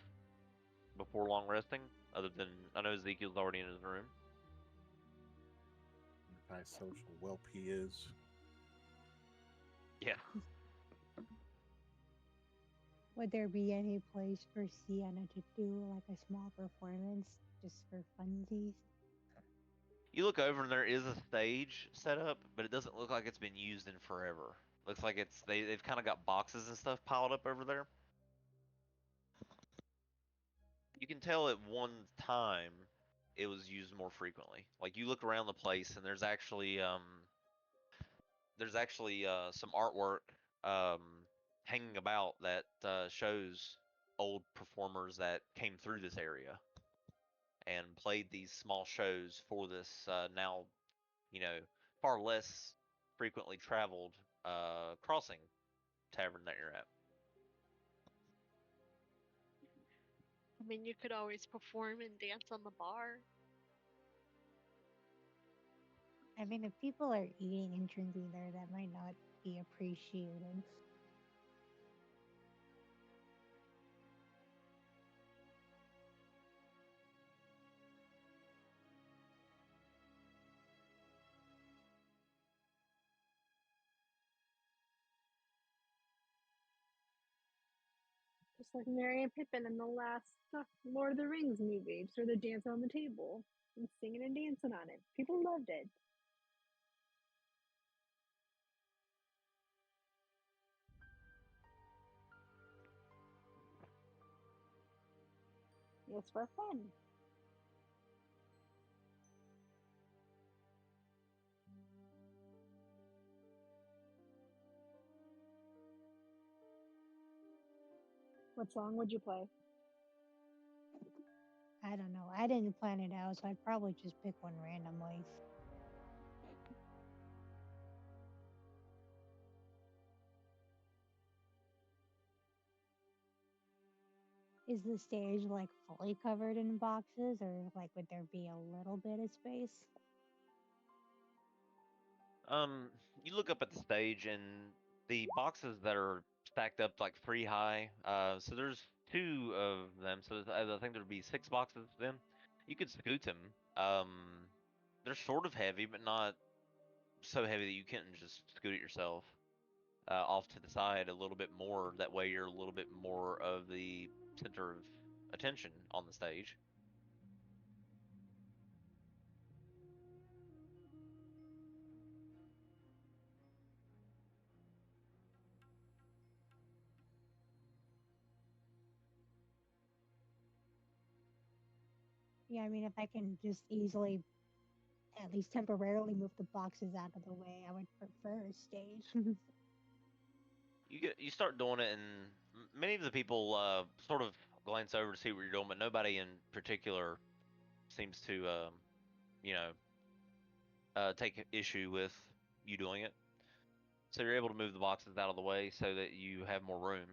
before long resting? Other than, I know Ezekiel's already in his room. Anti-social whelp he is. Yeah. Would there be any place for Sienna to do like a small performance just for funsies? You look over and there is a stage set up, but it doesn't look like it's been used in forever. Looks like they've kind of got boxes and stuff piled up over there. You can tell at one time it was used more frequently. Like you look around the place and there's actually some artwork um, hanging about that shows old performers that came through this area and played these small shows for this now, you know, far less frequently traveled crossing tavern that you're at. I mean, you could always perform and dance on the bar. I mean, if people are eating and drinking there, that might not be appreciated. Just like Merry and Pippin in the last Lord of the Rings movie, just where they're dancing on the table and singing and dancing on it. People loved it. It was for fun. What song would you play? I don't know. I didn't plan it out, so I'd probably just pick one randomly. Is the stage like fully covered in boxes, or like would there be a little bit of space? You look up at the stage and the boxes that are stacked up like 3 high. So there's 2 of them. So I think there'd be 6 boxes of them. You could scoot them. They're sort of heavy, but not so heavy that you couldn't just scoot it yourself. Off to the side a little bit more. That way you're a little bit more of the center of attention on the stage. Yeah, I mean, if I can just easily, at least temporarily, move the boxes out of the way, I would prefer a stage. You start doing it, and many of the people sort of glance over to see what you're doing, but nobody in particular seems to you know take issue with you doing it. So you're able to move the boxes out of the way so that you have more room.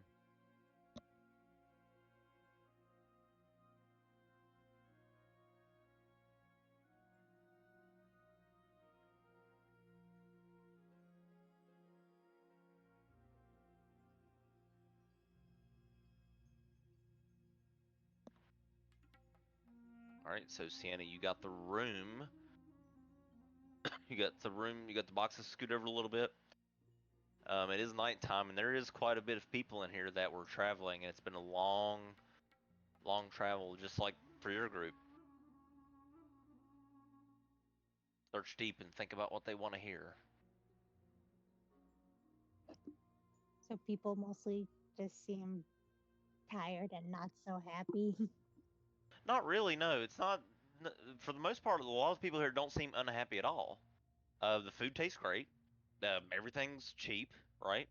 All right, so Sienna, you got the room. You got the room. You got the boxes scoot over a little bit. It is nighttime, and there is quite a bit of people in here that were traveling, and it's been a long, long travel, just like for your group. Search deep and think about what they want to hear. So people mostly just seem tired and not so happy. Not really, no. It's not. For the most part, a lot of people here don't seem unhappy at all. The food tastes great. Everything's cheap, right?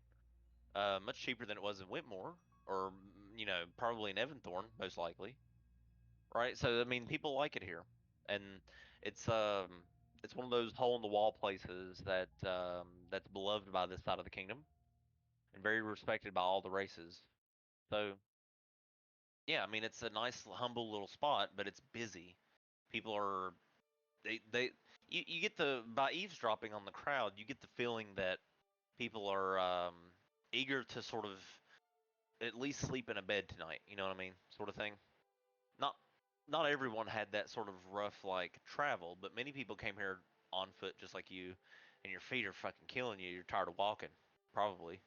Much cheaper than it was in Whitmore, or probably in Evanthorn, most likely, right? So I mean, people like it here, and it's um, it's one of those hole in the wall places that's beloved by this side of the kingdom, and very respected by all the races. So yeah, I mean, it's a nice, humble little spot, but it's busy. People are they you get by eavesdropping on the crowd, you get the feeling that people are eager to sort of at least sleep in a bed tonight. You know what I mean, sort of thing. Not not everyone had that sort of rough like travel, but many people came here on foot just like you, and your feet are fucking killing you. You're tired of walking, probably.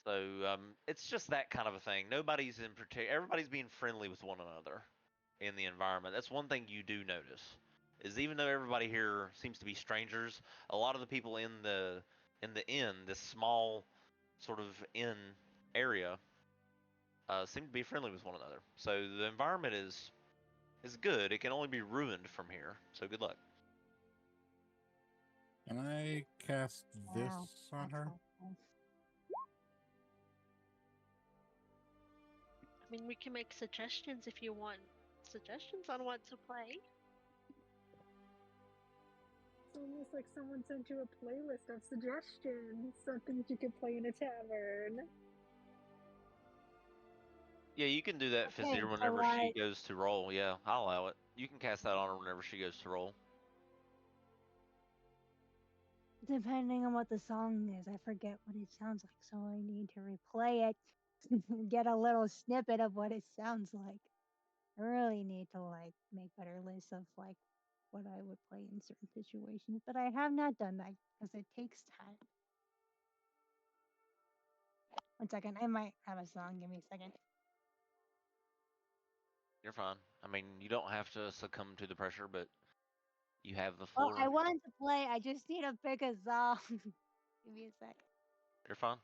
So it's just that kind of a thing. Nobody's in particular. Everybody's being friendly with one another in the environment. That's one thing you do notice. Is even though everybody here seems to be strangers, a lot of the people in the inn, this small sort of inn area, seem to be friendly with one another. So the environment is good. It can only be ruined from here. So good luck. Can I cast this Wow, on that's her? helpful. I mean, we can make suggestions if you want suggestions on what to play. It's almost like someone sent you a playlist of suggestions, something you could play in a tavern. Yeah, you can do that, Okay, Fizir, so whenever she like, goes to roll. Yeah, I'll allow it. You can cast that on her whenever she goes to roll. depending on what the song is, I forget what it sounds like, so I need to replay it, get a little snippet of what it sounds like. I really need to like make better lists of like what I would play in certain situations, but I have not done that because it takes time. One second, I might have a song. Give me a second. You're fine. I mean, you don't have to succumb to the pressure, but you have the Well, I floor. wanted to play. I just need to pick a song. Give me a sec. You're fine.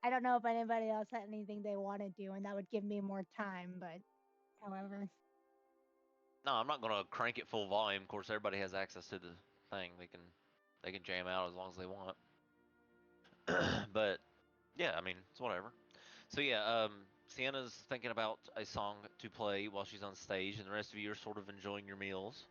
I don't know if anybody else had anything they want to do, and that would give me more time. But, however, No, I'm not gonna crank it full volume. Of course, everybody has access to the thing. They can jam out as long as they want. But yeah, I mean, it's whatever. So yeah, Sienna's thinking about a song to play while she's on stage, and the rest of you are sort of enjoying your meals.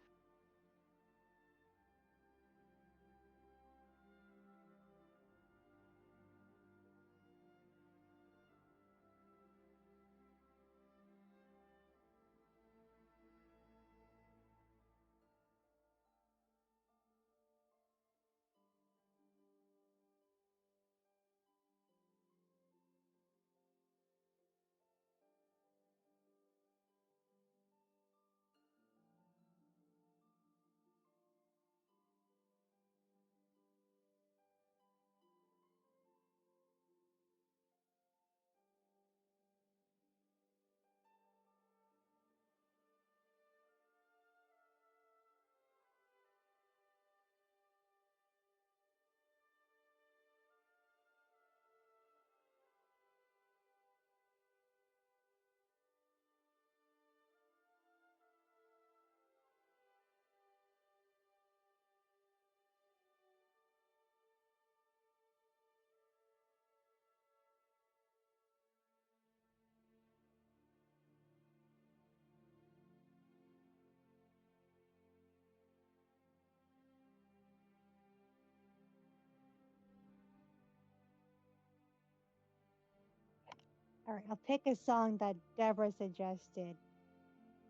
All right, I'll pick a song that Deborah suggested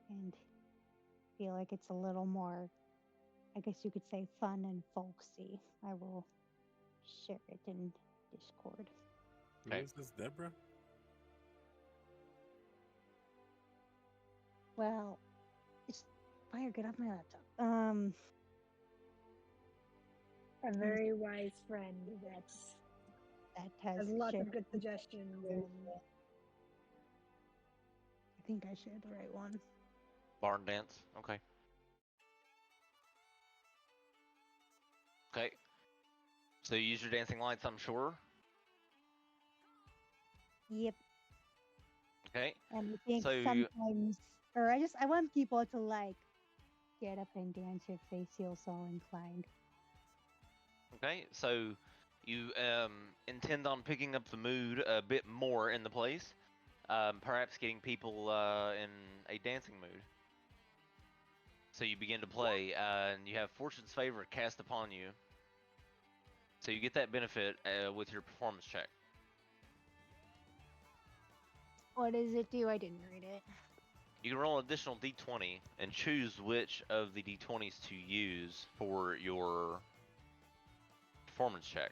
and feel like it's a little more, I guess you could say, fun and folksy. I will share it in Discord. Who Okay. is this, Deborah? Well, it's fire. Get off my laptop. A very wise friend That has has lots shared. of good suggestions. And I think I shared the right one. Barn dance. Okay. Okay. So you use your dancing lights, I'm sure. Yep. Okay. And I think So you- sometimes, or I want people to like get up and dance if they feel so inclined. Okay. So you intend on picking up the mood a bit more in the place, perhaps getting people in a dancing mood. So you begin to play, and you have Fortune's favor cast upon you. So you get that benefit with your performance check. What does it do? I didn't read it. You can roll an additional d20 and choose which of the d20s to use for your performance check.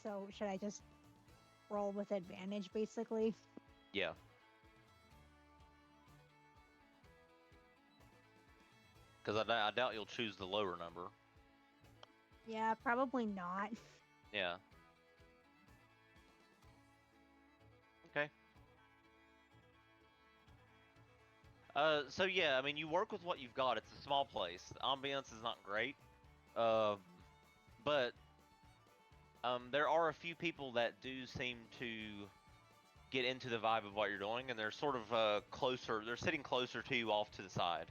So should I just roll with advantage, basically? Yeah. Because I doubt you'll choose the lower number. Yeah, probably not. Yeah. Okay. So yeah, I mean, you work with what you've got. It's a small place. The ambiance is not great. But there are a few people that do seem to get into the vibe of what you're doing, and they're sort of closer. They're sitting closer to you, off to the side.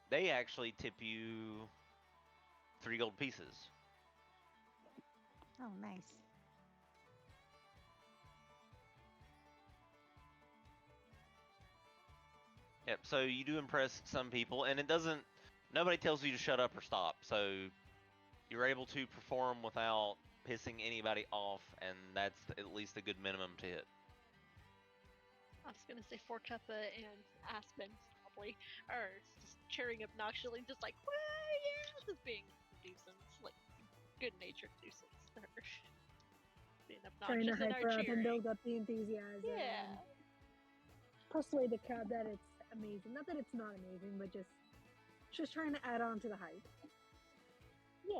They actually tip you 3 gold pieces. Oh, nice. Yep. So you do impress some people, and it doesn't. Nobody tells you to shut up or stop. So you're able to perform without pissing anybody off, and that's at least a good minimum to hit. I was gonna say Fortuppa and Aspen probably are just cheering obnoxiously, just like, well, yeah, just being nuisance, like good-natured nuisance. They're being trying to obnoxious and hype are her up and cheering. build up the enthusiasm. Yeah. Persuade the crowd that it's amazing. Not that it's not amazing, but just trying to add on to the hype. Yeah.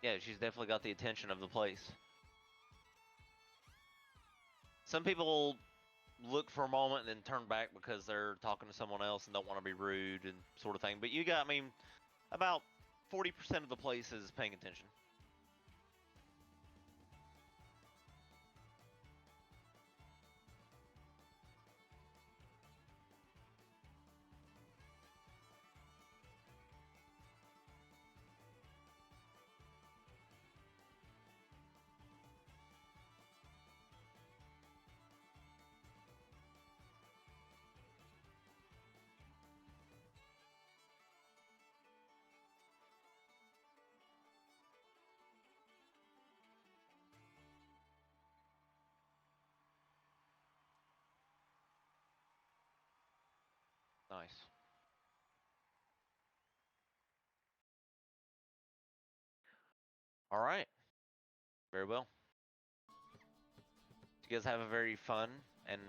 Yeah, she's definitely got the attention of the place. Some people look for a moment and then turn back because they're talking to someone else and don't want to be rude and sort of thing. But you got, I mean, about 40% of the place is paying attention. Nice. All right. Very well. You guys have a very fun and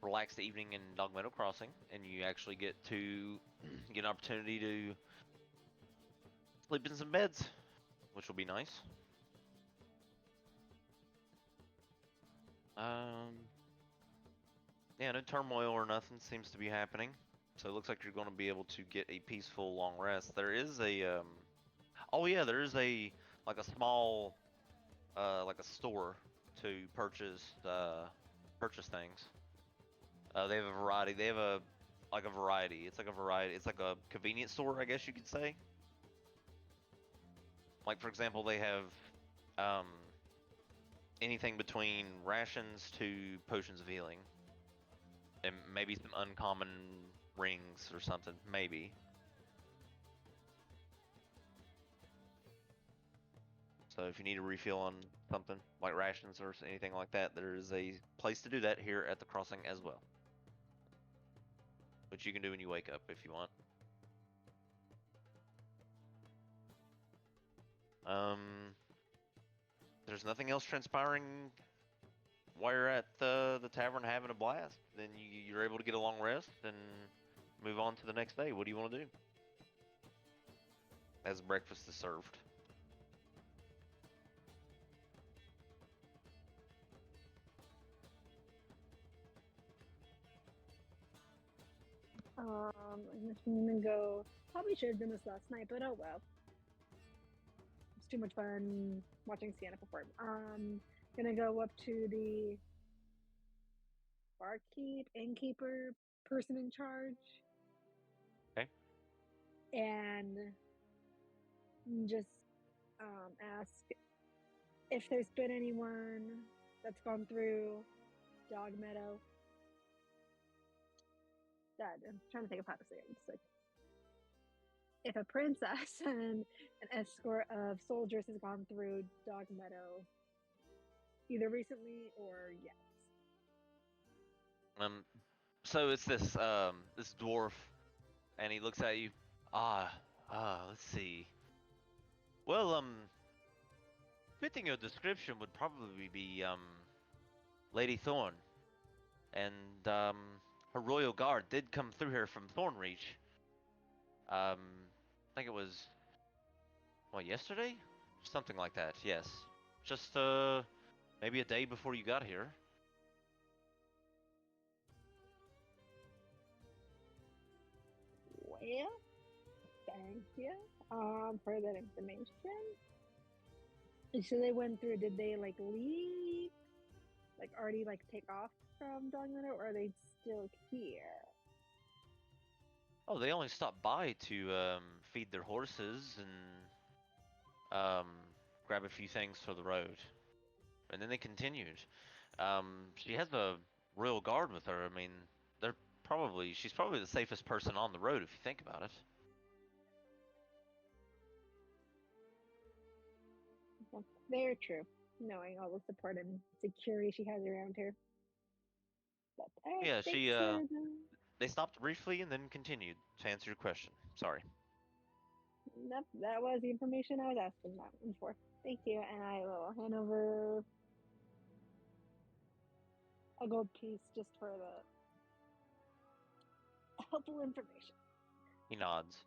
relaxed evening in Dog Meadow Crossing, and you actually get to get an opportunity to sleep in some beds, which will be nice. Yeah, no turmoil or nothing seems to be happening, so it looks like you're going to be able to get a peaceful long rest. There is a oh yeah, there is a like a small like a store to purchase things. They have a variety. They have a variety. It's like a variety. It's like a convenience store, I guess you could say. Like for example, they have um, anything between rations to potions of healing, and maybe some uncommon rings or something. Maybe. So if you need a refill on something like rations or anything like that, there is a place to do that here at the crossing as well. Which you can do when you wake up if you want. There's nothing else transpiring while you're at the tavern having a blast. Then you're able to get a long rest and move on to the next day. What do you want to do? As breakfast is served. I'm just gonna go. Probably should have done this last night, but oh well. It's too much fun watching Sienna perform. Gonna go up to the barkeep, innkeeper, person in charge. Okay. And just ask if there's been anyone that's gone through Dog Meadow. That I'm trying to think of how to say it. It's like if a princess and an escort of soldiers has gone through Dog Meadow, either recently or yet. So it's this this dwarf, and he looks at you. Let's see. Well, fitting your description would probably be Lady Thorn, and her royal guard did come through here from Thornreach. I think it was yesterday, something like that. Yes, just maybe a day before you got here. Well, thank you for that information. So they went through. Did they like leave? Like already like take off from Dog Meadow, or are they still here? Oh, they only stopped by to feed their horses and grab a few things for the road, and then they continued. She has a royal guard with her. I mean, she's probably the safest person on the road if you think about it. That's very true. Knowing all the support and security she has around her. But Yeah, thanks for they stopped briefly and then continued to answer your question. Sorry. Nope, that was the information I was asking that one for. Thank you, and I will hand over a gold piece just for the helpful information. He nods.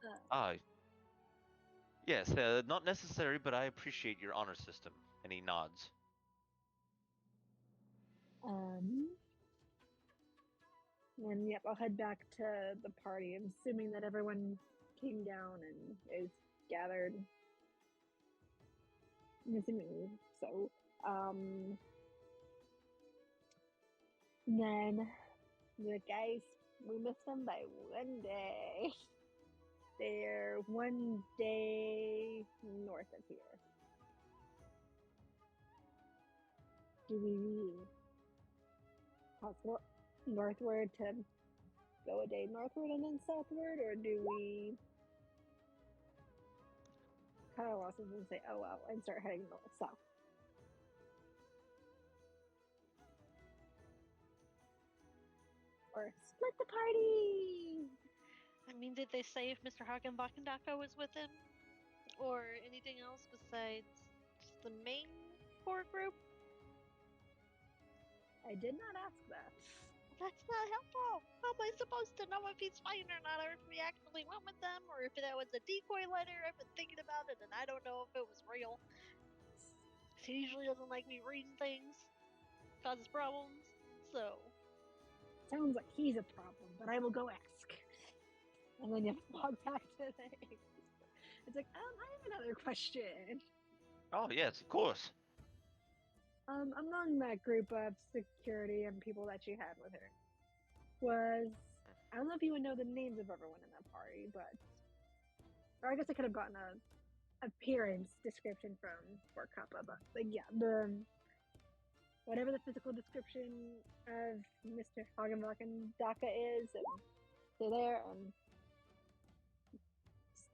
Yes, not necessary, but I appreciate your honor system. And he nods. And yep, I'll head back to the party. I'm assuming that everyone came down and is gathered. I'm assuming so. Then the guys, we missed them by one day. They're one day north of here. Do we possible northward to go a day northward and then southward, or do we cut our losses and say, oh well, and start heading south? Or split the party? I mean, did they say if Mr. Hagenbakendaka was with him? Or anything else besides just the main core group? I did not ask that. That's not helpful. How am I supposed to know if he's fine or not, or if we actually went with them, or if that was a decoy letter? I've been thinking about it, and I don't know if it was real. He usually doesn't like me reading things. Causes problems. So. Sounds like he's a problem, but I will go ask. And then you walk back to the It's like, I have another question. Oh, yes, of course. Among that group of security and people that you had with her, I don't know if you would know the names of everyone in that party, or I guess I could have gotten a appearance description from Fort Kappa, but yeah, whatever the physical description of Mr. Hagenbach and Daka is, and they're there, and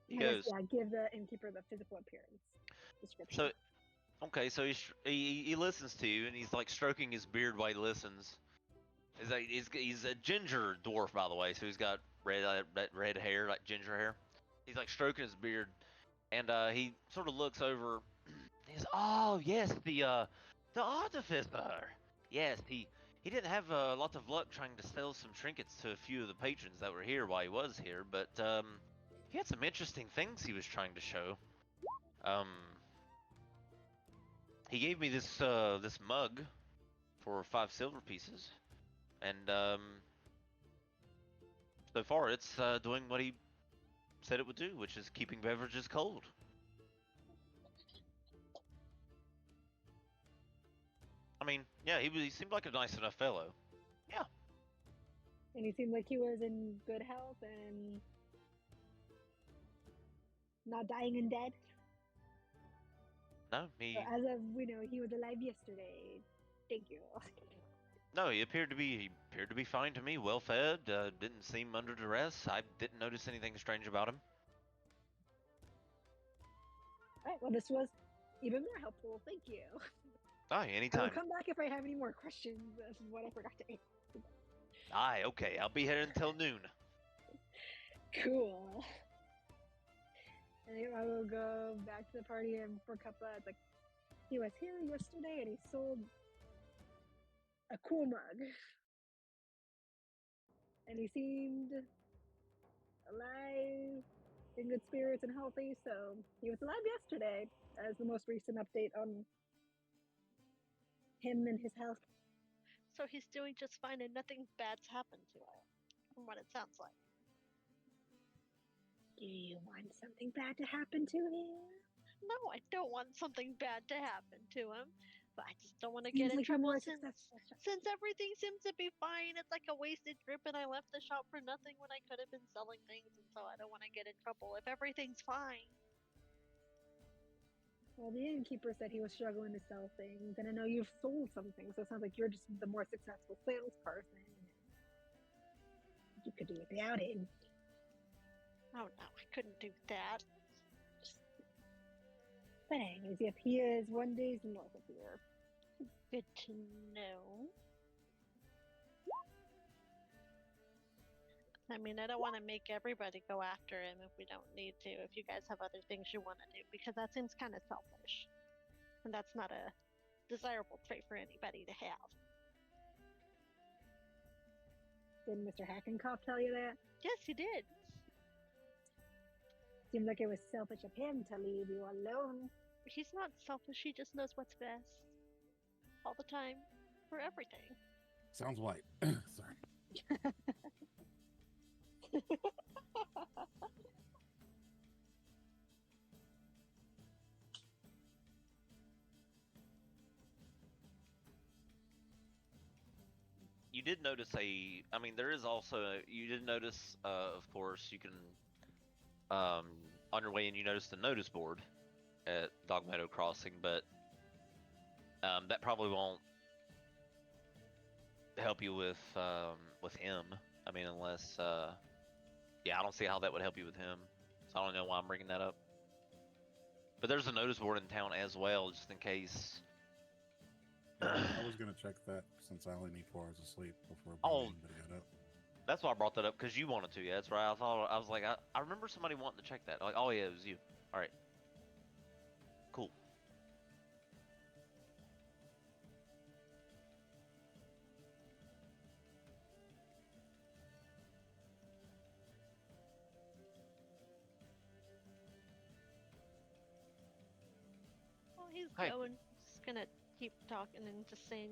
He goes, give the innkeeper the physical appearance description. So Okay, so he listens to you, and he's like stroking his beard while he listens. He's a ginger dwarf, by the way, so he's got red hair, like ginger hair. He's like stroking his beard, and he sort of looks over. He's, oh yes, the artificer. Yes, he didn't have a lot of luck trying to sell some trinkets to a few of the patrons that were here while he was here, but he had some interesting things he was trying to show. Um, he gave me this mug for 5 silver pieces, and so far it's doing what he said it would do, which is keeping beverages cold. I mean, yeah, he seemed like a nice enough fellow. Yeah. And he seemed like he was in good health and not dying and dead. No, So as of we know, he was alive yesterday. Thank you. No, he appeared to be fine to me, well fed, didn't seem under duress. I didn't notice anything strange about him. Alright, well this was even more helpful. Thank you. Aye, I will anytime. come back if I have any more questions. This is what I forgot to ask. Aye, okay, I'll be here until noon. Cool. And I will go back to the party, and for Kappa, it's like, he was here yesterday and he sold a cool mug. And he seemed alive, in good spirits and healthy, so he was alive yesterday as the most recent update on him and his health. So he's doing just fine and nothing bad's happened to him, from what it sounds like. Do you want something bad to happen to him? No, I don't want something bad to happen to him, but I just don't want to Seems get in like you're trouble more since successful. everything seems to be fine. It's like a wasted trip, and I left the shop for nothing when I could have been selling things, and so I don't want to get in trouble if everything's fine. Well, the innkeeper said he was struggling to sell things, and I know you've sold some things, so it sounds like you're just the more successful salesperson. You could do without him. Oh no, I couldn't do that. But anyways, yep, he is 1 day's north of here. Good to know. I mean, I don't want to make everybody go after him if we don't need to, if you guys have other things you want to do, because that seems kind of selfish. And that's not a desirable trait for anybody to have. Didn't Mr. Hackenkoff tell you that? Yes, he did. Seemed like it was selfish of him to leave you alone. He's not selfish, he just knows what's best. All the time. For everything. Sounds white. Sorry. You did notice I mean, there is also, you did notice, of course, you can, on your way in, you noticed the notice board at Dog Meadow Crossing, but that probably won't help you with him. I mean, unless, yeah, I don't see how that would help you with him. So I don't know why I'm bringing that up. But there's a notice board in town as well, just in case. I was gonna check that since I only need 4 hours of sleep before anybody got up. That's why I brought that up, because you wanted to. Yeah, that's right. I was like, I remember somebody wanting to check that. Like, oh yeah, it was you. All right. Cool. Well, he's Hi. going. Just gonna keep talking and just saying,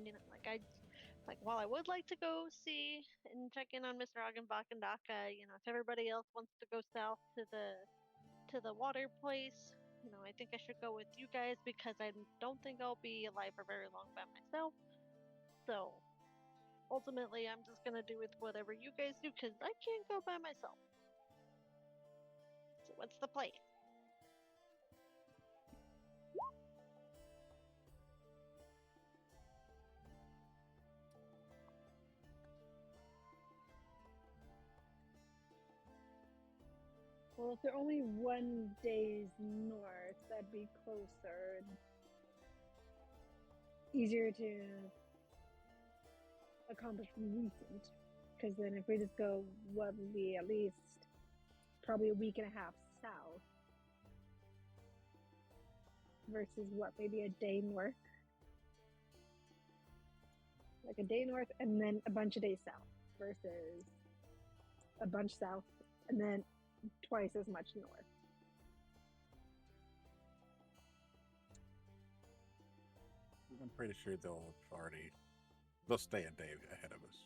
while I would like to go see and check in on Mr. Hagenbach and Daka, if everybody else wants to go south to the water place, I think I should go with you guys because I don't think I'll be alive for very long by myself. So ultimately, I'm just gonna do with whatever you guys do because I can't go by myself. So what's the plan? Well, if they're only 1 day's north, that'd be closer. easier to accomplish from recent. Because then if we just go, what would be at least probably a week and a half south versus what, maybe a day north? Like a day north and then a bunch of days south versus a bunch south and then twice as much north. I'm pretty sure they'll stay a day ahead of us.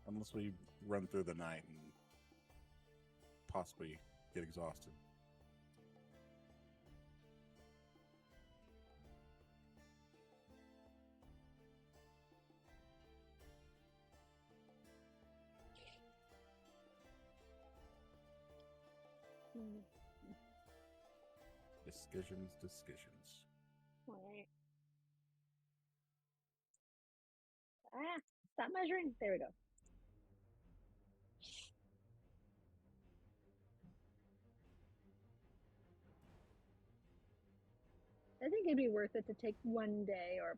Unless we run through the night and possibly get exhausted. Discussions. All right. Stop measuring. There we go. I think it'd be worth it to take one day or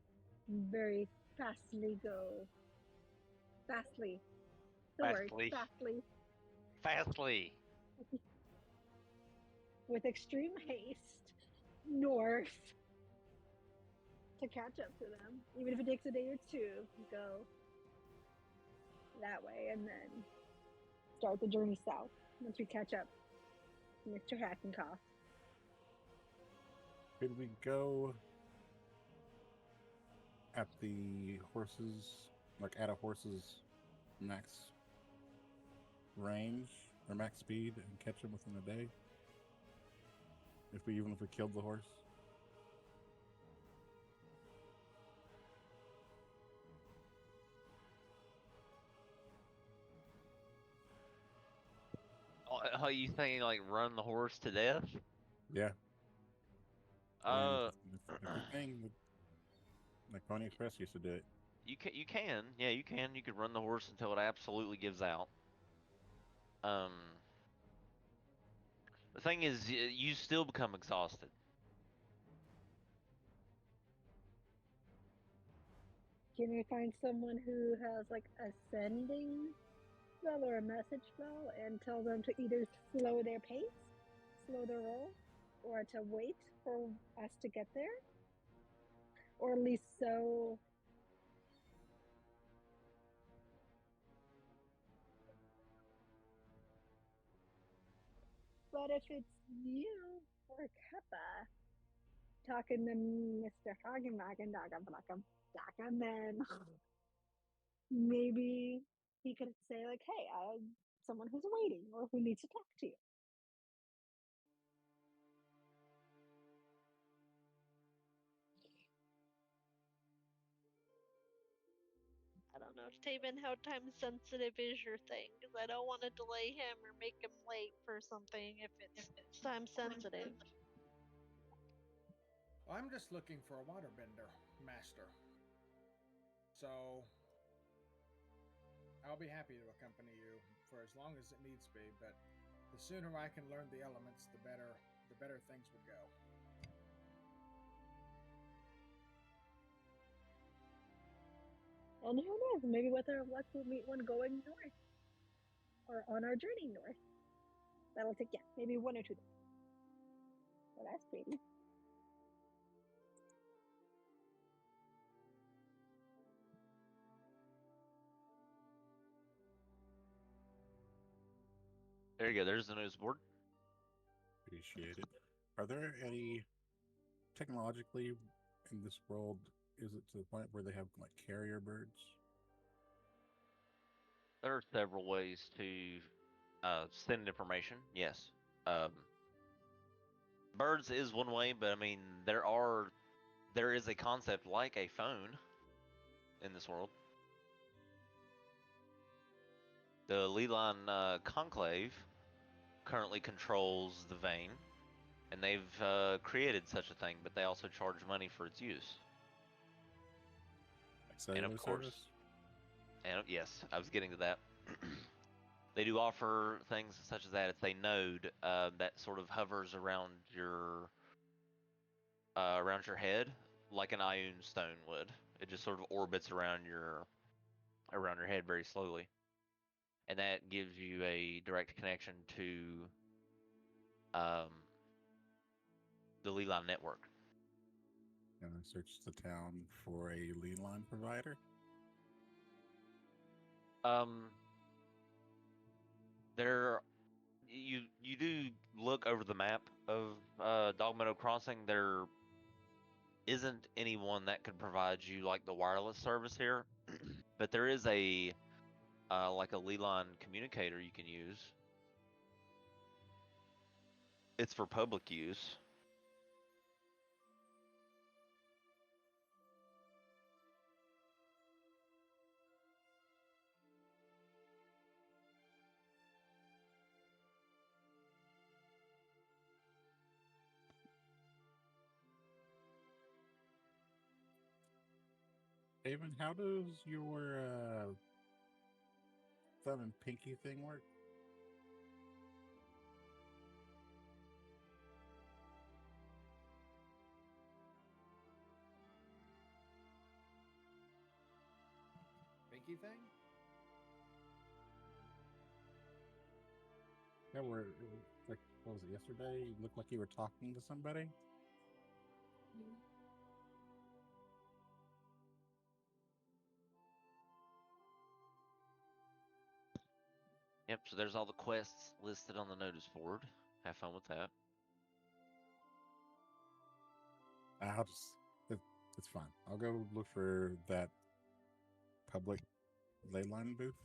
very fastly go. Fastly. The word. Fastly. Fastly. With extreme haste north to catch up to them. Even if it takes a day or two, go that way and then start the journey south once we catch up to Mr. Hackenkoff. Could we go at the horses, like at a horse's max range or max speed and catch them within a day? Even if we killed the horse? Are you saying like run the horse to death? Yeah. Uh, Everything like Pony Express used to do it. you can, yeah, you can. You could run the horse until it absolutely gives out. The thing is, you still become exhausted. Can we find someone who has like a sending spell or a message spell and tell them to either slow their pace, slow their roll, or to wait for us to get there? Or at least so. But if it's you or Kappa talking to Mr. Hagenwagen, then maybe he could say like, "Hey, someone who's waiting or who needs to talk to you." I don't know, Taven, how time sensitive is your thing? Because I don't want to delay him or make him late for something if it's time sensitive. Well, I'm just looking for a waterbender master. So I'll be happy to accompany you for as long as it needs be, but the sooner I can learn the elements, the better things would go. And who knows? Maybe with our luck, we'll meet one going north or on our journey north. That'll take maybe 1 or 2 days. Well, that's pretty. There you go. There's the news board. Appreciate it. Are there any technologically in this world? Is it to the point where they have like carrier birds? There are several ways to send information. Yes. Birds is one way, but I mean there is a concept like a phone in this world. The Leland Conclave currently controls the vein, and they've created such a thing, but they also charge money for its use. Like cellular service? And yes, I was getting to that. They do offer things such as that. It's a node that sort of hovers around your around your head, like an Ioun stone would. It just sort of orbits around your head very slowly, and that gives you a direct connection to um, the Leland network. And I searched the town for a lead line provider. There, you do look over the map of Dogmeadow Crossing. There isn't anyone that could provide you like the wireless service here, but there is a like a Leland communicator you can use. It's for public use. Haven, how does your thumb and pinky thing work? Pinky thing? Yeah, like, what was it, yesterday? You looked like you were talking to somebody? Yep, so there's all the quests listed on the notice board. Have fun with that. It's fine. I'll go look for that public ley line booth.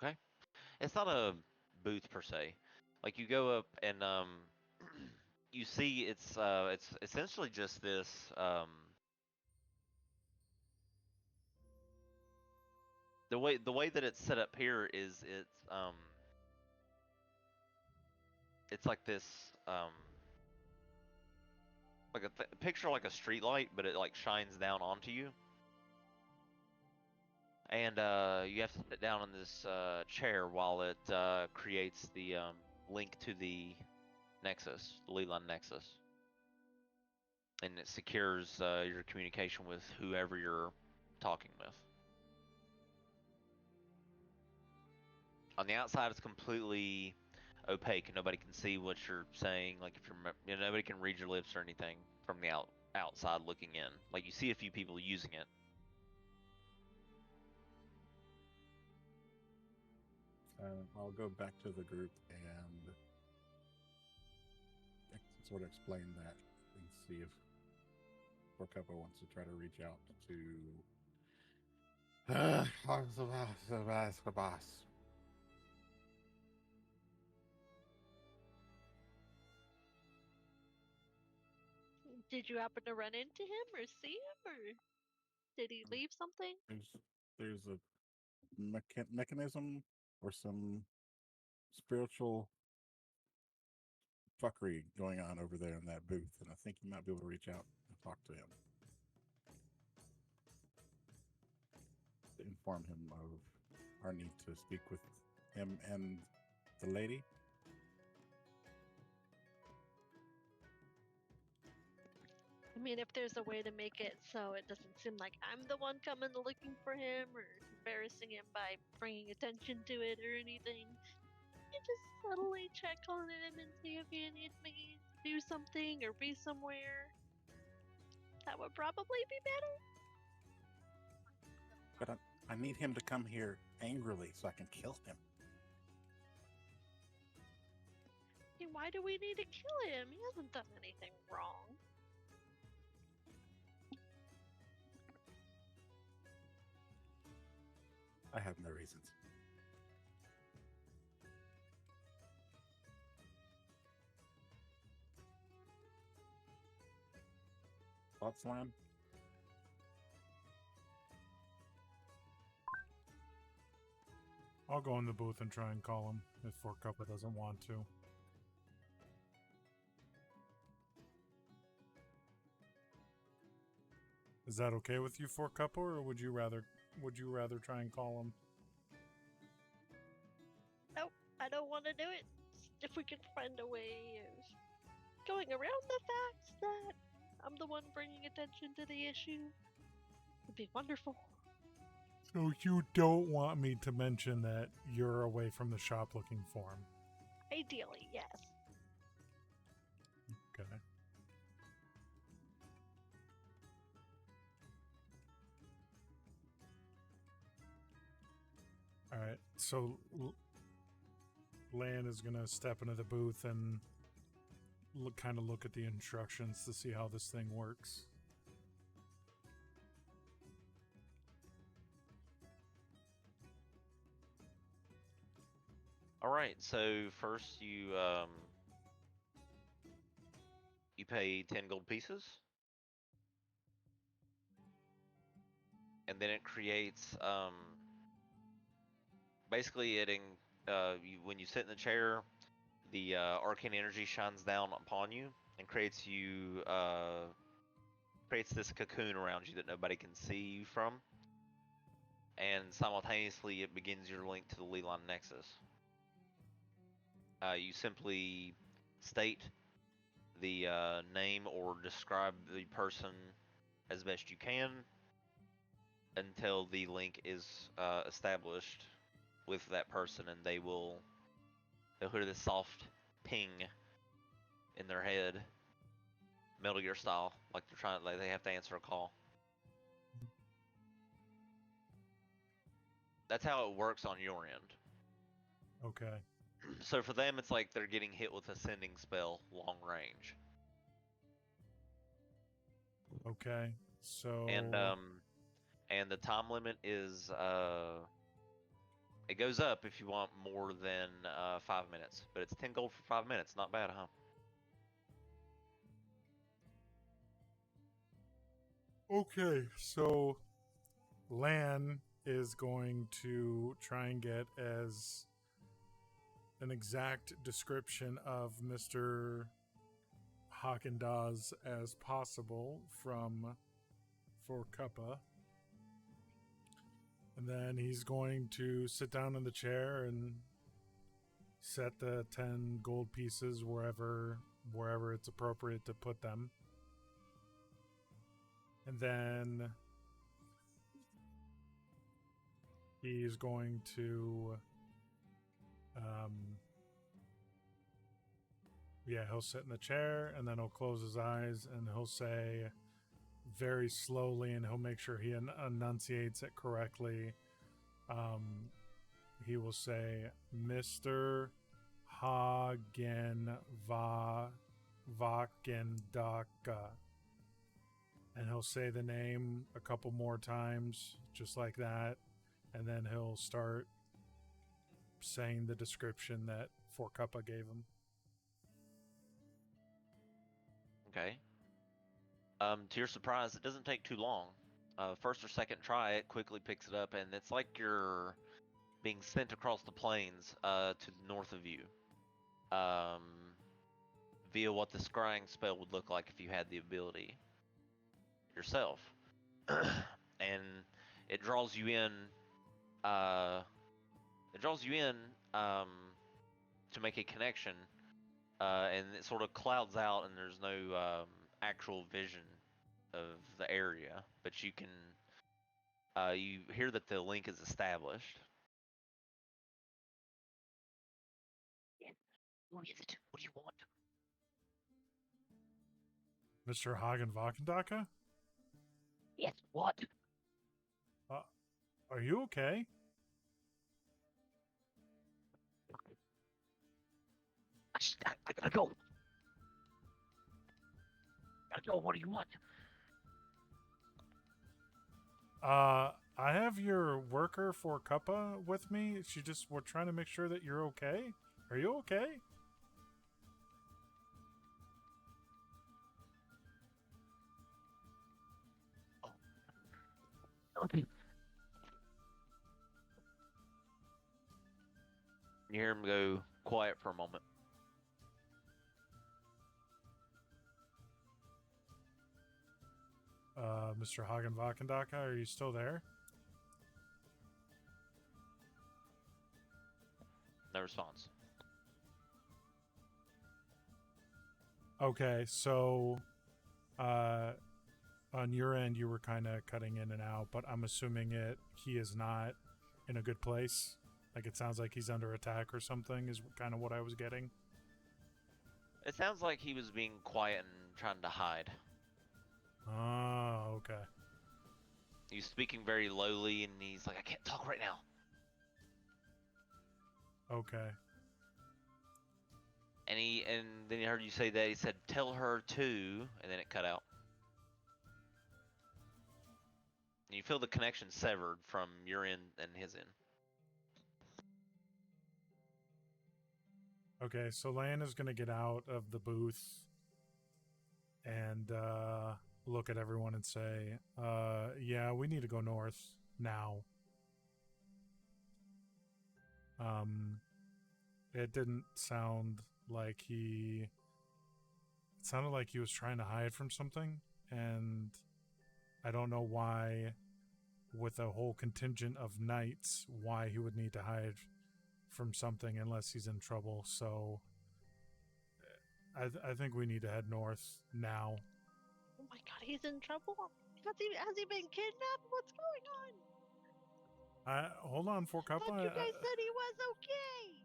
Okay. It's not a booth per se. Like you go up and you see it's essentially just this the way that it's set up here is it's like this like a picture like a street light, but it like shines down onto you. And you have to sit down in this chair while it creates the link to the Nexus, the Leland Nexus. And it secures your communication with whoever you're talking with. On the outside, it's completely opaque. Nobody can see what you're saying. Like if you're, nobody can read your lips or anything from the outside looking in. Like you see a few people using it. I'll go back to the group and sort of explain that and see if Forcupa wants to try to reach out to the boss. Did you happen to run into him or see him, or did he leave something? There's a mechanism or some spiritual fuckery going on over there in that booth, and I think you might be able to reach out and talk to him. Inform him of our need to speak with him and the lady. I mean, if there's a way to make it so it doesn't seem like I'm the one coming looking for him or embarrassing him by bringing attention to it or anything, you just subtly check on him and see if he needs me to do something or be somewhere. That would probably be better. But I need him to come here angrily so I can kill him. And why do we need to kill him? He hasn't done anything wrong. I have no reasons. Thoughts, Lamb? I'll go in the booth and try and call him if Forcupa doesn't want to. Is that okay with you, Forcupa, or would you rather try and call him? Nope, I don't want to do it. if we can find a way of going around the fact that I'm the one bringing attention to the issue, would be wonderful. So you don't want me to mention that you're away from the shop looking for him? Ideally, yes. Okay. All right. So Lan is gonna step into the booth and look at the instructions to see how this thing works. All right. So first, you pay 10 gold pieces, and then it creates basically when you sit in the chair, the arcane energy shines down upon you and creates this cocoon around you that nobody can see you from, and simultaneously it begins your link to the Leland Nexus. You simply state the name or describe the person as best you can until the link is established with that person, and they'll hear this soft ping in their head, Metal Gear style, like they have to answer a call. That's how it works on your end. Okay. So for them, it's like they're getting hit with a sending spell, long range. Okay. So And the time limit is it goes up if you want more than 5 minutes, but it's 10 gold for 5 minutes. Not bad, huh? okay. So Lan is going to try and get as an exact description of Mr. Haagen-Dazs as possible from for Cuppa. And then he's going to sit down in the chair and set the 10 gold pieces wherever it's appropriate to put them. And then he's going to he'll sit in the chair, and then he'll close his eyes and he'll say very slowly, and he'll make sure he enunciates it correctly. He will say, Mr. Hagen Vakendaka. And he'll say the name a couple more times, just like that. And then he'll start saying the description that Forcuppa gave him. Okay. To your surprise, it doesn't take too long. First or second try, it quickly picks it up, and it's like you're being sent across the plains to the north of you, via what the scrying spell would look like if you had the ability yourself. And it draws you in. To make a connection, and it sort of clouds out, and there's no actual vision of the area, but you can you hear that the link is established. Who is it? What do you want? Mr. Hagen Vakendaka? Yes, what? Are you okay? I gotta go. What do you want? I have your worker for Cuppa with me. We're trying to make sure that you're okay. Are you okay? Okay. You hear him go quiet for a moment. Mr. Hagen Vakendaka, are you still there? No response. Okay, so on your end, you were kind of cutting in and out, but I'm assuming he is not in a good place. Like it sounds like he's under attack or something. Is kind of what I was getting. It sounds like he was being quiet and trying to hide. Oh, okay. He's speaking very lowly, and he's like, "I can't talk right now." Okay. And then he heard you say that. He said, "Tell her to," and then it cut out. And you feel the connection severed from your end and his end. Okay, so Lan is gonna get out of the booth and look at everyone and say, "Yeah, we need to go north now." It didn't sound like he. It sounded like he was trying to hide from something, and I don't know why, with a whole contingent of knights, why he would need to hide from something unless he's in trouble. So I think we need to head north now. Oh my god, he's in trouble? Has he been kidnapped? What's going on? Hold on, Four Cup. I thought you guys said he was okay.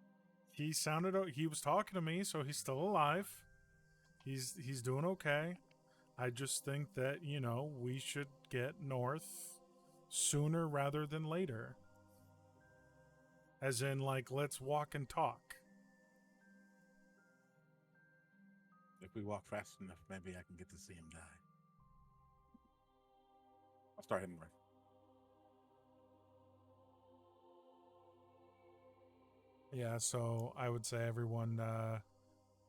He sounded. He was talking to me, so he's still alive. He's doing okay. I just think that we should get north sooner rather than later. As in, like, let's walk and talk. If we walk fast enough, maybe I can get to see him die. I'll start heading north. Yeah, so I would say everyone,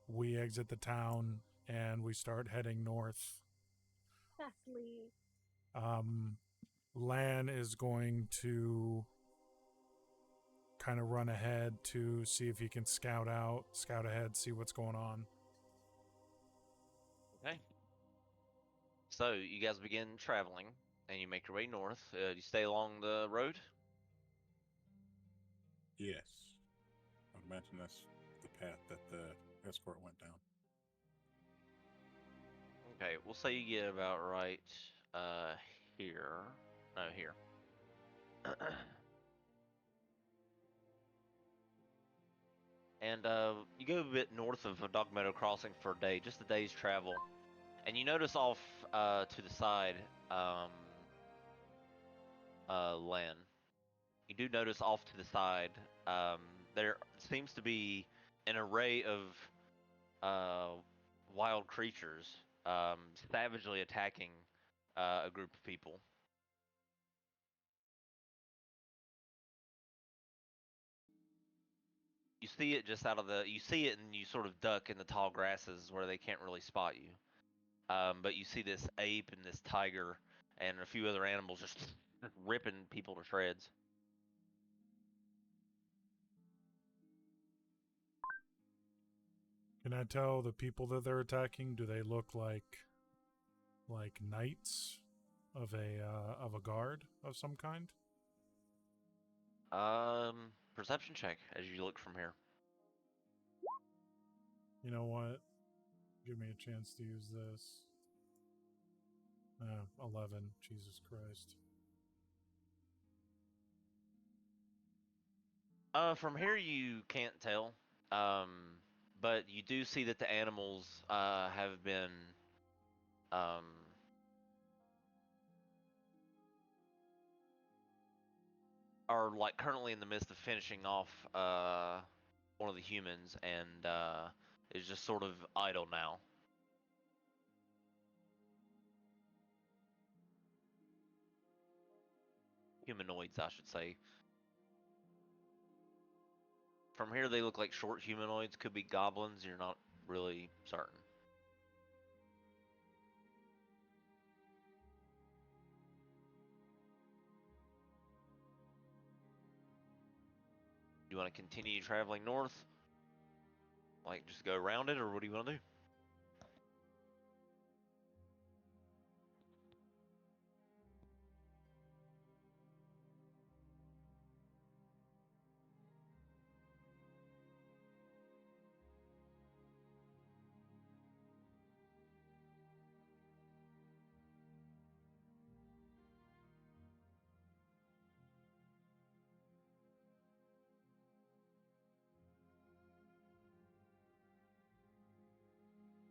we exit the town and we start heading north. Fastly. Lan is going to kind of run ahead to see if he can scout ahead, see what's going on. Okay. So you guys begin traveling, and you make your way north. You stay along the road. Yes. I would imagine that's the path that the escort went down. Okay, we'll say you get about right here. No, here. And you go a bit north of Dog Meadow Crossing for a day, just a day's travel. And you notice off to the side, Len. You do notice off to the side, there seems to be an array of wild creatures savagely attacking a group of people. You see it just out of you see it and you sort of duck in the tall grasses where they can't really spot you. But you see this ape and this tiger and a few other animals just ripping people to shreds. Can I tell the people that they're attacking? Do they look like knights of a guard of some kind? Perception check as you look from here. You know what? Give me a chance to use this. 11. Jesus Christ. From here you can't tell. But you do see that the animals have been um are like currently in the midst of finishing off one of the humans and is just sort of idle now. Humanoids, I should say. From here, they look like short humanoids. Could be goblins. You're not really certain. You want to continue traveling north? Like, just go around it, or what do you want to do?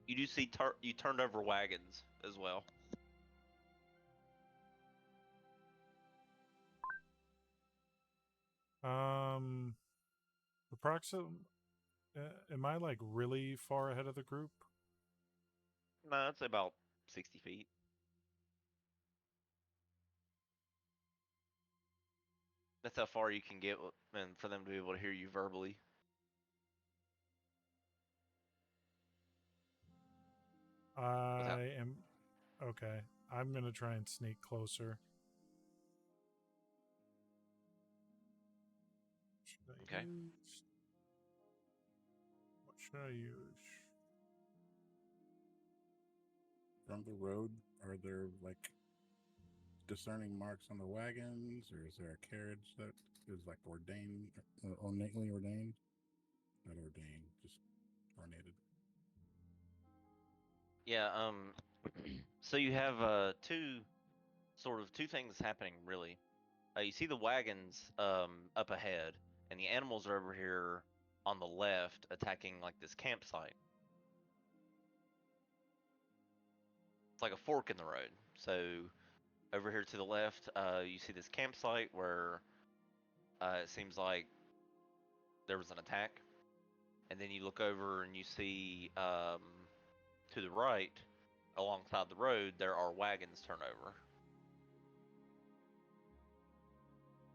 You do see you turned over wagons as well. Approximate. Am I like really far ahead of the group? No, it's about 60 feet. That's how far you can get, and for them to be able to hear you verbally. I am. Okay. I'm gonna try and sneak closer. Should I Okay. use? What should I use? From the road, are there like discerning marks on the wagons, or is there a carriage that is like ordained, ornately ordained? Not ordained, just ornated. Yeah. So you have two things happening really. You see the wagons up ahead, and the animals are over here on the left attacking like this campsite. It's like a fork in the road. So over here to the left, you see this campsite where it seems like there was an attack, and then you look over and you see to the right, alongside the road, there are wagons turned over.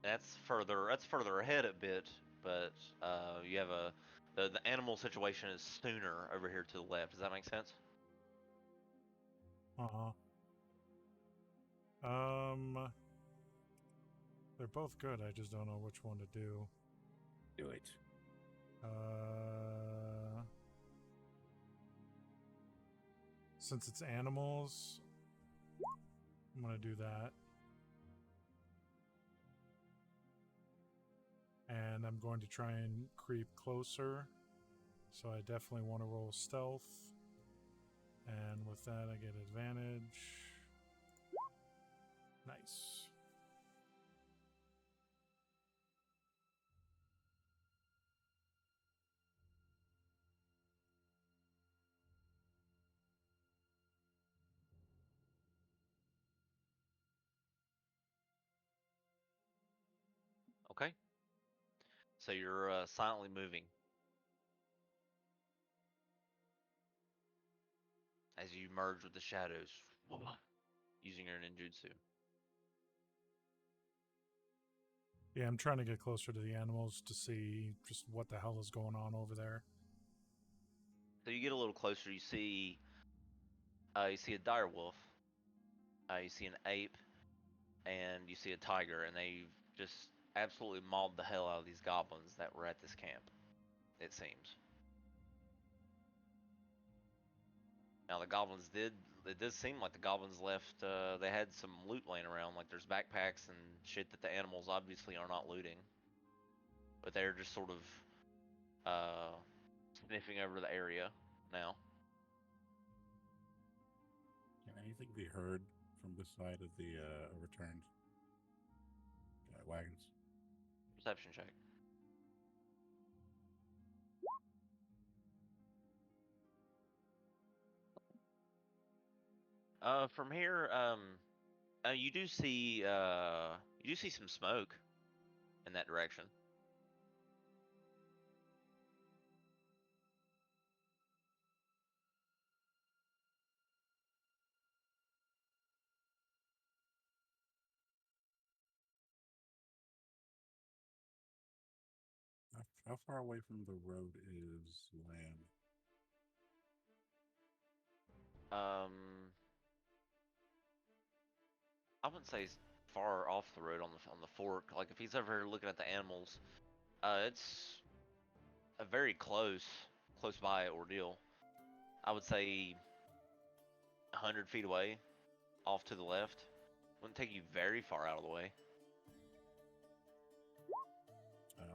That's further ahead a bit, but you have the animal situation is sooner over here to the left. Does that make sense? They're both good. I just don't know which one to do. Do it. Since it's animals, I'm gonna do that. And I'm going to try and creep closer. So I definitely want to roll stealth. And with that, I get advantage. Nice. Okay. So you're silently moving as you merge with the shadows, using your ninjutsu. Yeah, I'm trying to get closer to the animals to see just what the hell is going on over there. So you get a little closer. You see a dire wolf. You see an ape, and you see a tiger, and they've just absolutely mauled the hell out of these goblins that were at this camp. It seems. Now the goblins did. It does seem like the goblins left. They had some loot laying around, like there's backpacks and shit that the animals obviously are not looting, but they're just sort of uh, sniffing over the area now. Can anything be heard from the side of the overturned wagons? Perception check. From here, you do see some smoke in that direction. How far away from the road is land? I wouldn't say it's far off the road on the fork. Like if he's over here looking at the animals, it's a very close by ordeal. I would say 100 feet away, off to the left. Wouldn't take you very far out of the way.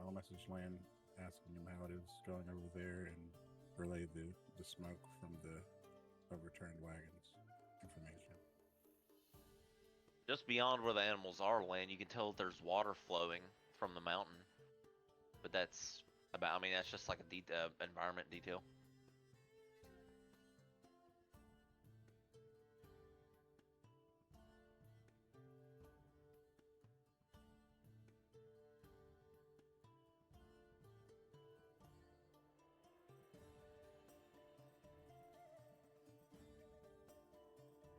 I'll message Land asking him how it is going over there and relay the smoke from the overturned wagons information. Just beyond where the animals are, Land, you can tell that there's water flowing from the mountain. But that's about. I mean, that's just like a environment detail.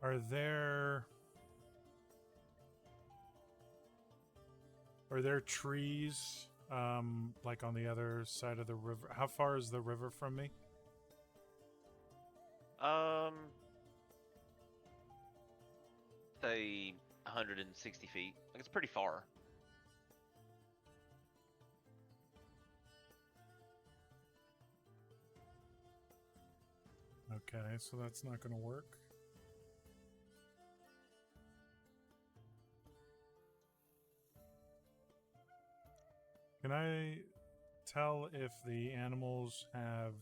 Are there trees like on the other side of the river? How far is the river from me? Say 160 feet. Like it's pretty far. Okay, so that's not going to work. Can I tell if the animals have...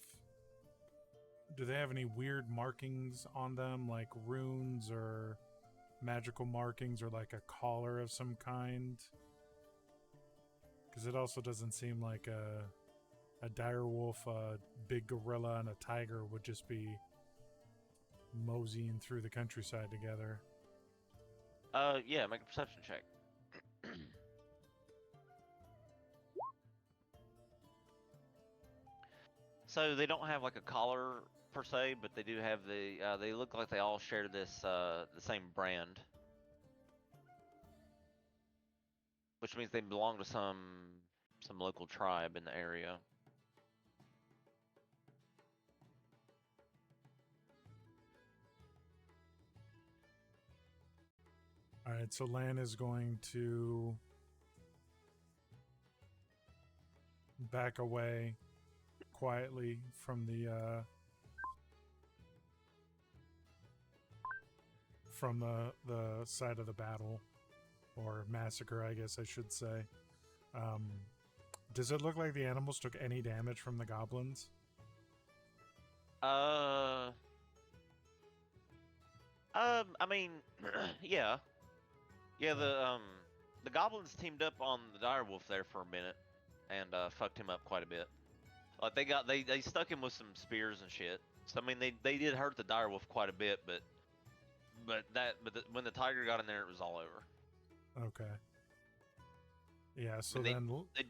Do they have any weird markings on them, like runes or magical markings or like a collar of some kind? Because it also doesn't seem like a dire wolf, a big gorilla, and a tiger would just be moseying through the countryside together. Yeah, make a perception check. So they don't have like a collar per se, but they do have the. They look like they all share this the same brand, which means they belong to some local tribe in the area. All right, so Lan is going to back away quietly from the side of the battle, or massacre, I guess I should say. Does it look like the animals took any damage from the goblins? I mean, yeah, the goblins teamed up on the direwolf there for a minute, and fucked him up quite a bit. Like they stuck him with some spears and shit. So I mean they did hurt the direwolf quite a bit, but when the tiger got in there, it was all over. Okay. Yeah. So I mean, then they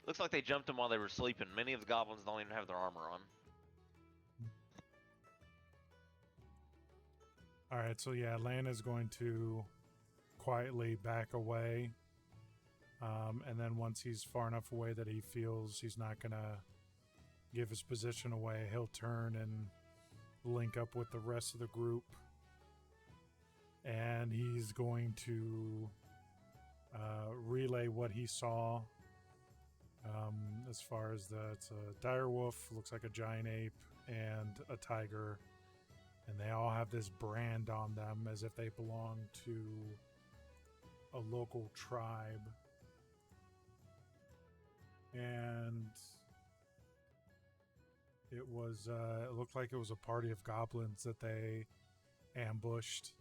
looks like they jumped him while they were sleeping. Many of the goblins don't even have their armor on. All right, so yeah, Lan is going to quietly back away. And then once he's far enough away that he feels he's not going to give his position away, he'll turn and link up with the rest of the group. And he's going to relay what he saw. As far as it's a direwolf, looks like a giant ape, and a tiger. And they all have this brand on them as if they belong to a local tribe. And it looked like it was a party of goblins that they ambushed.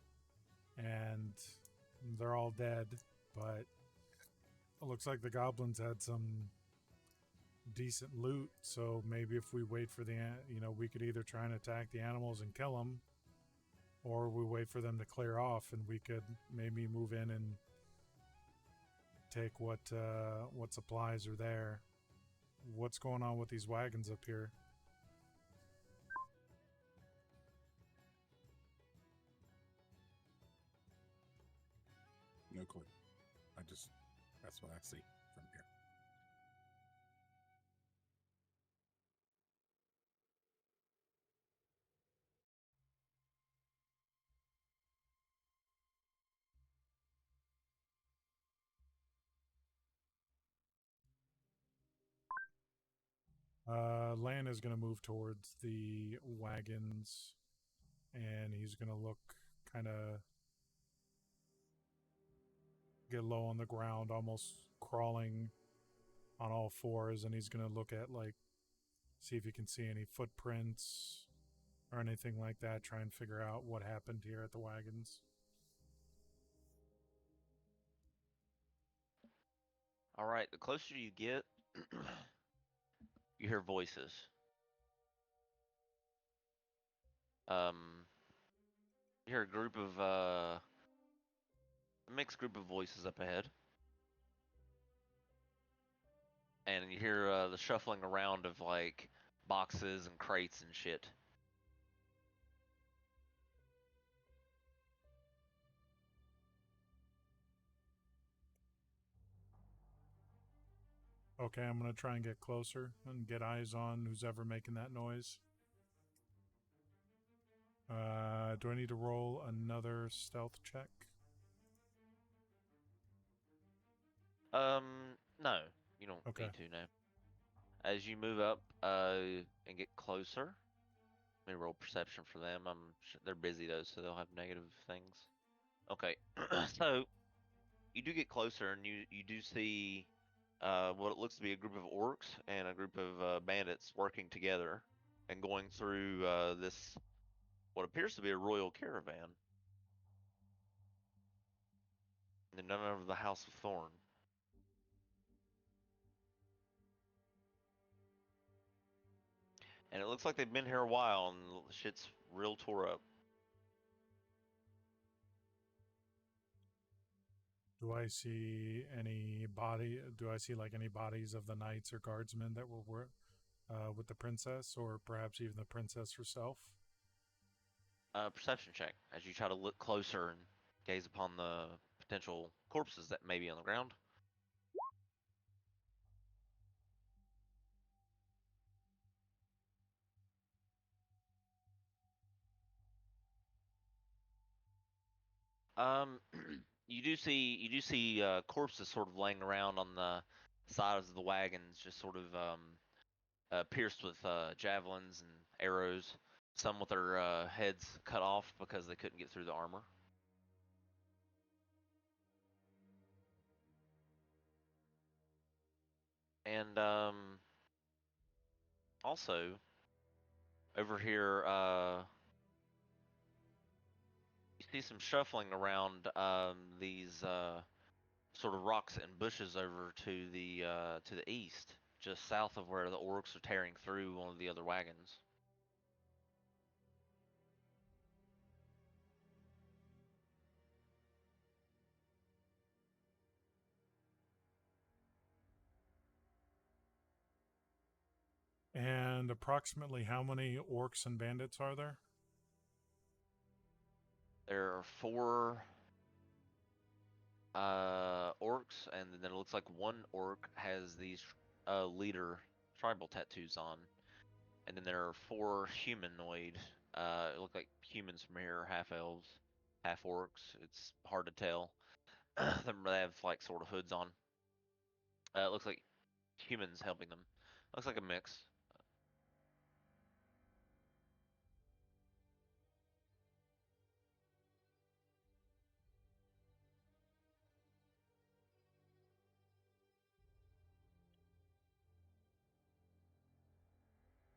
And they're all dead, but it looks like the goblins had some decent loot, so maybe if we wait for we could either try and attack the animals and kill them, or we wait for them to clear off and we could maybe move in and take what supplies are there. What's going on with these wagons up here? No clue. That's what I see from here. Lan is going to move towards the wagons, and he's going to look kind of get low on the ground, almost crawling on all fours, and he's going to look at, see if he can see any footprints or anything like that, try and figure out what happened here at the wagons. All right, the closer you get, you hear voices. You hear a mixed group of voices up ahead. And you hear the shuffling around of like boxes and crates and shit. Okay, I'm gonna try and get closer and get eyes on who's ever making that noise. Do I need to roll another stealth check? No, you don't Okay. need to now. As you move up, and get closer, let me roll perception for them. They're busy though, so they'll have negative things. Okay, so you do get closer, and you do see, what it looks to be a group of orcs and a group of bandits working together and going through this what appears to be a royal caravan. And none of the House of Thorn. And it looks like they've been here a while, and shit's real tore up. Do I see any body? Do I see like any bodies of the knights or guardsmen that were with the princess, or perhaps even the princess herself? Perception check as you try to look closer and gaze upon the potential corpses that may be on the ground. Um, you do see corpses sort of laying around on the sides of the wagons, just sort of pierced with javelins and arrows. Some with their heads cut off because they couldn't get through the armor. And also over here, you see some shuffling around these sort of rocks and bushes over to the east, just south of where the orcs are tearing through one of the other wagons. And approximately how many orcs and bandits are there? There are four orcs, and then it looks like one orc has these leader tribal tattoos on, and then there are four humanoid. It look like humans from here, half elves, half orcs. It's hard to tell. They have like sort of hoods on. It looks like humans helping them. Looks like a mix.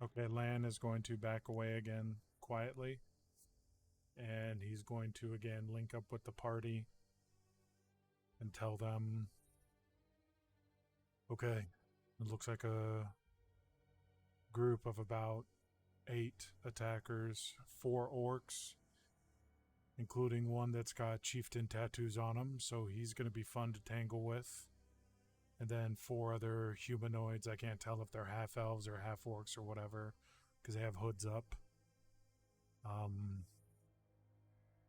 Okay, Lan is going to back away again quietly. And he's going to again link up with the party and tell them, okay, it looks like a group of about 8 attackers, 4 orcs, including one that's got chieftain tattoos on him, so he's going to be fun to tangle with. And then 4 other humanoids. I can't tell if they're half elves or half orcs or whatever, because they have hoods up.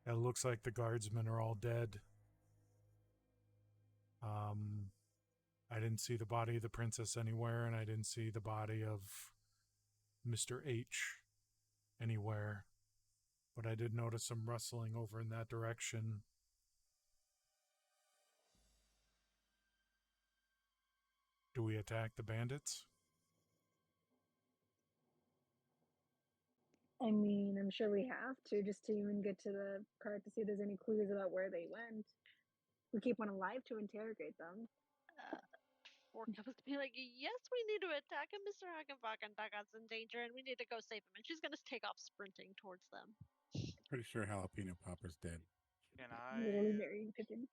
It looks like the guardsmen are all dead. I didn't see the body of the princess anywhere, and I didn't see the body of Mr. H anywhere. But I did notice some rustling over in that direction. Do we attack the bandits? I mean, I'm sure we have to just to even get to the cart to see if there's any clues about where they went. We keep one alive to interrogate them. Fork comes to be like, yes, we need to attack him. Mr. Hagen's in danger, and we need to go save him. And she's gonna take off sprinting towards them. Pretty sure Jalapeno Popper's dead. Can Literally I, marrying Pippin.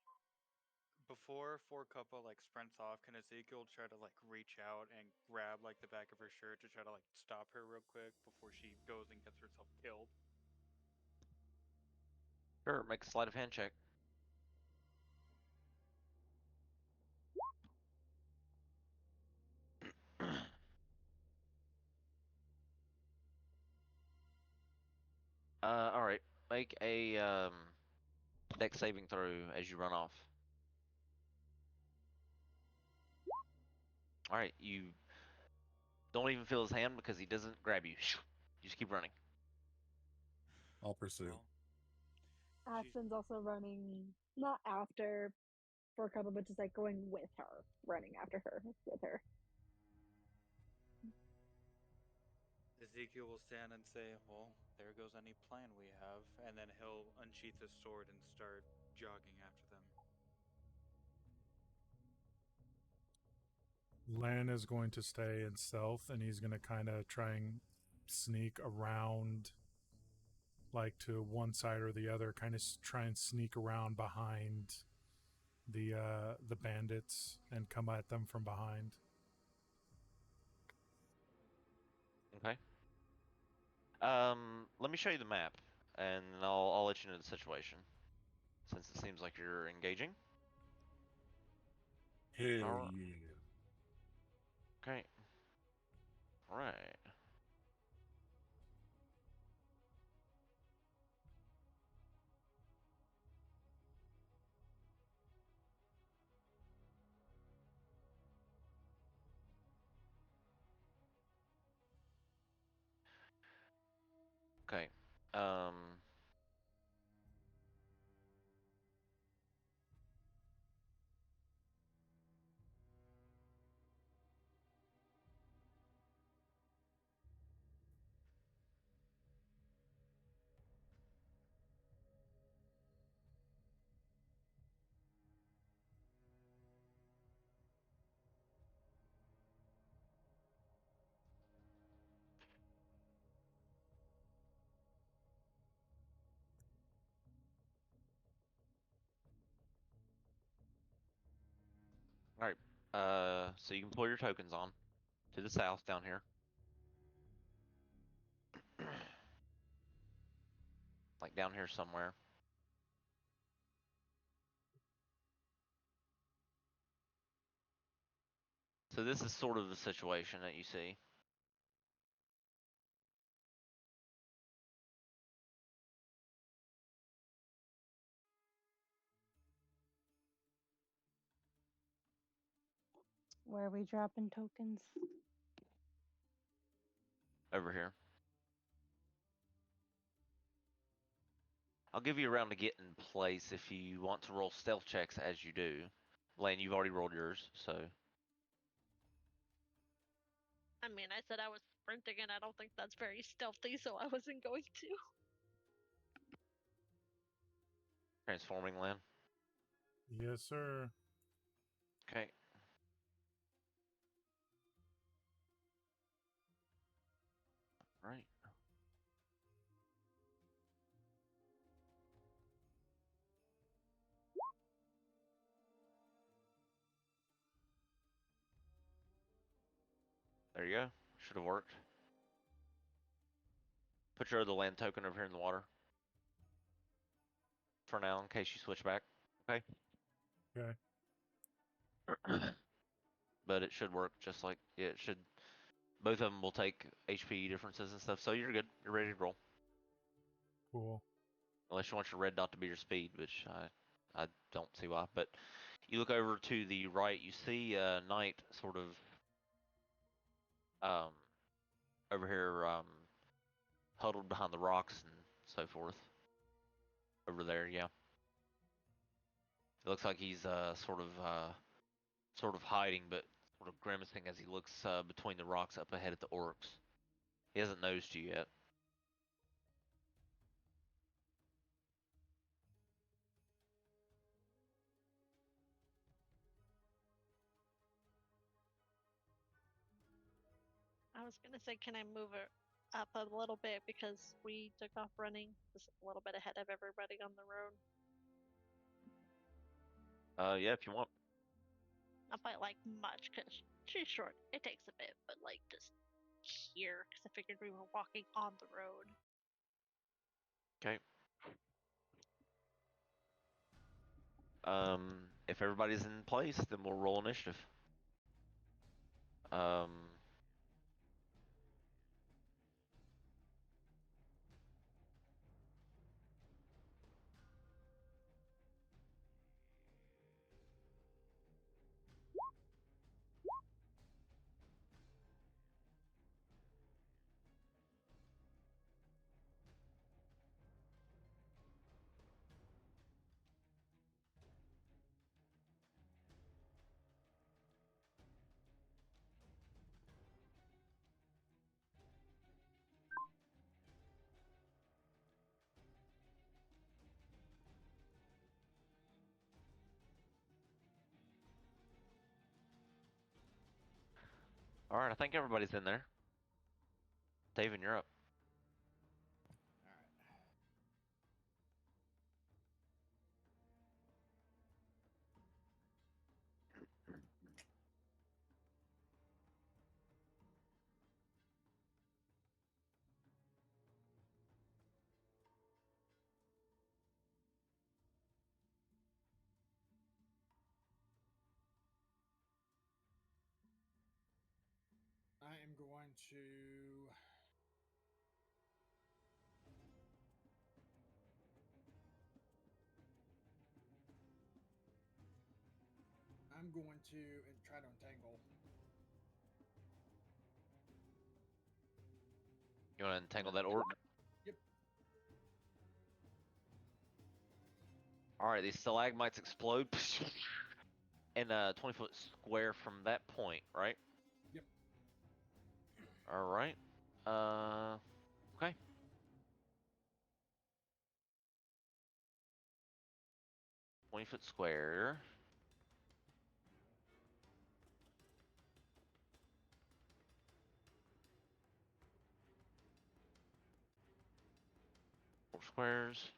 before Four Cuppa like sprints off, can Ezekiel try to like reach out and grab like the back of her shirt to try to like stop her real quick before she goes and gets herself killed? Sure, make a sleight of hand check. All right. Make a dex saving throw as you run off. All right, you don't even feel his hand because he doesn't grab you. You just keep running. I'll pursue. Well, Aspen's also running, not after for a couple, but just like going with her, running after her with her. Ezekiel will stand and say, "Well, there goes any plan we have," and then he'll unsheath his sword and start jogging after them. Len is going to stay in stealth, and he's going to kind of try and sneak around, like to one side or the other, kind of try and sneak around behind the bandits and come at them from behind. Okay. Let me show you the map, and I'll let you know the situation, since it seems like you're engaging. Hell Alright. yeah. Okay. Right. Okay. All right. So you can pull your tokens on to the south down here. Like down here somewhere. So this is sort of the situation that you see. Where are we dropping tokens? Over here. I'll give you a round to get in place if you want to roll stealth checks as you do. Lane, you've already rolled yours, so. I mean, I said I was sprinting, and I don't think that's very stealthy, so I wasn't going to. Transforming land. Yes, sir. Okay. Right. There you go. Should have worked. Put your other land token over here in the water. For now, in case you switch back. Okay. Okay. But it should work just like it should. Both of them will take HP differences and stuff, so you're good. You're ready to roll. Cool. Unless you want your red dot to be your speed, which I don't see why. But you look over to the right, you see Knight sort of over here huddled behind the rocks and so forth. Over there, yeah. It looks like he's sort of hiding, but sort of grimacing as he looks between the rocks up ahead at the orcs. He hasn't noticed you yet. I was gonna say, can I move it up a little bit because we took off running just a little bit ahead of everybody on the road? Yeah, if you want. Not by like much, cause she's short. It takes a bit, but like just here, cause I figured we were walking on the road. Okay. If everybody's in place, then we'll roll initiative. Um, All right, I think everybody's in there. David, you're up. All right. I am going to. I'm going to try to entangle. You want to entangle that orc? Yep. All right, these stalagmites explode in a 20-foot square from that point, right? Yep. All right. Okay. $20-foot square. Four squares.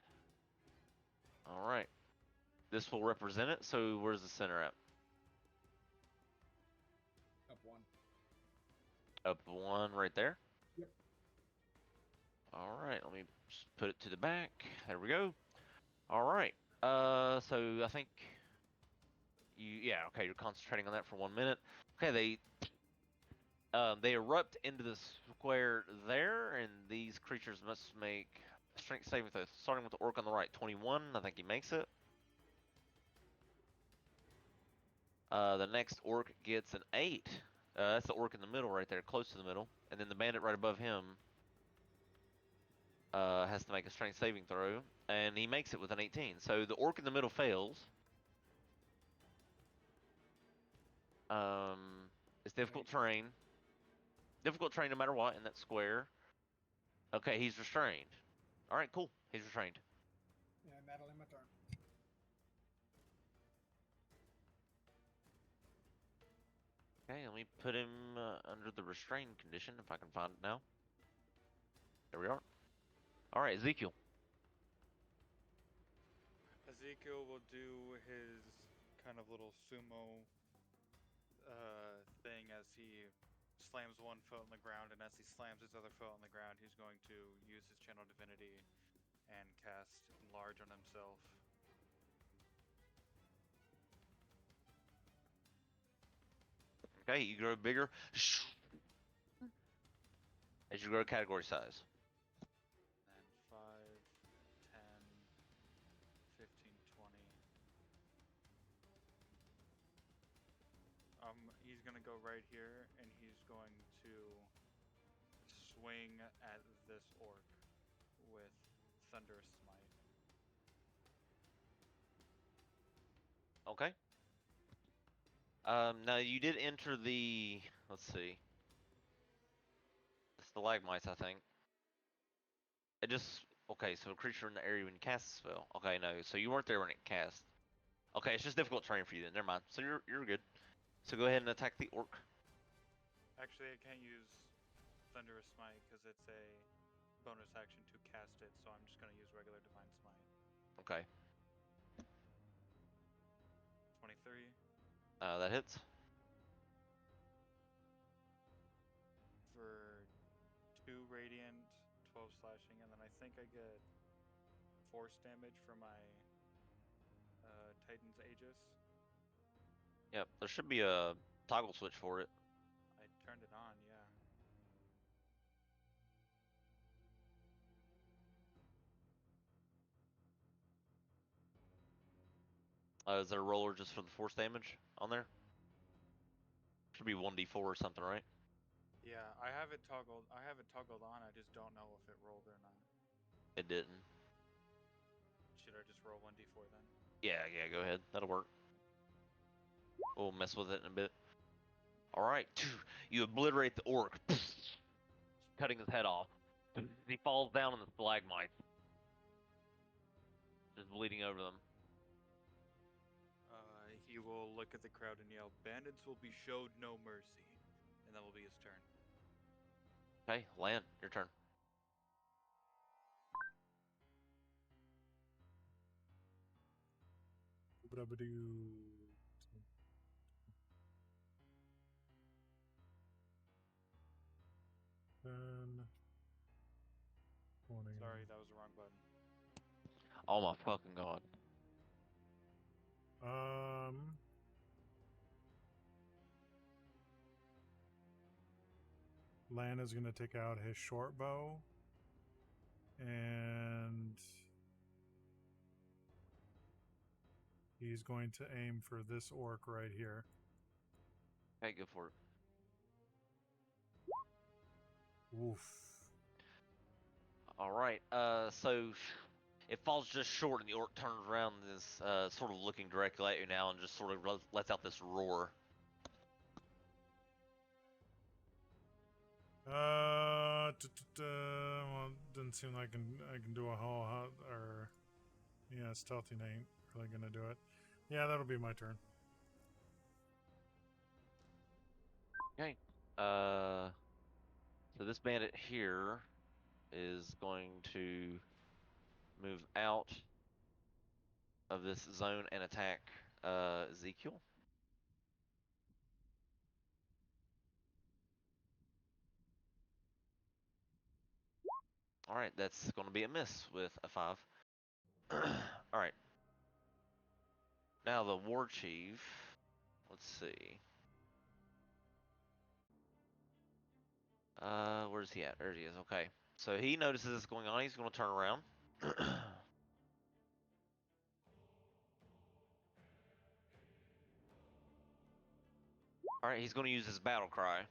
All right. This will represent it. So where's the center at? Up one. Up one right there. Yep. All right. Let me just put it to the back. There we go. All right. So I think yeah. Okay, you're concentrating on that for 1 minute. Okay, they erupt into the square there, and these creatures must make strength saving throws. Starting with the orc on the right, 21. I think he makes it. The next orc gets an 8. That's the orc in the middle right there, close to the middle. And then the bandit right above him has to make a strength saving throw, and he makes it with an 18. So the orc in the middle fails. It's difficult terrain. Difficult terrain no matter what in that square. Okay, he's restrained. All right, cool. He's restrained. And that'll end my turn. Okay, let me put him under the restrained condition if I can find it now. There we are. All right, Ezekiel. Ezekiel will do his kind of little sumo thing as he slams one foot on the ground, and as he slams his other foot on the ground, he's going to use his channel divinity and cast enlarge on himself. Okay, you grow bigger as you grow category size. And 5, 10, 15, 20. He's gonna go right here, and he's going to swing at this orc with Thunderous Smite. Okay. Now you did enter the, let's see, the stalagmites, I think. It just, okay, so a creature in the area when you cast a spell. Okay, no, so you weren't there when it cast. Okay, it's just difficult terrain for you then, never mind. So you're good. So go ahead and attack the orc. Actually, I can't use Thunderous Smite because it's a bonus action to cast it, so I'm just gonna use regular Divine Smite. Okay. 23. That hits. For 2 radiant, 12 slashing, and then I think I get force damage for my Titan's Aegis. Yep, there should be a toggle switch for it. I turned it on, yeah. Is there a roller just for the force damage on there? Should be 1d4 or something, right? Yeah, I have it toggled. I have it toggled on. I just don't know if it rolled or not. It didn't. Should I just roll 1d4 then? Yeah, go ahead. That'll work. We'll mess with it in a bit. Alright, you obliterate the orc, cutting his head off. He falls down in the stalagmites, just bleeding over them. He will look at the crowd and yell, "Bandits will be showed no mercy." and that will be his turn. Okay, Lan, your turn. Then 20. Sorry, that was the wrong button. Oh my fucking god. Lan is going to take out his short bow and he's going to aim for this orc right here. Okay, go for it. Oof. All right. So it falls just short, and the orc turns around and is sort of looking directly at you now, and just sort of lets out this roar. Well, doesn't seem like I can do a whole hot or yeah, stealthy ain't really gonna do it. Yeah, that'll be my turn. Okay. So this bandit here is going to move out of this zone and attack Ezekiel. All right, that's going to be a miss with a 5. All right. Now the war chief. Let's see. Where's he at? There he is. Okay. So he notices this going on. He's going to turn around. All right, he's going to use his battle cry.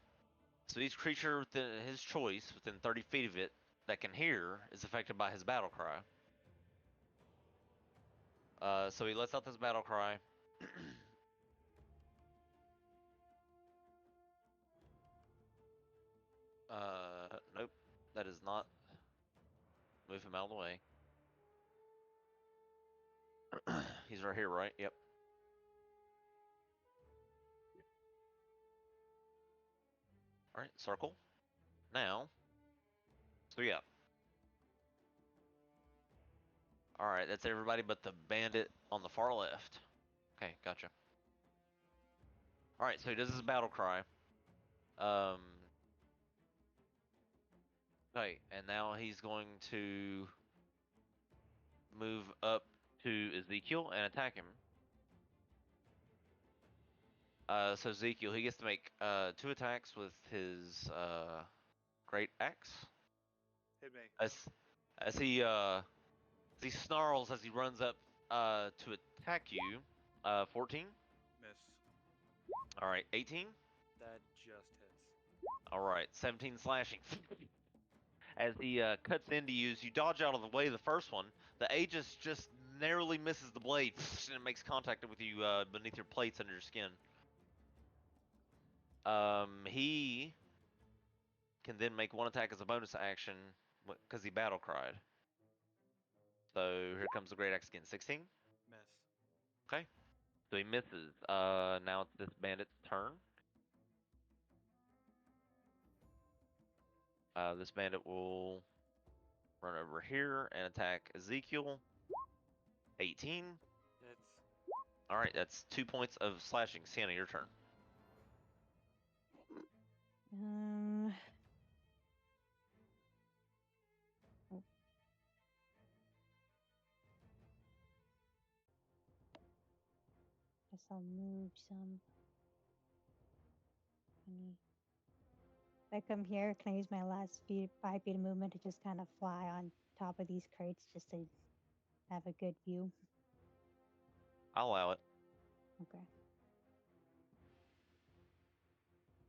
So each creature within his choice, within 30 feet of it, that can hear, is affected by his battle cry. So he lets out this battle cry. Nope, that is not. Move him out of the way. He's right here, right? Yep. All right, circle. Now, so yeah. All right, that's everybody but the bandit on the far left. Okay, gotcha. All right, so he does his battle cry. Okay, and now he's going to move up to Ezekiel and attack him. So Ezekiel, he gets to make 2 attacks with his great axe. Hit me. As he snarls as he runs up to attack you. 14. Miss. All right, 18. That just hits. All right, 17 slashing. As he cuts into you, as you dodge out of the way the first one, the Aegis just narrowly misses the blade, and it makes contact with you beneath your plates under your skin. He can then make 1 attack as a bonus action because he battle cried. So here comes the great axe again. 16. Miss. Okay. So he misses. Now it's this bandit's turn. This bandit will run over here and attack Ezekiel. 18. Hits. All right, that's 2 points of slashing. Sienna, your turn. Oh. Guess I'll move some. If I come here, can I use my last 5 feet of movement to just kind of fly on top of these crates just to have a good view? I'll allow it. Okay.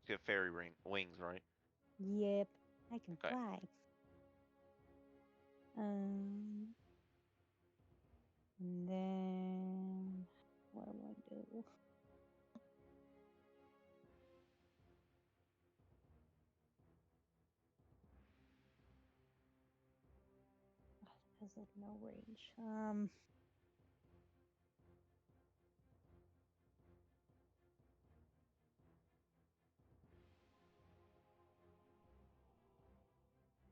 You have fairy wings, right? Yep, I can Okay. fly. And then what do I do? Has like no range.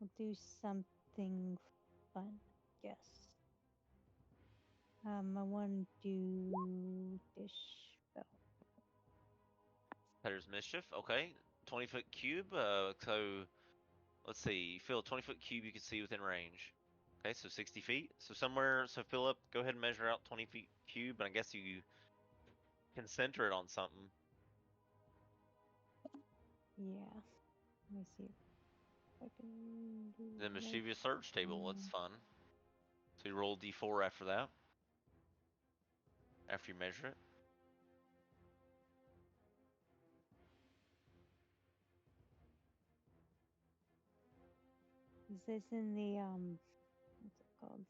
I'll do something fun, yes. I want to do dispel. Petter's Mischief. Okay. 20-foot cube. So let's see. You fill a 20-foot cube you can see within range. Okay, so 60 feet. So somewhere. So Philip, go ahead and measure out 20 feet cube, and I guess you can center it on something. Yeah. Let me see if I can do The like mischievous search table. That's fun. So you roll d4 after that. After you measure it. Is this in the what's it called?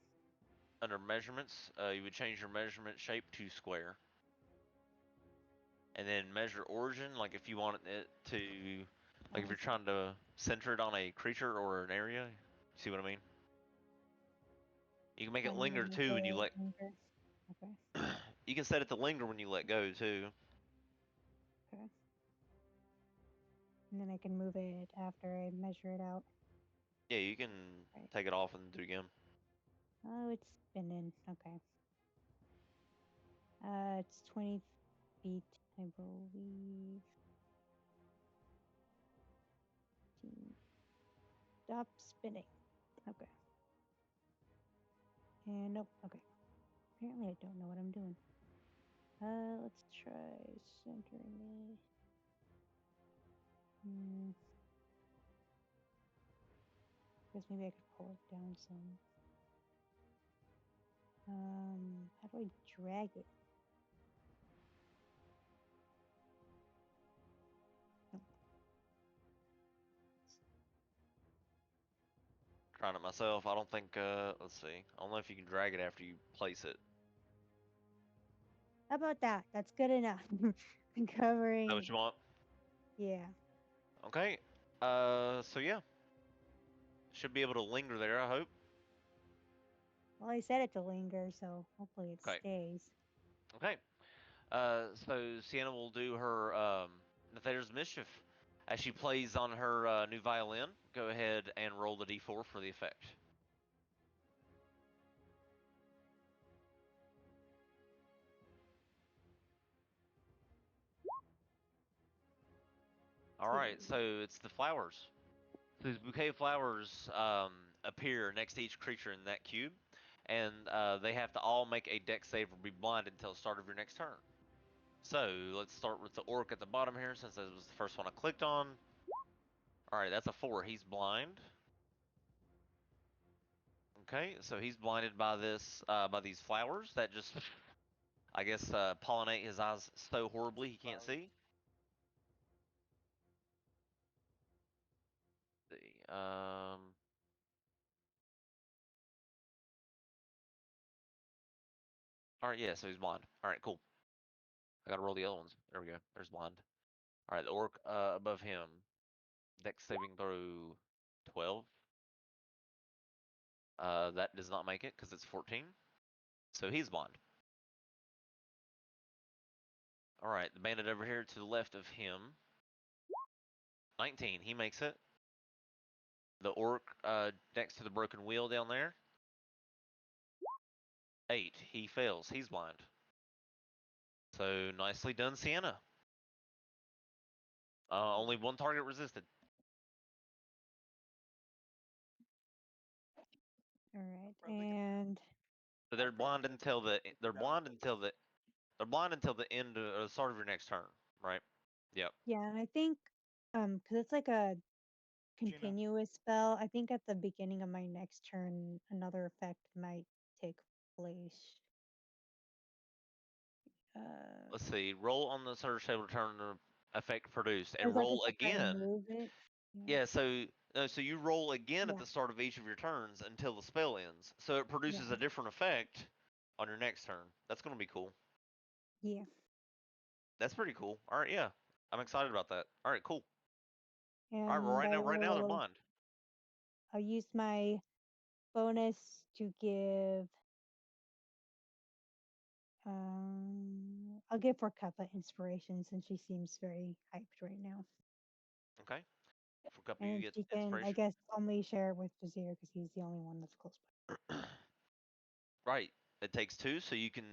Under measurements, you would change your measurement shape to square. And then measure origin, like if you want it to, like if you're trying to center it on a creature or an area. See what I mean? You can make it I'm linger gonna make too when you it let. linger. Okay. You can set it to linger when you let go too. Okay. And then I can move it after I measure it out. Yeah, you can Right. take it off and do it again. Oh, it's spinning. Okay. It's 20 feet, I believe. Stop spinning. Okay. And nope. Okay. Apparently, I don't know what I'm doing. Let's try centering it. Guess maybe I could pull it down some. How do I drag it? Nope. Trying it myself. I don't think. Let's see. I don't know if you can drag it after you place it. How about that? That's good enough. Is Covering. that what you want? Yeah. Okay. So yeah. Should be able to linger there, I hope. Well, I set it to linger, so hopefully it Okay. stays. Okay. So Sienna will do her Nether's Mischief. As she plays on her new violin, go ahead and roll the d4 for the effect. Alright, so it's the flowers. So these bouquet of flowers appear next to each creature in that cube, and they have to all make a dex save or be blinded until the start of your next turn. So let's start with the orc at the bottom here, since that was the first one I clicked on. Alright, that's a 4. He's blind. Okay, so he's blinded by by these flowers that just, I guess, pollinate his eyes so horribly he can't see. Let's see, all right, yeah, so he's blind. All right, cool. I gotta roll the other ones. There we go. There's blind. All right, the orc above him, dex saving throw 12. That does not make it because it's 14. So he's blind. All right, the bandit over here to the left of him, 19. He makes it. The orc next to the broken wheel down there, 8. He fails. He's blind. So nicely done, Sienna. Only one target resisted. All right, and So they're blind until the end of the start of your next turn, right? Yep. yeah, and I think because it's like a continuous spell, I think at the beginning of my next turn, another effect might take place. Let's see. Roll on the search table to turn the effect produced, Or and like roll if I again. move it. Yeah. So you roll again at Yeah. the start of each of your turns until the spell ends. So it produces Yeah. a different effect on your next turn. That's gonna be cool. Yeah. That's pretty cool. All right. Yeah. I'm excited about that. All right. Cool. All right. Well, And right now they're blind. I'll use my bonus to give. I'll give Kappa inspiration since she seems very hyped right now. Okay. For a couple, you And get she can, I inspiration. guess, only share it with Jazeer because he's the only one that's close by. Right. It takes 2, so you can.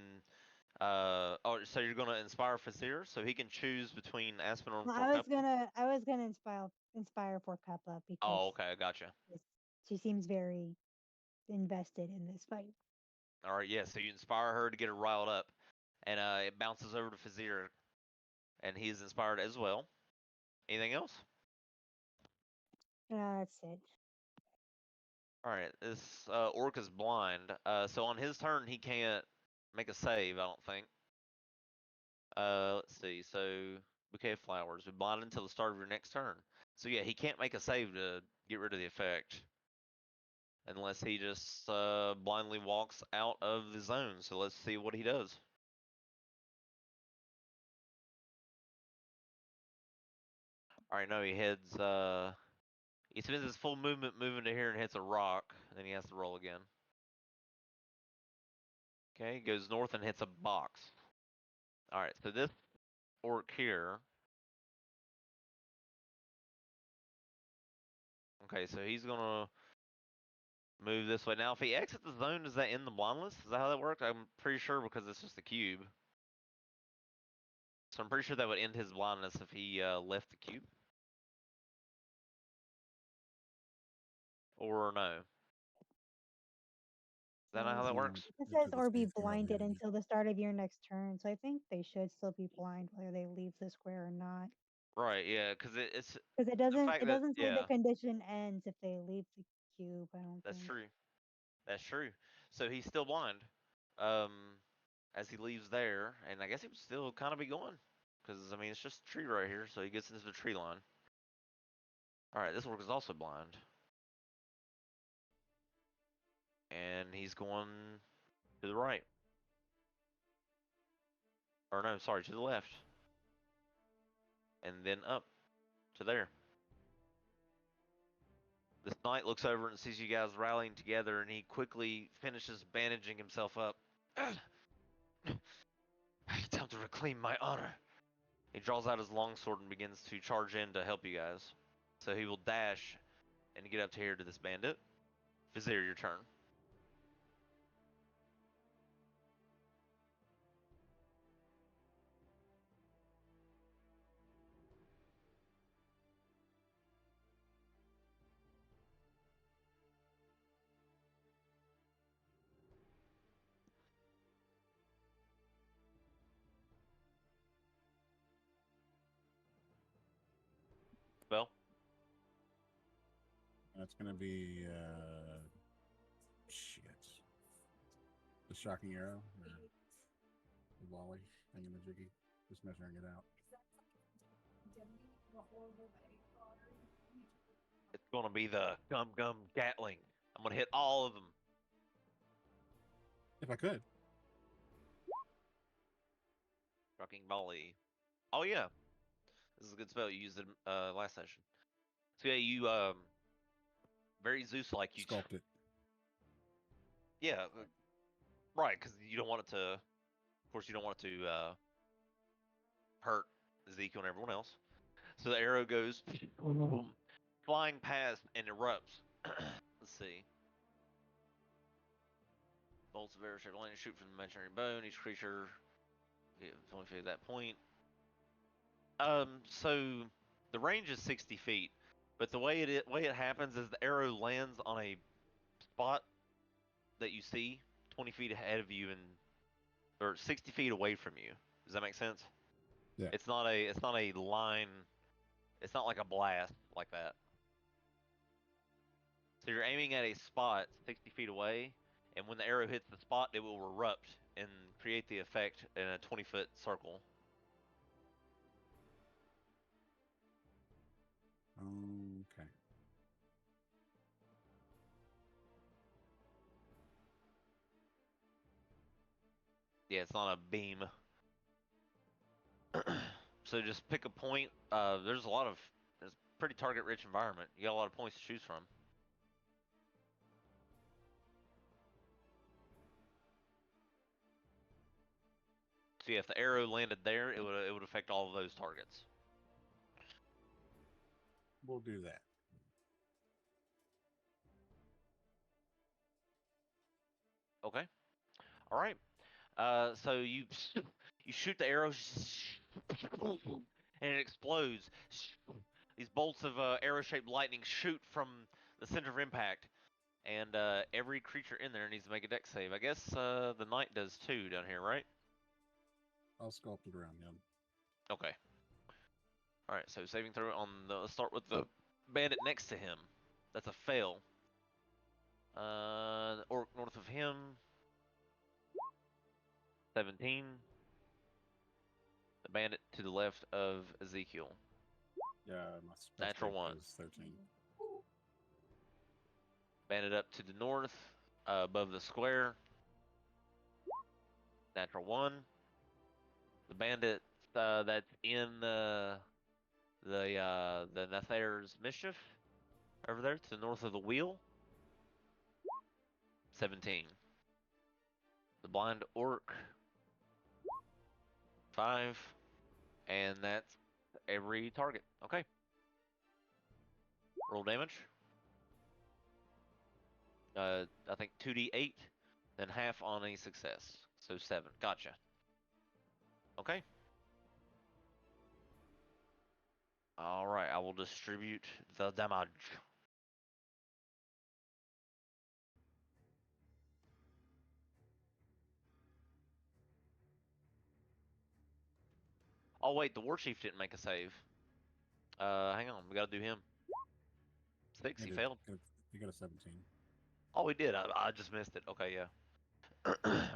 So you're gonna inspire Fazir, so he can choose between Aspen or Well, for Cup. I was gonna inspire for Kappa because Oh, okay, I gotcha. she seems very invested in this fight. All right, yeah. So you inspire her to get her riled up, and it bounces over to Fazir, and he is inspired as well. Anything else? That's it. All right, this orc is blind, so on his turn he can't make a save. I don't think. Let's see. So bouquet of flowers. Be blind until the start of your next turn. So yeah, he can't make a save to get rid of the effect, unless he just blindly walks out of the zone. So let's see what he does. All right, no, he heads. He spends his full movement moving to here and hits a rock. And then he has to roll again. Okay, goes north and hits a box. All right, so this orc here. Okay, so he's gonna move this way. Now, if he exits the zone, is that in the blind list? Is that how that works? I'm pretty sure because it's just a cube. So I'm pretty sure that would end his blindness if he left the cube. Or no? Is that not how that works? It Until says the or be stage they're blinded already- until the start of your next turn. So I think they should still be blind whether they leave the square or not. Right, yeah, because it's Because the fact it that, doesn't say yeah, the condition ends if they leave the cube. I don't that's think. true. That's true. So he's still blind, um, as he leaves there, and I guess he would still kind of be going, because I mean it's just a tree right here, so he gets into the tree line. All right, this orc is also blind, and he's going to the right, or no, sorry, to the left, and then up to there. This knight looks over and sees you guys rallying together, and he quickly finishes bandaging himself up. Time to reclaim my honor. He draws out his longsword and begins to charge in to help you guys. So he will dash and get up to here to this bandit. Vizier, your turn. Well, That's gonna be shit. The shocking arrow or the volley thing in the jiggy. Just measuring it out. it's going to be the Gum Gum Gatling. I'm going to hit all of them. If I could. Shocking volley. Oh, yeah. This is a good spell. You used it last session. So, yeah, you, very Zeus-like. You Sculpt it. Yeah, right, because you don't want it to, of course, you don't want it to hurt Ezekiel and everyone else. So the arrow goes flying past and erupts. Let's see. Bolts of arrow shaped lightning shoot from the imaginary bone. Each creature, only at that point. So the range is 60 feet, but the way it happens is the arrow lands on a spot that you see 20 feet ahead of you and or 60 feet away from you. Does that make sense? Yeah. It's not a line. It's not like a blast like that. So you're aiming at a spot 60 feet away, and when the arrow hits the spot, it will erupt and create the effect in a 20-foot circle. Okay. Yeah, it's not a beam. So just pick a point. There's a pretty target-rich environment. You got a lot of points to choose from. So yeah, if the arrow landed there, it would affect all of those targets. We'll do that. Okay. All right. So you you shoot the arrow, and it explodes. These bolts of arrow-shaped lightning shoot from the center of impact, and every creature in there needs to make a dex save. I guess the knight does too down here, right? I'll sculpt it around him. Okay. All right. So saving throw on the. Let's start with the bandit next to him. That's a fail. Orc north of him. 17. The bandit to the left of Ezekiel. Yeah, my spell Natural save one. is 13. Bandit up to the north, above the square. Natural 1. The bandit that's in the Nathair's Mischief over there to the north of the wheel. 17. The blind orc. 5. And that's every target. Okay. Roll damage. I think 2d8, then half on a success. So 7. Gotcha. Okay. All right, I will distribute the damage. Oh wait, the war chief didn't make a save. Hang on, we gotta do him. 6, he failed. You got a 17. Oh, he did. I just missed it. Okay, yeah.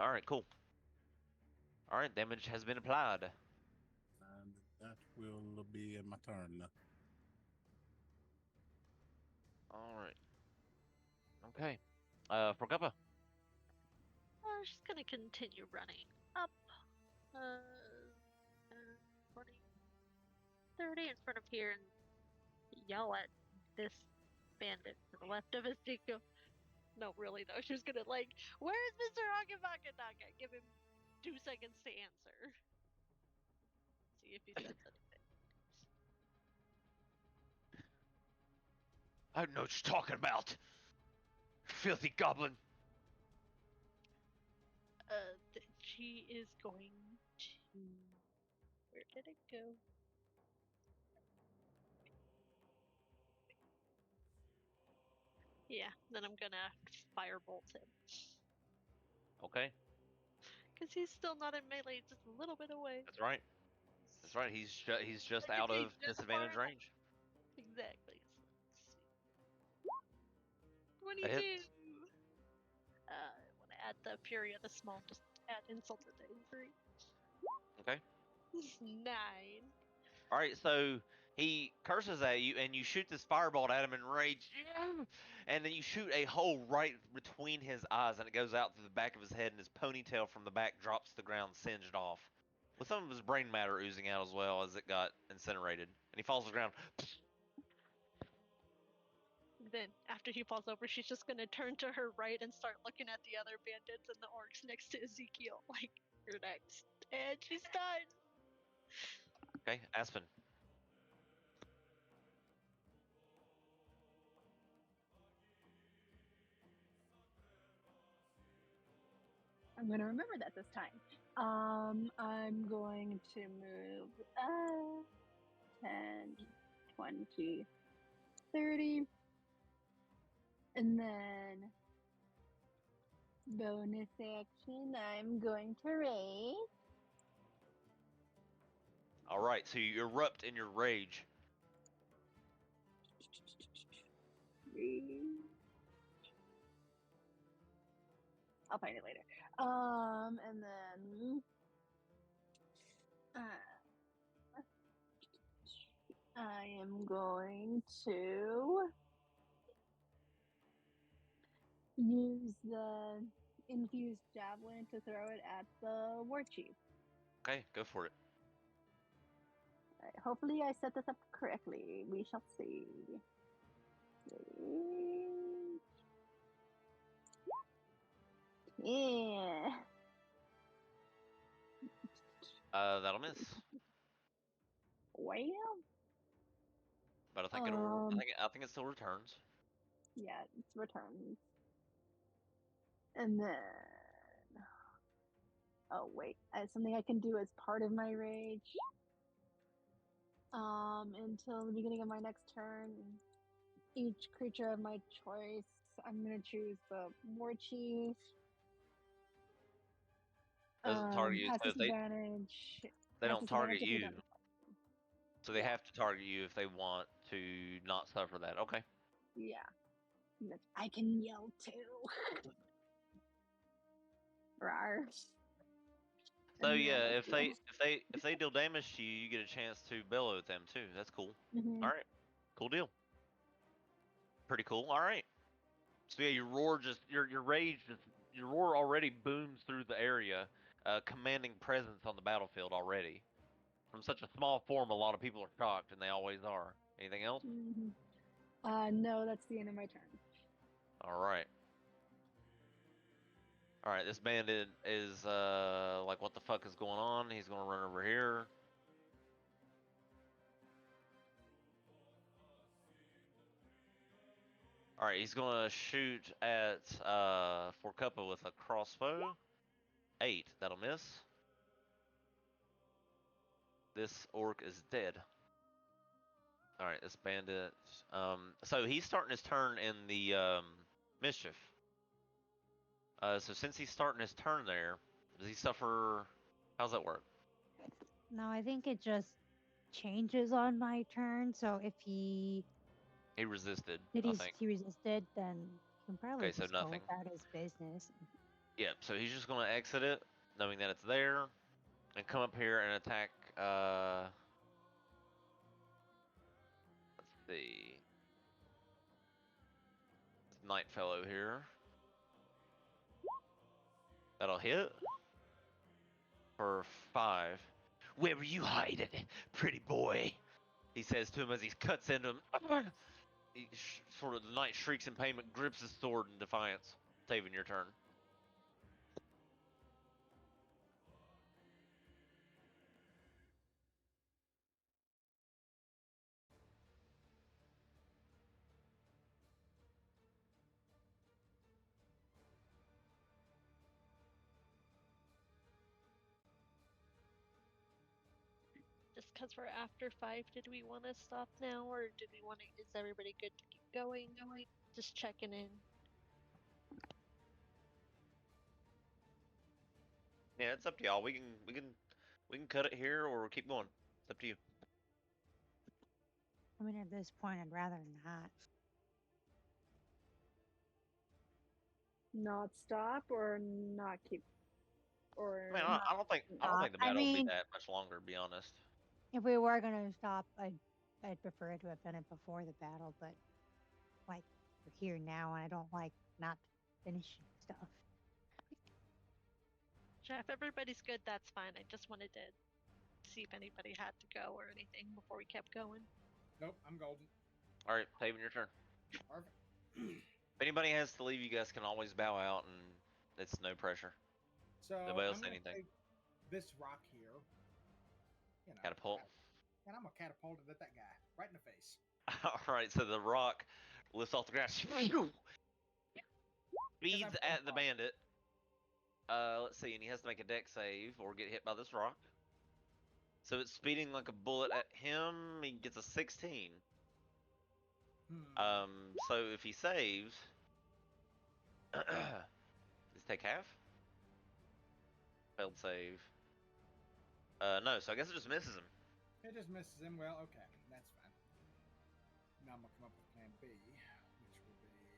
All right, cool. All right, damage has been applied. And that will be in my turn. All right. Okay. For Guppa. I'm just gonna continue running up. 20, 30 in front of here and yell at this bandit to the left of Ezekiel. No, really though. She's gonna like, where's Mr. Hakabakadaka? Give him 2 seconds to answer. See if he says anything. I don't know what you're talking about. Filthy goblin. She is going to. Where did it go? Yeah, then I'm gonna firebolt him. Okay, Because he's still not in melee, just a little bit away. that's right. That's right. He's just Like, out he's of just disadvantage far range. Exactly. So That 22! hits. I want to add the Fury of the Small, just add insult to injury. Okay. 9. All right, so he curses at you, and you shoot this firebolt at him in rage, and then you shoot a hole right between his eyes, and it goes out through the back of his head, and his ponytail from the back drops to the ground, singed off, with some of his brain matter oozing out as well as it got incinerated, and he falls to the ground. Then, after he falls over, she's just gonna turn to her right and start looking at the other bandits and the orcs next to Ezekiel. Like, you're next. And she's done! Okay, Aspen. I'm going to remember that this time. I'm going to move 10, 20, 30. And then bonus action, I'm going to raise. All right, so you erupt in your rage. I'll find it later. And then I am going to use the infused javelin to throw it at the war chief. Okay, go for it. Right, hopefully I set this up correctly. We shall see. Yeah. That'll miss. Well, but I think it'll. I think it still returns. Yeah, it's returns. And then, oh wait, something I can do as part of my rage. Until the beginning of my next turn, each creature of my choice, I'm gonna choose the war chief. Doesn't target you. Has So if disadvantage. they has don't disadvantage target if you're you, done. so they Yeah. have to target you if they want to not suffer that. Okay. Yeah. I can yell too. Rawr. So And yeah, then let's if they deal damage to you, you get a chance to bellow at them too. That's cool. Mhm. All right, cool deal. Pretty cool. All right. So yeah, your roar just your rage just your roar already booms through the area, commanding presence on the battlefield already. From such a small form, a lot of people are shocked, and they always are. Anything else? Mhm. No, that's the end of my turn. All right. All right. This bandit is like, what the fuck is going on? He's gonna run over here. All right, he's gonna shoot at Forcuppa with a crossbow. 8, that'll miss. This orc is dead. All right, this bandit. So he's starting his turn in the mischief. So since he's starting his turn there, does he suffer? How's that work? No, I think it just changes on my turn. So if he He resisted, did I he, think. he resisted, then he can probably Okay, so just go nothing. about his business. Yeah, so he's just gonna exit it, knowing that it's there, and come up here and attack. Let's see. This Night Fellow here. That'll hit for 5. Where were you hiding, pretty boy? He says to him as he cuts into him. Sort of the knight shrieks in pain, but grips his sword in defiance. Taven, your turn. Just because we're after 5, did we want to stop now, or did we want to? Is everybody good to keep going? Just checking in. Yeah, it's up to y'all. We can cut it here or keep going. It's up to you. I mean, at this point, I'd rather not. Not stop or not keep or I mean, not I don't think the I battle will be mean- that much longer. To be honest. If we were gonna stop, I'd prefer to have done it before the battle, but like we're here now, and I don't like not finishing stuff. Sure, if everybody's good, that's fine. I just wanted to see if anybody had to go or anything before we kept going. Nope, I'm golden. All right, Taven, your turn. Perfect. If anybody has to leave, you guys can always bow out, and it's no pressure. So Nobody else I'm say gonna anything? take this rock here. You know, Catapult. and I'm gonna catapult it at that guy right in the face. All right, so the rock lifts off the ground, speeds at the bandit. Let's see, and he has to make a dex save or get hit by this rock. So it's speeding like a bullet at him. He gets a 16. So if he saves, does he take half? Failed save. No. So I guess it just misses him. It just misses him. Well, okay, that's fine. Now I'm gonna come up with plan B, which will be.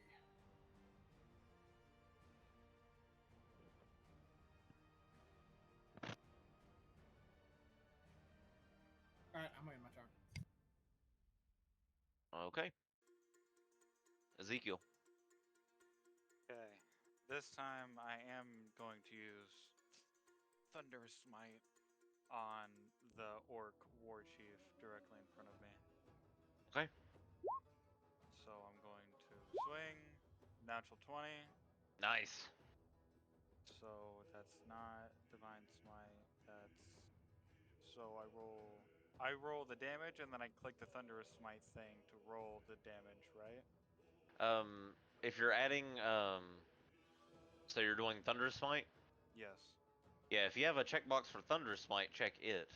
All right, I'm gonna end my turn. Okay. Ezekiel. Okay. This time I am going to use Thunder Smite on the Orc War Chief directly in front of me. Okay. So I'm going to swing. Natural 20. Nice. So that's not Divine Smite. That's. So I roll I roll the damage and then I click the Thunderous Smite thing to roll the damage, right? If you're adding, so you're doing Thunder Smite? Yes. Yeah, if you have a checkbox for Thunder Smite, check it.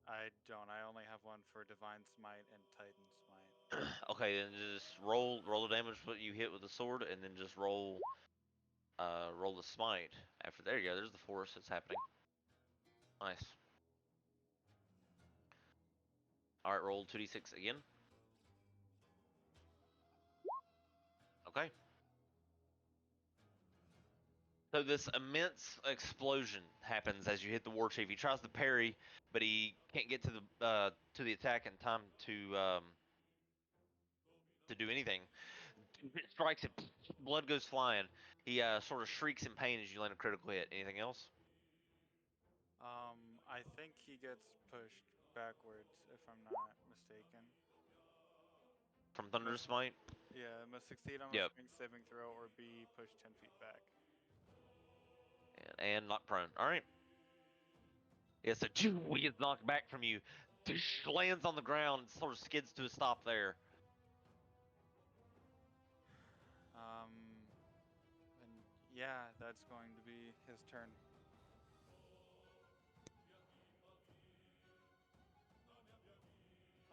I don't. I only have one for Divine Smite and Titan Smite. Okay, then just roll the damage what you hit with the sword, and then just roll the smite. After there you go. There's the force that's happening. Nice. All right, roll 2d6 again. Okay. So this immense explosion happens as you hit the war chief. He tries to parry, but he can't get to the attack in time to do anything. It strikes it, blood goes flying. He sort of shrieks in pain as you land a critical hit. Anything else? I think he gets pushed backwards, if I'm not mistaken. From Thunder Smite? Yeah, must succeed on a Yep. strength saving throw or be pushed 10 feet back. And not prone. All right. Yeah, so he gets knocked back from you, lands on the ground, sort of skids to a stop there. And yeah, that's going to be his turn.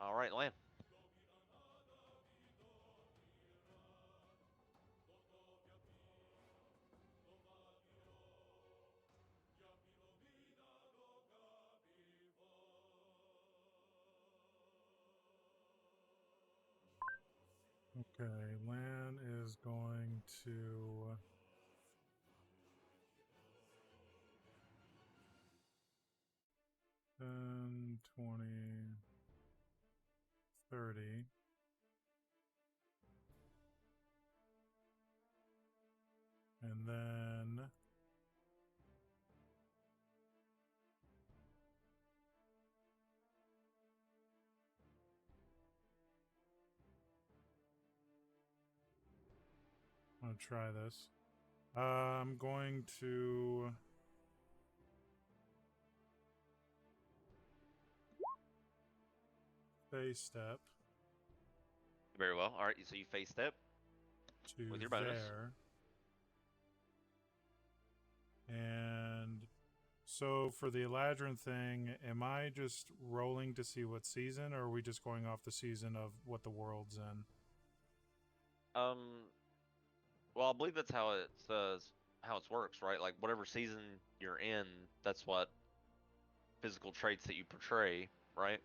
All right, land. Okay, Lan is going to then 20, 30. And then I'm going to try this. I'm going to face step Very well. All right, so you face step to with your bonus. there. And so for the Eladrin thing, am I just rolling to see what season, or are we just going off the season of what the world's in? Well, I believe that's how it works, right? Like whatever season you're in, that's what physical traits that you portray, right?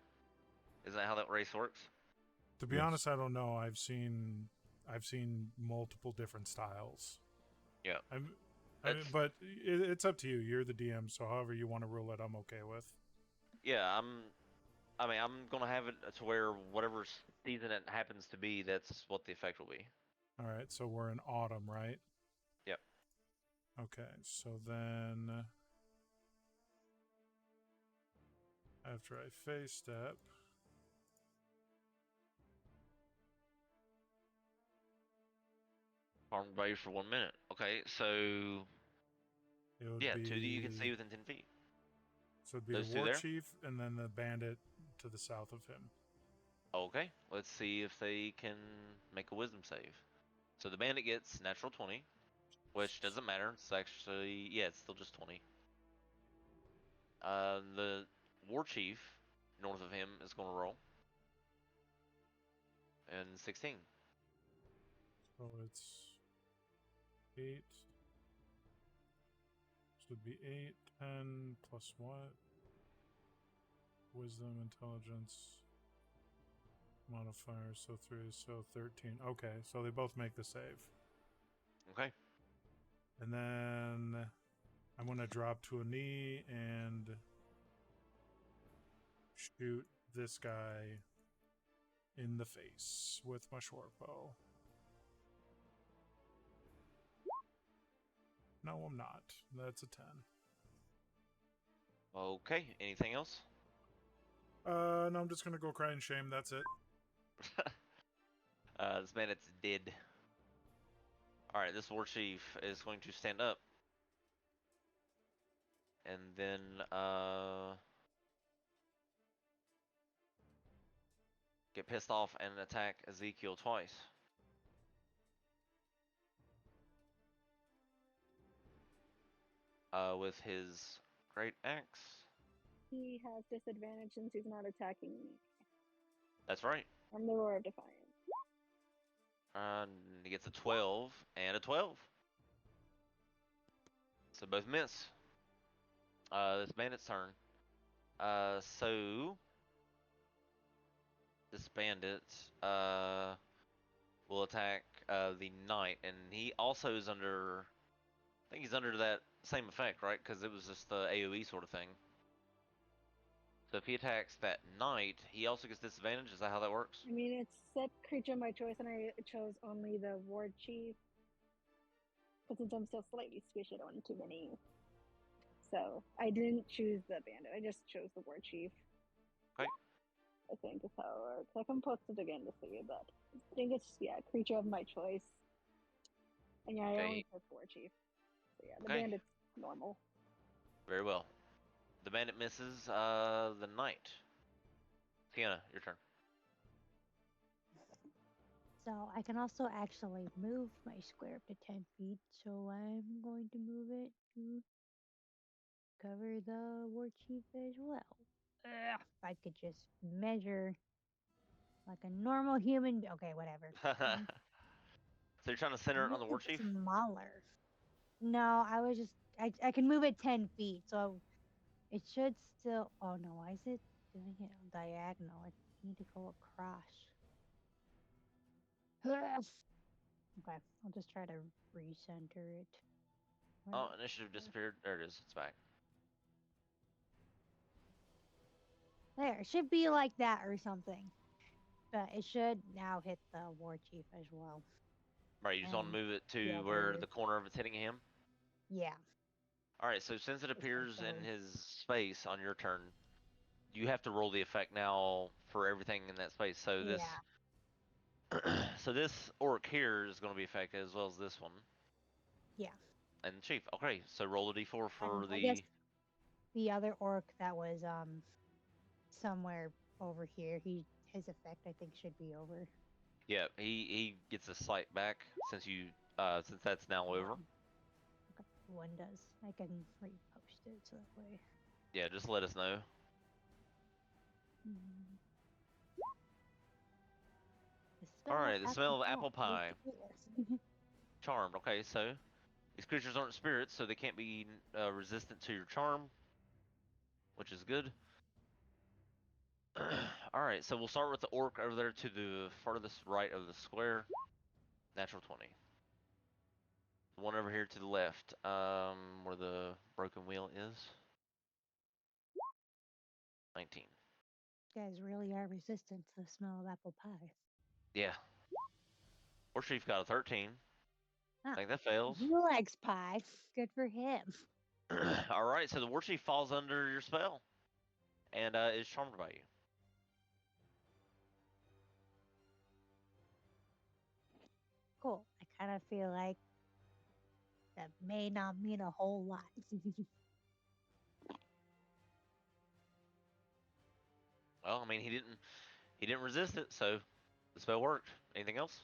Isn't that how that race works? To be Yes. honest, I don't know. I've seen multiple different styles. Yeah. But it's up to you. You're the DM, so however you want to rule it, I'm okay with. Yeah, I'm gonna have it to where whatever season it happens to be, that's what the effect will be. All right, so we're in autumn, right? Yep. Okay, so then after I face step, Harmed by you for 1 minute. Okay, so it would yeah, be 2 that you can see within 10 feet. So it'd be Those the two war there? chief and then the bandit to the south of him. Okay, let's see if they can make a wisdom save. So the bandit gets natural 20, which doesn't matter. It's actually, yeah, it's still just 20. The war chief north of him is going to roll. And 16. So it's 8. So it'd be 8, 10 plus what? Wisdom, intelligence, modifier, so 3, so 13. Okay, so they both make the save. Okay. And then I'm going to drop to a knee and shoot this guy in the face with my short bow. No, I'm not. That's a 10. Okay, anything else? No, I'm just going to go cry in shame. That's it. This bandit's dead. Alright, this war chief is going to stand up. And then, get pissed off and attack Ezekiel twice. With his great axe. He has disadvantage since he's not attacking me. That's right. I'm the Roar of Defiance. And he gets a 12 and a 12. So both miss. This bandit's turn. So this bandit will attack the knight, and he also is under. I think he's under that same effect, right? Because it was just the AOE sort of thing. So if he attacks that knight, he also gets disadvantage. Is that how that works? I mean, it's set creature of my choice, and I chose only the Ward Chief. But since I'm still slightly squished, I don't want too many. So I didn't choose the bandit. I just chose the Ward Chief. Okay. I think is how it works. I can post it again to see, but I think it's creature of my choice. And yeah, I Okay. only chose Ward Chief. So yeah, the Okay. bandit's normal. Very well. The bandit misses the knight. Tiana, your turn. So I can also actually move my square up to 10 feet. So I'm going to move it to cover the war chief as well. Ugh, if I could just measure like a normal human. Okay, whatever. So you're trying to center it on the war It's chief? smaller. No, I was just I can move it 10 feet, so it should still. Oh no, why is it doing it on diagonal? I need to go across. Ugh. Okay, I'll just try to recenter it. Oh, initiative disappeared. There it is. It's back. There, it should be like that or something. But it should now hit the war chief as well. Right, you just want to And move it to the where other- the corner of it's hitting him? Yeah. Alright, so since it appears in those. his space on your turn, you have to roll the effect now for everything in that space. So this so this orc here is going to be affected as well as this one. Yeah. And chief. Okay, so roll a d4 for And I the guess the other orc that was somewhere over here, his effect I think should be over. Yeah, he gets a slight back since you since that's now over. Okay, one does. I can repost it so that way. Yeah, just let us know. Mm. Alright, the smell of apple pie. Yes. Charmed. Okay, so these creatures aren't spirits, so they can't be resistant to your charm, which is good. Alright, so we'll start with the orc over there to the farthest right of the square. Natural 20. The one over here to the left, where the broken wheel is. 19. You guys really are resistant to the smell of apple pie. Yeah. Or Chief got a 13. Ah, I think that fails. he likes pie. Good for him. Alright, so the war chief falls under your spell and is charmed by you. Cool. I kind of feel like that may not mean a whole lot. Well, I mean he didn't resist it, so the spell worked. Anything else?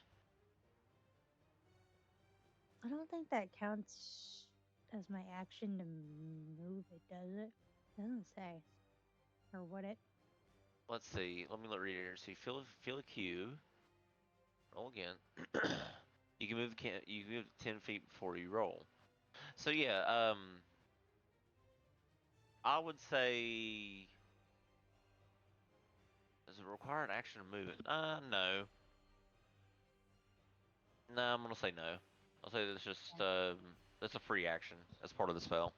I don't think that counts as my action to move it, does it? Doesn't say. Or would it? Let's see. Let me read it here. So you feel a cue. Roll again. You can move 10 feet before you roll. So yeah, I would say does it require an action to move it? No. No, I'm gonna say no. I'll say that's just that's a free action as part of the spell.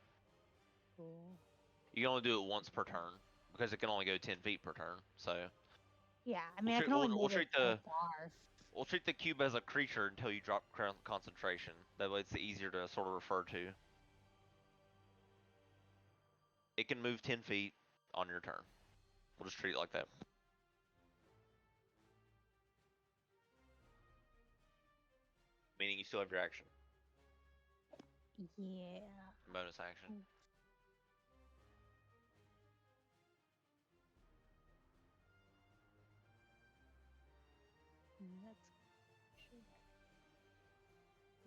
Cool. You can only do it once per turn because it can only go 10 feet per turn. So Yeah, I mean, We'll I treat- can only we'll move it treat so the- far. we'll treat the cube as a creature until you drop concentration. That way it's easier to sort of refer to. It can move 10 feet on your turn. We'll just treat it like that. Meaning you still have your action. Yeah. Bonus action.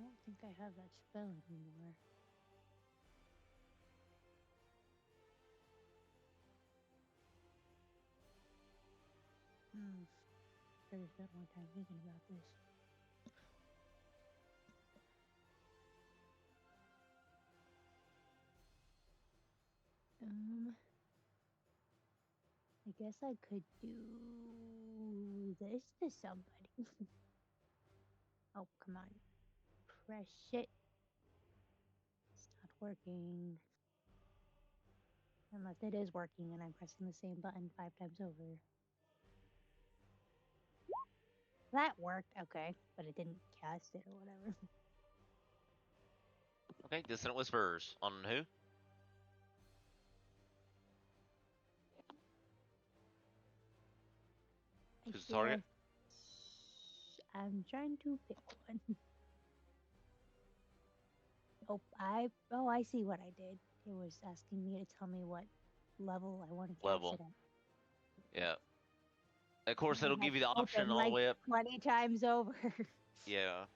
don't think I have that spell anymore. Should have spent more time thinking about this. I guess I could do this to somebody. Oh, come on. Press it. It's not working. Unless it is working and I'm pressing the same button 5 times over. That worked, okay, but it didn't cast it or whatever. Okay, Dissonant Whispers. On who? Who's the target? I'm trying to pick one. Oh, I see what I did. It was asking me to tell me what level I want to cast Level. it at. Yeah. Of course, it'll give you the option Open all like the way up. 20 times over. Yeah.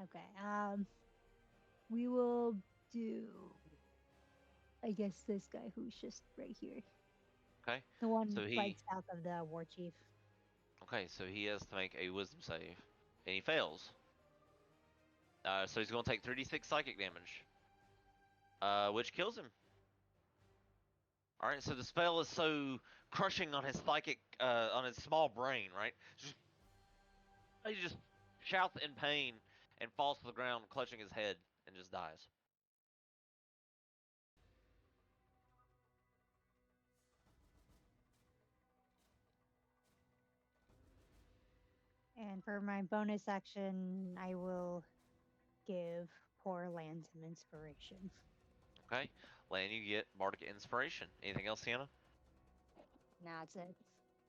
Okay. We will do, I guess, this guy who's just right here. Okay. The one So right south of the war chief. Okay, so he has to make a wisdom save. And he fails. So he's going to take 3d6 psychic damage. Which kills him. Alright, so the spell is so crushing on his psychic, on his small brain, right? He just shouts in pain and falls to the ground, clutching his head, and just dies. And for my bonus action, I will give poor Land some inspiration. Okay, Lan, you get Bardic Inspiration. Anything else, Sienna? No, that's it.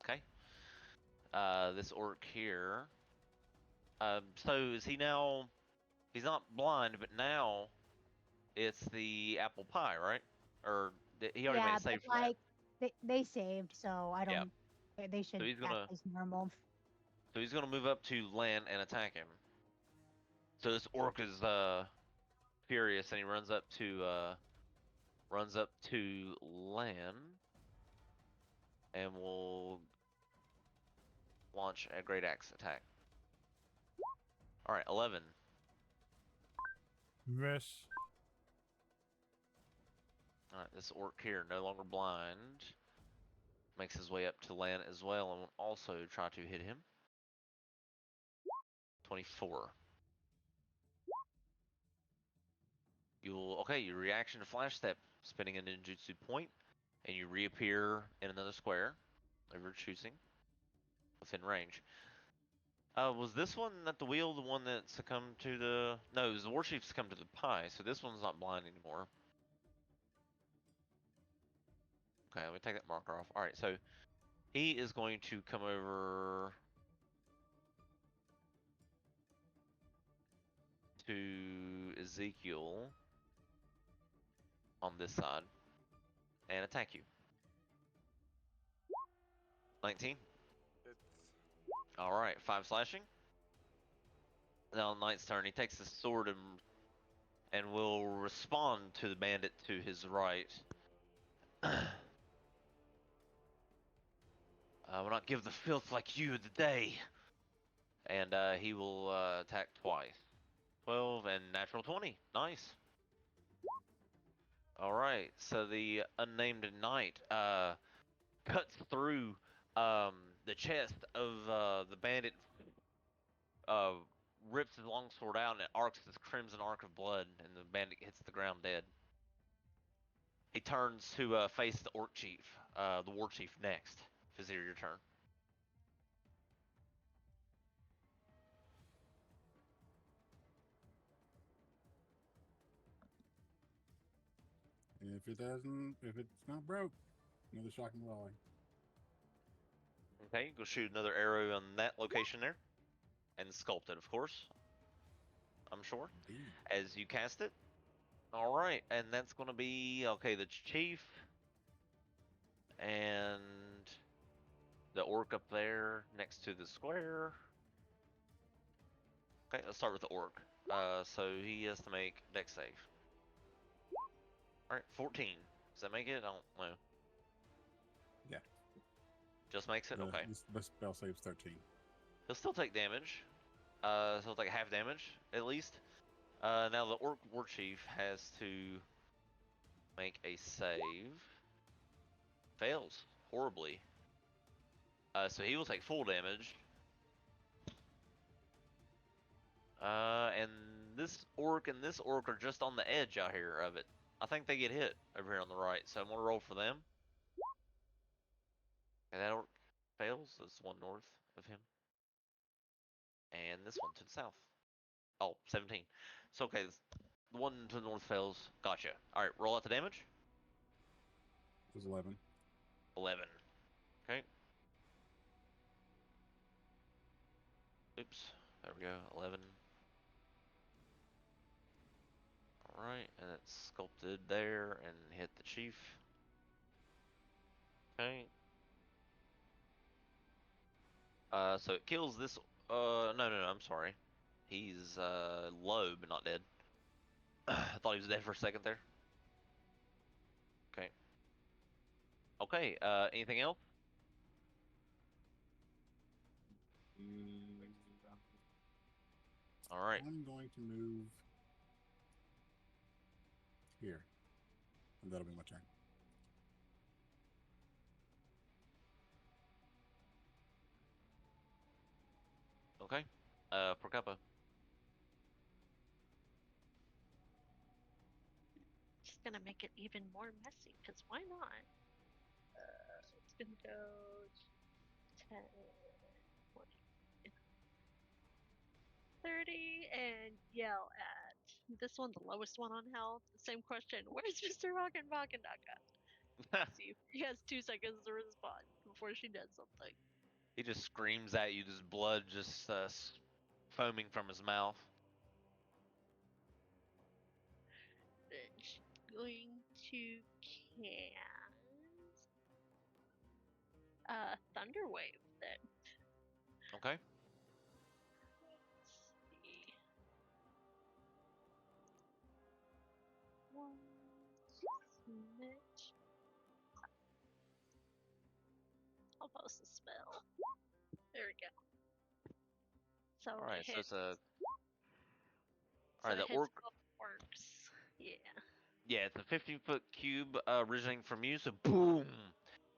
Okay. This orc here. So is he now? He's not blind, but now it's the apple pie, right? Or he already made a save for that. They saved, so I don't. Yeah. They should he's act gonna- as normal. So he's gonna move up to Lan and attack him. So this orc is furious, and he runs up to Lan, and will launch a great axe attack. All right, 11. Miss. All right, this orc here, no longer blind, makes his way up to Lan as well, and will also try to hit him. 24. Your reaction to Flash Step, spending a ninjutsu point, and you reappear in another square of your choosing, within range. Was this one at the wheel the one that succumbed to the... No, it was the Warchief succumbed to the pie, so this one's not blind anymore. Okay, let me take that marker off. Alright, so he is going to come over to Ezekiel on this side and attack you. 19. Alright, 5 slashing. Now on Knight's turn, he takes his sword and will respond to the bandit to his right. Will not give the filth like you the day. And he will attack twice. 12 and natural 20. Nice. Alright, so the unnamed knight cuts through the chest of the bandit, rips his longsword out, and it arcs this crimson arc of blood, and the bandit hits the ground dead. He turns to face the orc chief, the war chief next. Vizier, your turn. If it's not broke, another shocking volley. Okay, go shoot another arrow on that location there. And sculpt it, of course. I'm sure. Indeed. As you cast it. Alright, and that's going to be, okay, the chief. And the orc up there next to the square. Okay, let's start with the orc. So he has to make dex save. Alright, 14. Does that make it? I don't know. Yeah. Just makes it? Okay. The spell saves 13. He'll still take damage. So he'll take half damage, at least. Now the Orc War Chief has to make a save. Fails horribly. So he will take full damage. And this Orc and this Orc are just on the edge out here of it. I think they get hit over here on the right, so I'm gonna roll for them. And that Orc fails. That's one north of him. And this one to the south. Oh, 17. So okay, the one to the north fails. Gotcha. Alright, roll out the damage. It was 11. 11. Okay. Oops. There we go. 11. Alright, and it's sculpted there and hit the chief. Okay. So it kills this. No, I'm sorry. He's low but not dead. I thought he was dead for a second there. Okay. Okay. Anything else? All right. I'm going to move here, and that'll be my turn. Okay. Procapa. Just gonna make it even more messy, because why not? It's gonna go 10, 20, 30, and yell at this one, the lowest one on health. The same question: where's Mr. Rockin' See, he has 2 seconds to respond before she does something. He just screams at you, just blood just foaming from his mouth. Then she's going to cast Thunder Wave then. Okay. Let's see. 1 smidge. I'll post the spell. There we go. So All right. it So hits. it's a. So All right. it The hits orc. both orcs. Yeah. Yeah, it's a 15-foot cube originating from you. So boom.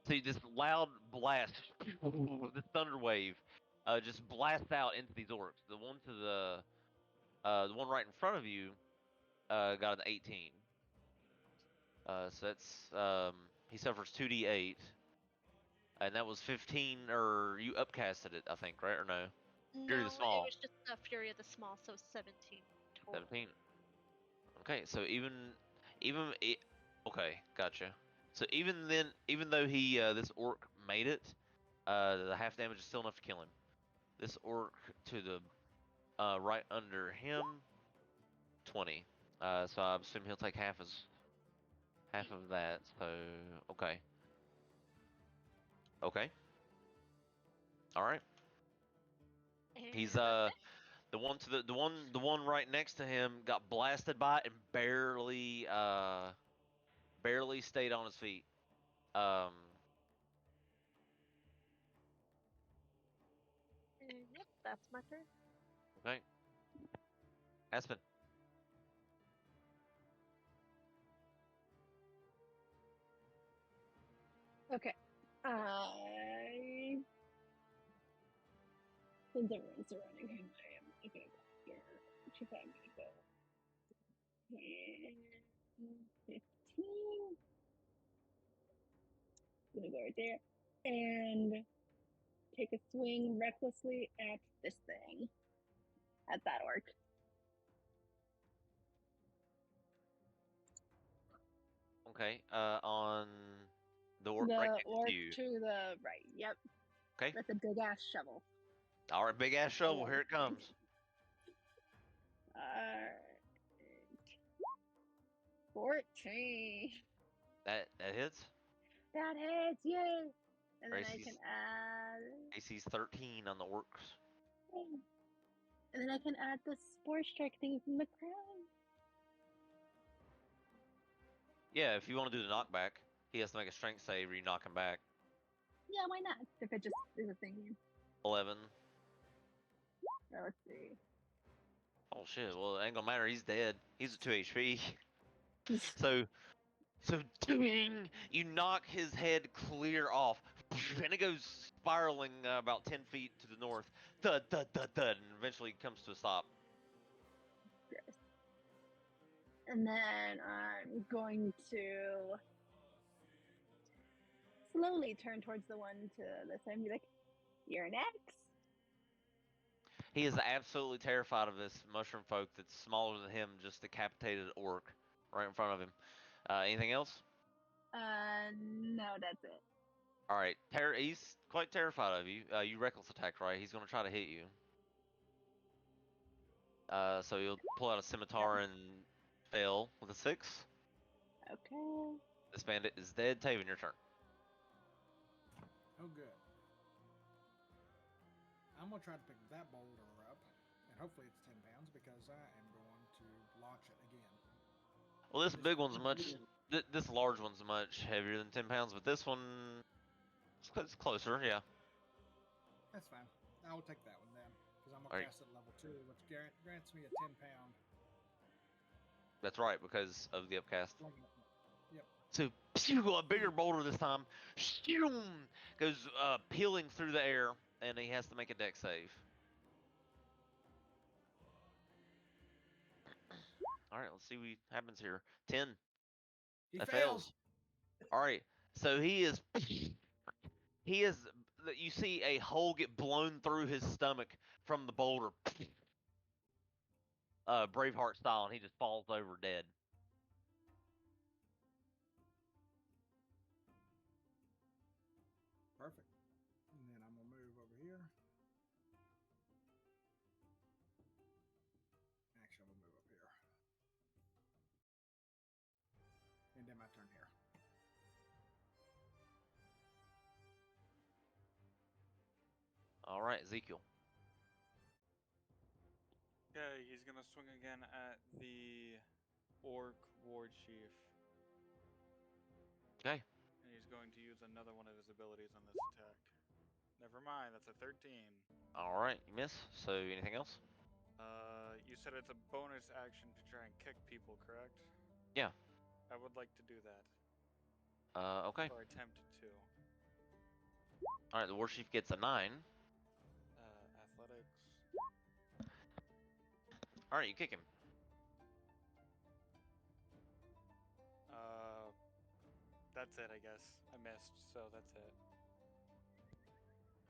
See this loud blast. This thunder wave. Just blasts out into these orcs. The one to the one right in front of you, got an 18. So that's he suffers 2d8, and that was 15. Or you upcasted it, I think, right or no? Fury No, the it Small. was just a Fury of the Small, so 17 total. 17. Okay, so okay, gotcha. So even then, even though he this orc made it, the half damage is still enough to kill him. This orc to the right under him, 20. So I assume he'll take half of that. So okay, okay, all right. He's And the one right next to him got blasted by it and barely stayed on his feet. yep, that's my turn. Okay. Aspen. Okay. Since everyone's surrounding him, I am gonna go here. Which if I'm gonna go 10, 15. Gonna go right there. And take a swing recklessly at this thing. At that orc. Okay. On the orc The right next orc to you. to the right. Yep. Okay. That's a big ass shovel. All right, big ass shovel. Here it comes. Alright. 14. That hits. That hits, yay! And then I AC's can add. AC's 13 on the orcs. And then I can add the Spore Strike thing from the crown. Yeah, if you want to do the knockback, he has to make a strength save or you knock him back. Yeah, why not? If it just is a thing. 11. So let's see. Oh shit, well it ain't gonna matter, he's dead. He's at 2 HP. So doing, you knock his head clear off, and it goes spiraling about 10 feet to the north. Thud, thud, thud, thud, and eventually comes to a stop. Gross. And then I'm going to slowly turn towards the one to the side and be like, "You're next." He is absolutely terrified of this mushroom folk that's smaller than him, just decapitated orc right in front of him. Anything else? No, that's it. All right, he's quite terrified of you. You reckless attack, right? He's gonna try to hit you. So you'll pull out a scimitar and fail with a 6. Okay. This bandit is dead. Taven, your turn. Oh, good. I'm going to try to pick that boulder up, and hopefully it's 10 pounds because I am going to launch it again. Well, this big one's much. This large one's much heavier than 10 pounds, but this one, it's closer. Yeah. That's fine. I will take that one then, because I'm going Alright. to cast it at level 2, which grants me a 10-pound. That's right, because of the upcast. Yep. So, a bigger boulder this time. Goes peeling through the air, and he has to make a dex save. All right, let's see what happens here. 10. He That fails. fails. All right, so he is. You see a hole get blown through his stomach from the boulder, Braveheart style, and he just falls over dead. Perfect. And then I'm going to move over here. Actually, I'm going to move up here. And then my turn here. All right, Ezekiel. Okay, he's gonna swing again at the orc war chief. Okay. And he's going to use another one of his abilities on this attack. Never mind, that's a 13. All right, you miss. So anything else? You said it's a bonus action to try and kick people, correct? Yeah. I would like to do that. Okay. Or attempt to. All right, the war chief gets a 9. Athletics. All right, you kick him. That's it, I guess. I missed, so that's it.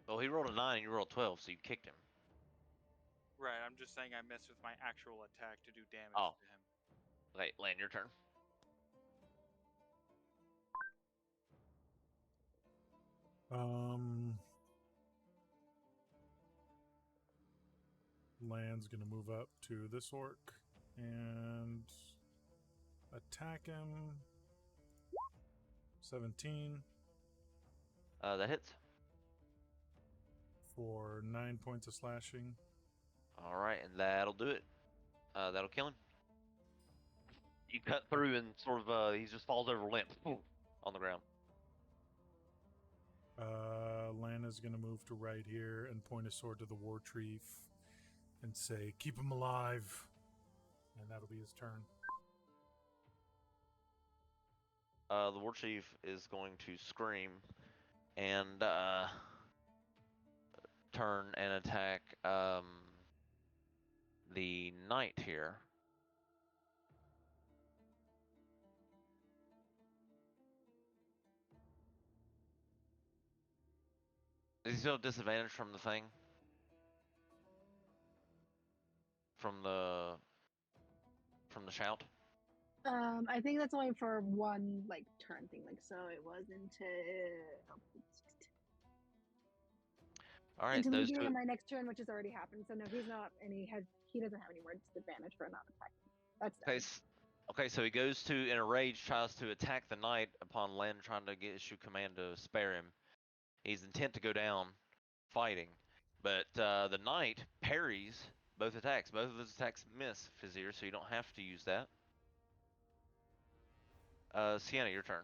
Well, he rolled a 9 and you rolled 12, so you kicked him. Right, I'm just saying I missed with my actual attack to do damage Oh. to him. Okay, Land, your turn. Land's gonna move up to this orc and attack him. 17 That hits. for 9 points of slashing. All right, and that'll do it. That'll kill him. You cut through and sort of, he just falls over limp on the ground. Lana's gonna move to right here and point a sword to the war chief and say, "Keep him alive," and that'll be his turn. The war chief is going to scream and turn and attack the knight here. Is he still at disadvantage from the thing? From the shout? I think that's only for one like turn thing. Like so, it was All right, until the those beginning two. of my next turn, which has already happened. So no, he's not, and he doesn't have any more disadvantage for not attacking. That's done. Okay, so he goes to, in a rage, tries to attack the knight upon Len trying to issue command to spare him. He's intent to go down, fighting, but the knight parries both attacks. Both of those attacks miss, Fizzier, so you don't have to use that. Sienna, your turn.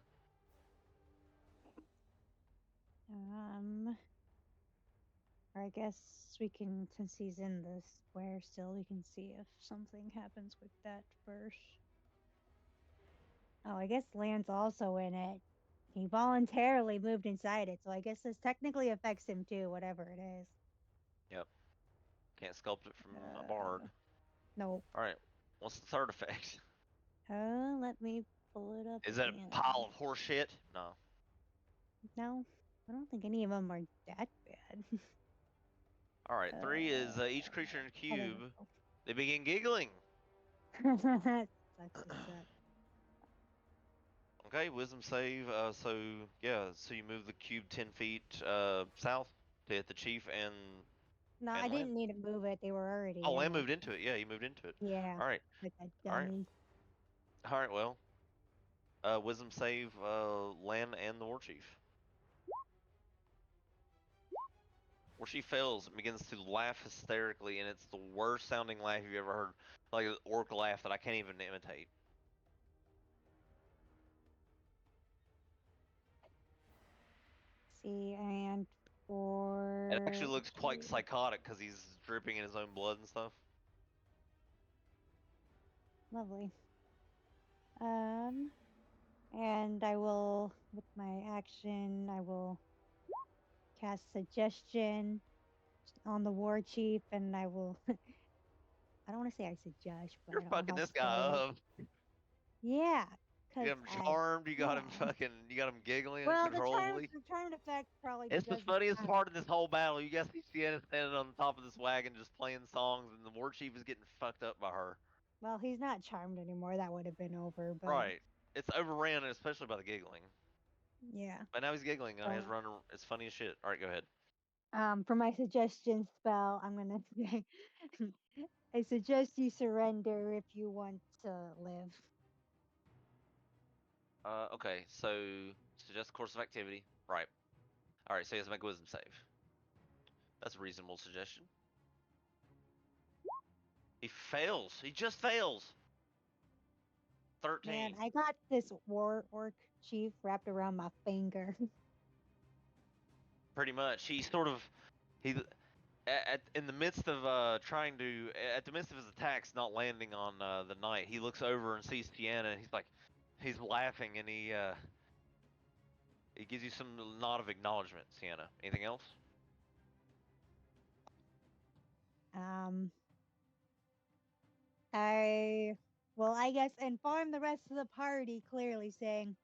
Or I guess we can, since he's in the square still, we can see if something happens with that first. Oh, I guess Land's also in it. He voluntarily moved inside it, so I guess this technically affects him too, whatever it is. Yep. Can't sculpt it from a bard. Nope. Alright, what's the third effect? Let me pull it up. Is that again. a pile of horse shit? No. No, I don't think any of them are that bad. Alright, 3 is each creature in a Oh, there we cube. They begin giggling. go. Sucks to suck. Okay, wisdom save. So you move the cube 10 feet south to hit the chief and. No, And I Land? didn't need to move it. They were already. Oh, Land in it. moved into it. Yeah, he moved into it. Yeah. All right. Like a All right. dummy. All right. Well, wisdom save. Land and the war chief. War chief fails and begins to laugh hysterically, and it's the worst sounding laugh you've ever heard, like an orc laugh that I can't even imitate. See, and for. It actually looks quite psychotic because he's dripping in his own blood and stuff. Lovely. And I will, with my action, I will cast suggestion on the war chief, and I will. I don't want to say I suggest, but You're I don't fucking know this how guy to say it. up. Yeah. You got him charmed. You got him fucking. You got him giggling Well, uncontrollably. the charm effect probably. It's the doesn't funniest count. part of this whole battle. You guys see Sienna standing on the top of this wagon just playing songs, and the war chief is getting fucked up by her. Well, he's not charmed anymore. That would have been over. But Right. It's overran, especially by the giggling. yeah. But now he's giggling. Now he's running. It's funny as shit. All right, go ahead. For my suggestion spell, I'm gonna say, I suggest you surrender if you want to live. Okay. So suggest course of activity. Right. All right. So he has to make a wisdom save. That's a reasonable suggestion. He fails. He just fails. 13. Man, I got this war orc chief wrapped around my finger. Pretty much. He sort of in the midst of at the midst of his attacks not landing on the knight, he looks over and sees Tiana, and he's laughing, and he gives you some nod of acknowledgement. Sienna, anything else? I guess inform the rest of the party clearly, saying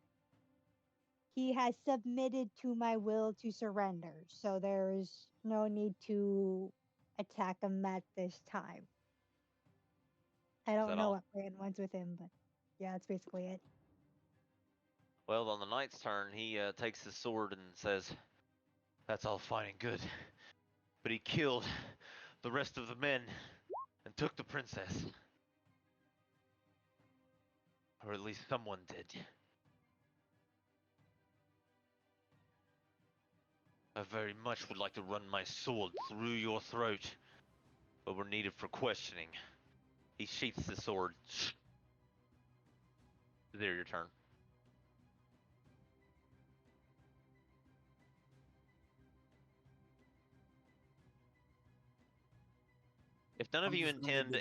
he has submitted to my will to surrender, so there's no need to attack him at this time. I don't know what plan went with him, but yeah, that's basically it. Well, on the knight's turn, he takes his sword and says, "That's all fine and good, but he killed the rest of the men and took the princess. Or at least someone did. I very much would like to run my sword through your throat, but we're needed for questioning." He sheaths the sword. There, your turn. If none of you intend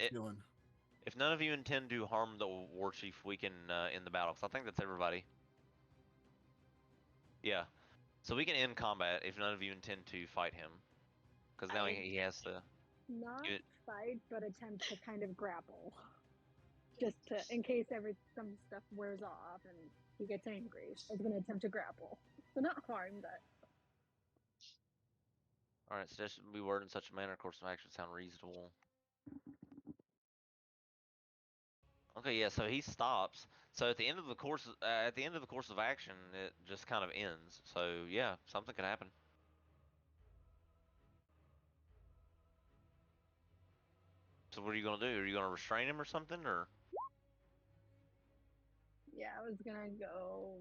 to harm the war chief, we can end the battle. Cause I think that's everybody. Yeah. So we can end combat if none of you intend to fight him. Because now he has to. Not fight, but attempt to kind of grapple. Just in case some stuff wears off and he gets angry. I was going to attempt to grapple. So not harm, but. Alright, suggestion be worded in such a manner, course of action sound reasonable. Okay, yeah, so he stops. So at the end of the course of action, it just kind of ends. So yeah, something could happen. So what are you gonna do? Are you gonna restrain him or something, or? Yeah, I was gonna go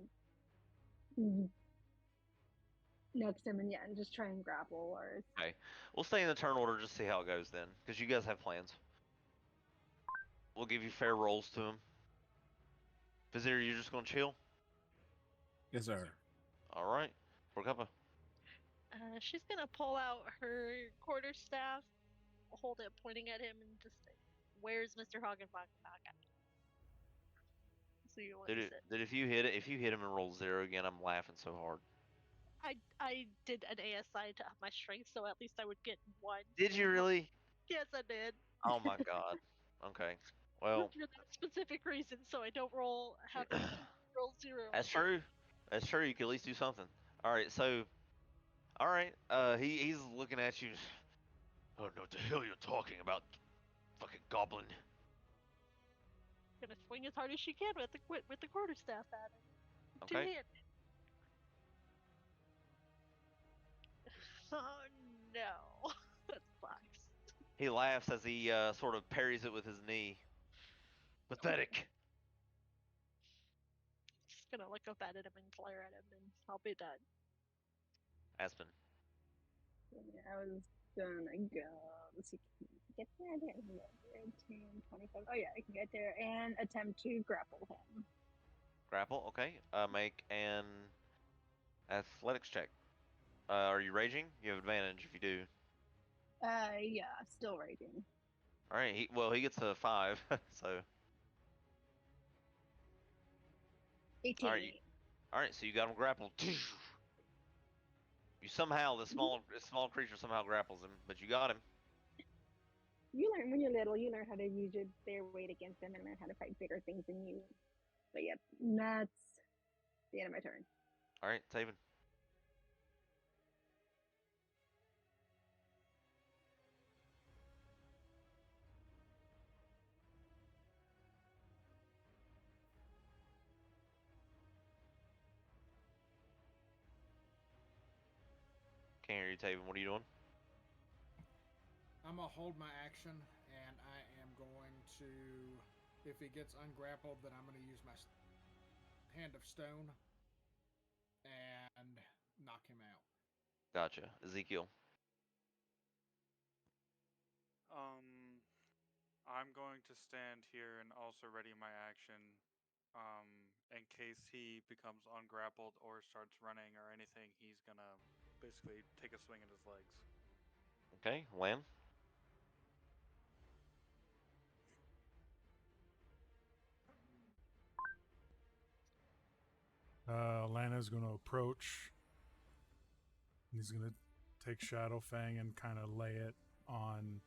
next to him and and just try and grapple or Okay, we'll stay in the turn order, just see how it goes then, because you guys have plans. We'll give you fair rolls to him. Vizier, you're just gonna chill? Yes, sir. All right, Porcuppa. She's gonna pull out her quarterstaff, hold it, pointing at him, and just say, "Where's Mr. Hagenbach?" So you want to sit? Did if you hit him and roll 0 again, I'm laughing so hard. I did an ASI to up my strength, so at least I would get 1. Did you really? Yes, I did. Oh my god. Okay. Well, For that specific reason, so I don't have to roll 0. that's true. That's true. You can at least do something. All right. So, all right. He's looking at you. I don't know what the hell you're talking about, fucking goblin. Gonna swing as hard as she can with the quarterstaff at him. Okay. Two-handed. Oh no, that sucks. He laughs as he sort of parries it with his knee. Pathetic. Just gonna look up at him and glare at him, and I'll be done. Aspen. Yeah, I was gonna go. Let's see, can I get there? I think I can get there. 10, 25. Oh yeah, I can get there and attempt to grapple him. Grapple. Okay. Make an athletics check. Are you raging? You have advantage if you do. Yeah, still raging. All right. He gets a 5. So. 18. All right. So you got him grappled. You somehow this small creature somehow grapples him, but you got him. You learn when you're little. You learn how to use their weight against them and learn how to fight bigger things than you. But yep, that's the end of my turn. All right, Taven. Can't hear you, Taven. What are you doing? I'm gonna hold my action, and I am going to, if he gets ungrappled, then I'm gonna use my hand of stone and knock him out. Gotcha. Ezekiel. I'm going to stand here and also ready my action, in case he becomes ungrappled or starts running or anything. He's gonna basically take a swing at his legs. Okay, Lan. Lana's going to approach. He's going to take Shadowfang and kind of lay it on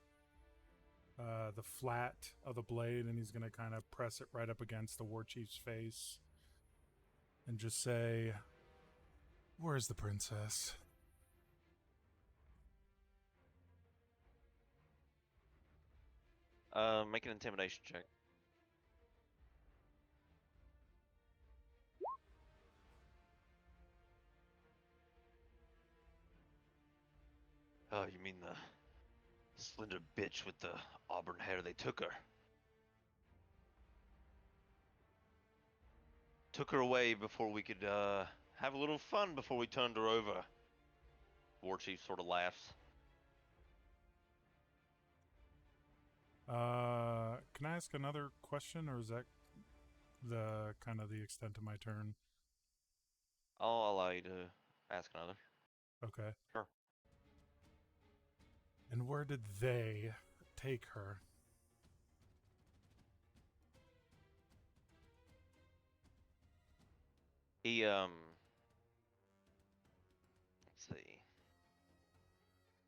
the flat of the blade, and he's going to kind of press it right up against the war chief's face and just say, "Where's the princess?" Make an intimidation check. Oh, you mean the slender bitch with the auburn hair? They took her. Took her away before we could have a little fun before we turned her over. War Chief sort of laughs. Can I ask another question, or is that the kind of the extent of my turn? I'll allow you to ask another. Okay. Sure. And where did they take her? He let's see.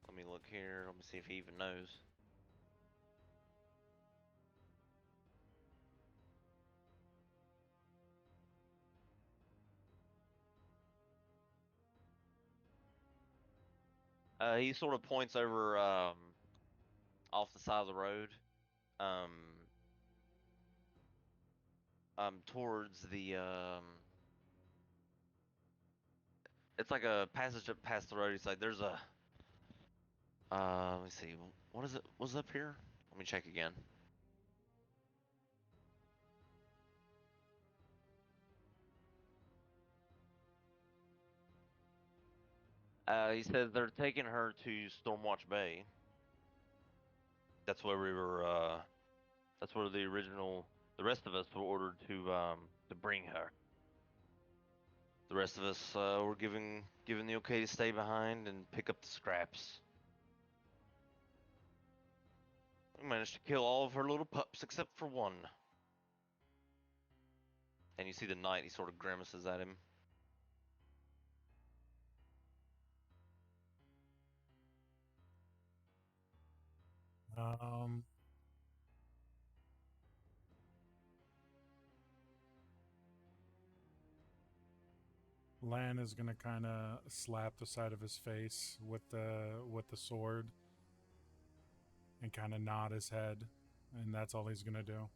Let me look here. Let me see if he even knows. He sort of points over off the side of the road, towards the it's like a passage up past the road. He's like, there's a let me see, what is it? What's up here? Let me check again. He says they're taking her to Stormwatch Bay. That's where we were. That's where the rest of us were ordered to bring her. The rest of us were given the okay to stay behind and pick up the scraps. We managed to kill all of her little pups except for one. And you see the knight, he sort of grimaces at him. Um, Lan is gonna kind of slap the side of his face with the sword, and kind of nod his head, and that's all he's gonna do.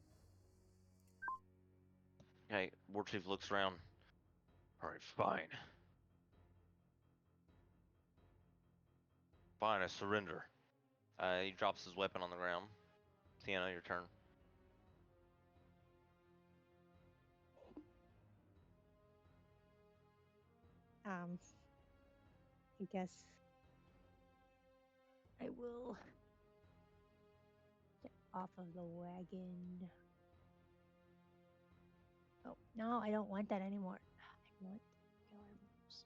Okay, Warchief looks around. Alright, fine. Fine, I surrender. He drops his weapon on the ground. Sienna, your turn. I guess I will get off of the wagon. Oh, no, I don't want that anymore. I want killer moves.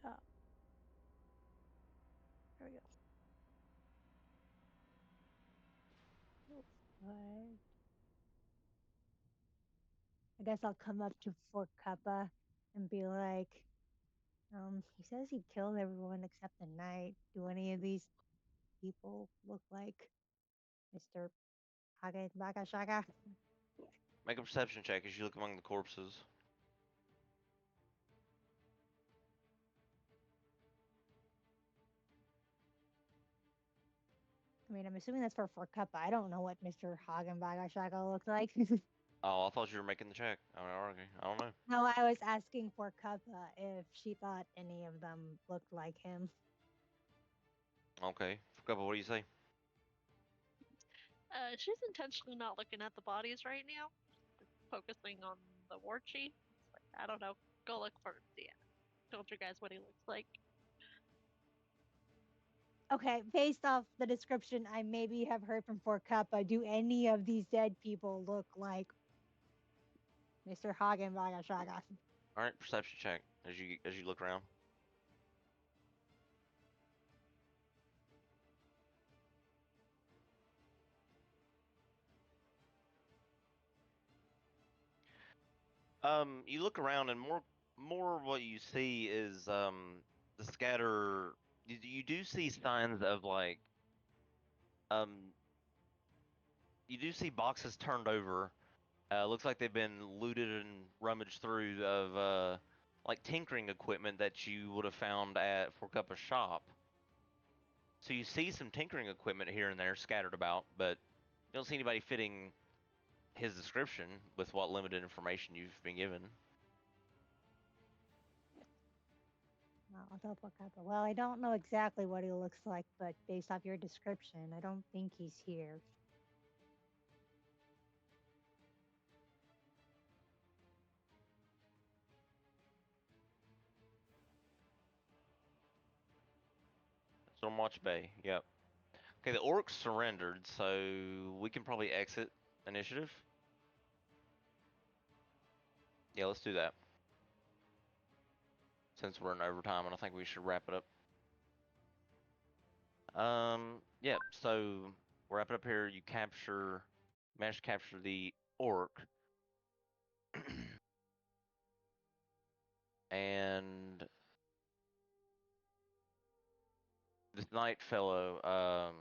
Oh. There we go. Oh, what? I guess I'll come up to Fort Kappa and be like, he says he killed everyone except the knight. Do any of these people look like Mr. Hage Baga Shaga? Make a perception check as you look among the corpses. I mean, I'm assuming that's for Fort Kappa. I don't know what Mr. Hagen Baga Shaga looks like. Oh, I thought you were making the check. Okay. I don't know. No, I was asking for Kappa if she thought any of them looked like him. Okay. Couple, what do you say? She's intentionally not looking at the bodies right now, focusing on the war chief. It's like, I don't know. Go look for yeah. Told you guys what he looks like. Okay, based off the description I maybe have heard from Fort Kappa, do any of these dead people look like Mr. Hagen Baga Shaga? All right, perception check as you look around. You look around and more what you see is the scatter. You do see signs of like um you do see boxes turned over. Looks like they've been looted and rummaged through of like tinkering equipment that you would have found at Fork Up a shop. So you see some tinkering equipment here and there scattered about, but you don't see anybody fitting his description with what limited information you've been given. I'll tell Fort Kappa. Well, I don't know exactly what he looks like, but based off your description, I don't think he's here. Stormwatch Bay, yep. Okay, the orcs surrendered, so we can probably exit initiative. Yeah, let's do that. Since we're in overtime, and I think we should wrap it up. Yeah, so wrap it up here. You manage to capture the orc. And this knight fellow,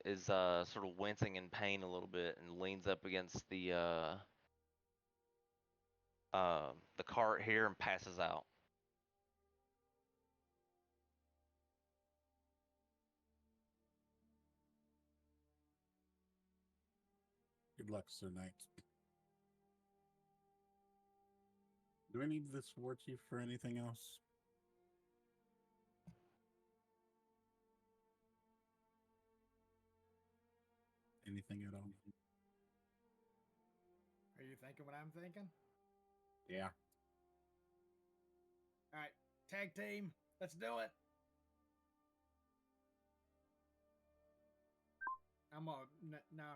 is sort of wincing in pain a little bit and leans up against the cart here and passes out. Good luck, Sir Knight. Do I need this war chief for anything else? Anything at all? Are you thinking what I'm thinking? Yeah. All right, tag team, let's do it. Now I'm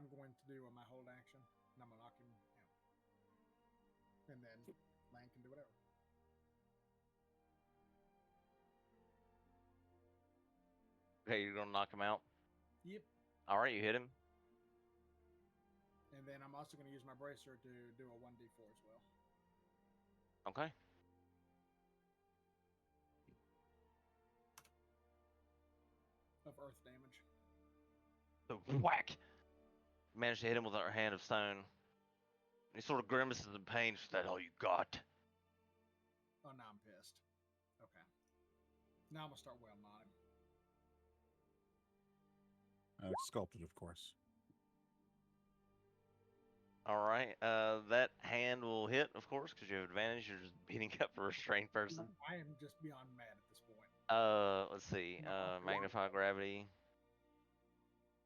going to do my hold action, and I'm gonna knock him out, and then Lang can do whatever. Okay, you're gonna knock him out. Yep. All right, you hit him. And then I'm also going to use my bracer to do a 1d4 as well. Okay. Of earth damage. So whack. Managed to hit him with our hand of stone. He sort of grimaces in pain. Is that all you got? Oh, now I'm pissed. Okay. Now I'm going to start wailing on him. Sculpted, of course. All right. That hand will hit, of course, because you have advantage. You're just beating up a restrained person. I am just beyond mad at this point. Let's see. Magnify gravity.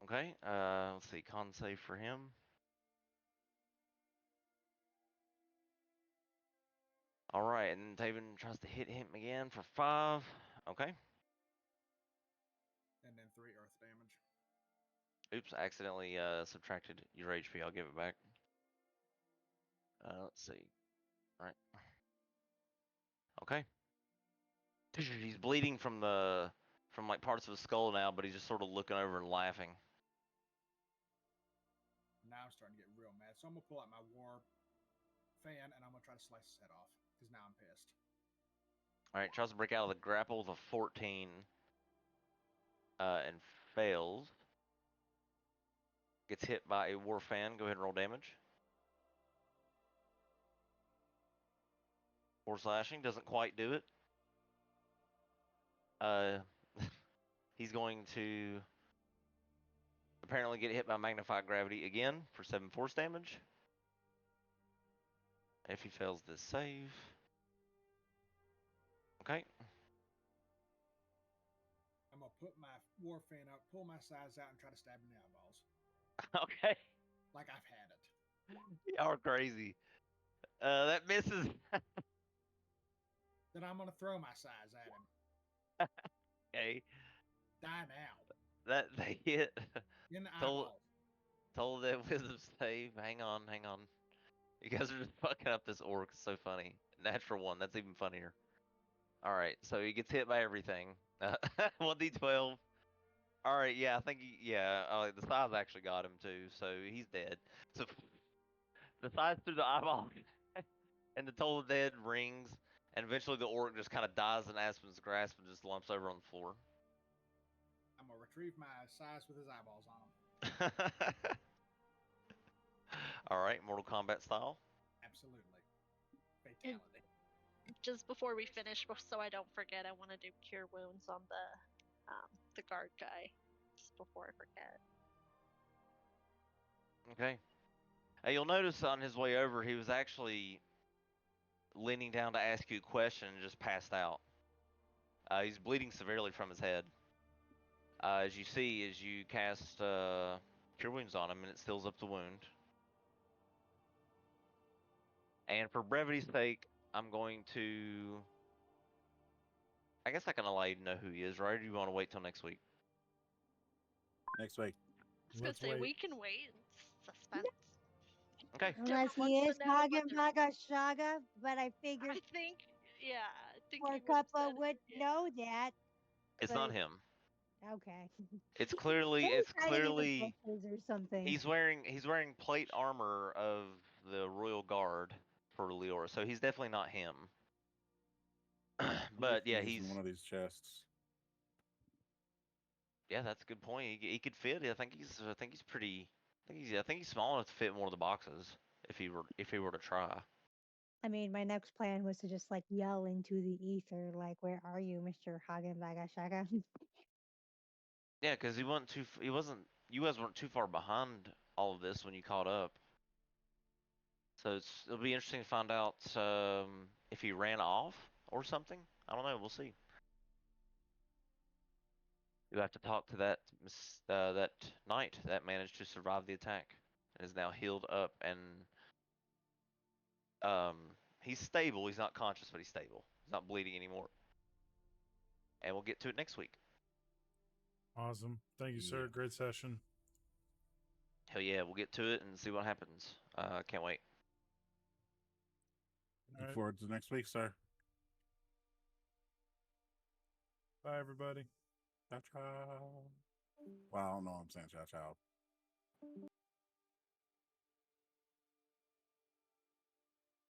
Okay. Let's see. Con save for him. All right, and Taven tries to hit him again for 5. Okay. And then 3 earth damage. Oops, accidentally subtracted your HP. I'll give it back. Let's see. All right. Okay. He's bleeding from like parts of his skull now, but he's just sort of looking over and laughing. Now I'm starting to get real mad. So I'm going to pull out my war fan and I'm going to try to slice his head off because now I'm pissed. All right, tries to break out of the grapple with a 14 and fails. Gets hit by a war fan. Go ahead and roll damage. 4 slashing doesn't quite do it. He's going to apparently get hit by magnified gravity again for 7 force damage. If he fails this save. Okay. I'm going to put my war fan up, pull my size out, and try to stab him in the eyeballs. Okay. Like I've had it. Y'all are crazy. That misses. Then I'm going to throw my size at him. Okay. Die now. That they hit. In the Told eyeballs. that wisdom save. Hang on. You guys are just fucking up this orc. It's so funny. Natural 1. That's even funnier. All right. So he gets hit by everything. 1d12. All right. Yeah. I think the size actually got him too. So he's dead. So the size through the eyeball and the total dead rings. And eventually the orc just kind of dies in Aspen's grasp and just lumps over on the floor. I'm going to retrieve my size with his eyeballs on him. All right, Mortal Kombat style. Absolutely. Fatality. Just before we finish, so I don't forget, I want to do cure wounds on the guard guy, just before I forget. Okay. You'll notice on his way over, he was actually leaning down to ask you a question and just passed out. He's bleeding severely from his head. As you see, as you cast cure wounds on him, and it seals up the wound. And for brevity's sake, I'm going to. I guess I can allow you to know who he is, right? Or do you want to wait till next week? Next week. I was gonna Let's say wait. we can wait. Suspense. Okay. Unless Wants he to is know what Hagen they're- Vaga Shaga, but I figured I think he Poor would've said Cuppa it, would yeah. know that. It's But- not him. Okay. It's clearly. Maybe It's hiding in the clearly. bushes or something. He's wearing plate armor of the Royal Guard for Leora, so he's definitely not him. But yeah, he's in one of these chests. yeah, that's a good point. He could fit. I think he's pretty. I think he's small enough to fit in one of the boxes if he were to try. I mean, my next plan was to just like yell into the ether, like, "Where are you, Mr. Hagen Vaga Shaga?" Yeah, because you guys weren't too far behind all of this when you caught up. So it'll be interesting to find out if he ran off or something. I don't know. We'll see. You have to talk to that knight that managed to survive the attack and is now healed up and He's stable. He's not conscious, but he's stable. He's not bleeding anymore. And we'll get to it next week. Awesome. Thank you, sir. Yeah. Great session. Hell yeah, we'll get to it and see what happens. Can't wait. All Look right. forward to next week, sir. Bye, everybody. Ciao, ciao. Well, I don't know what I'm saying ciao, ciao.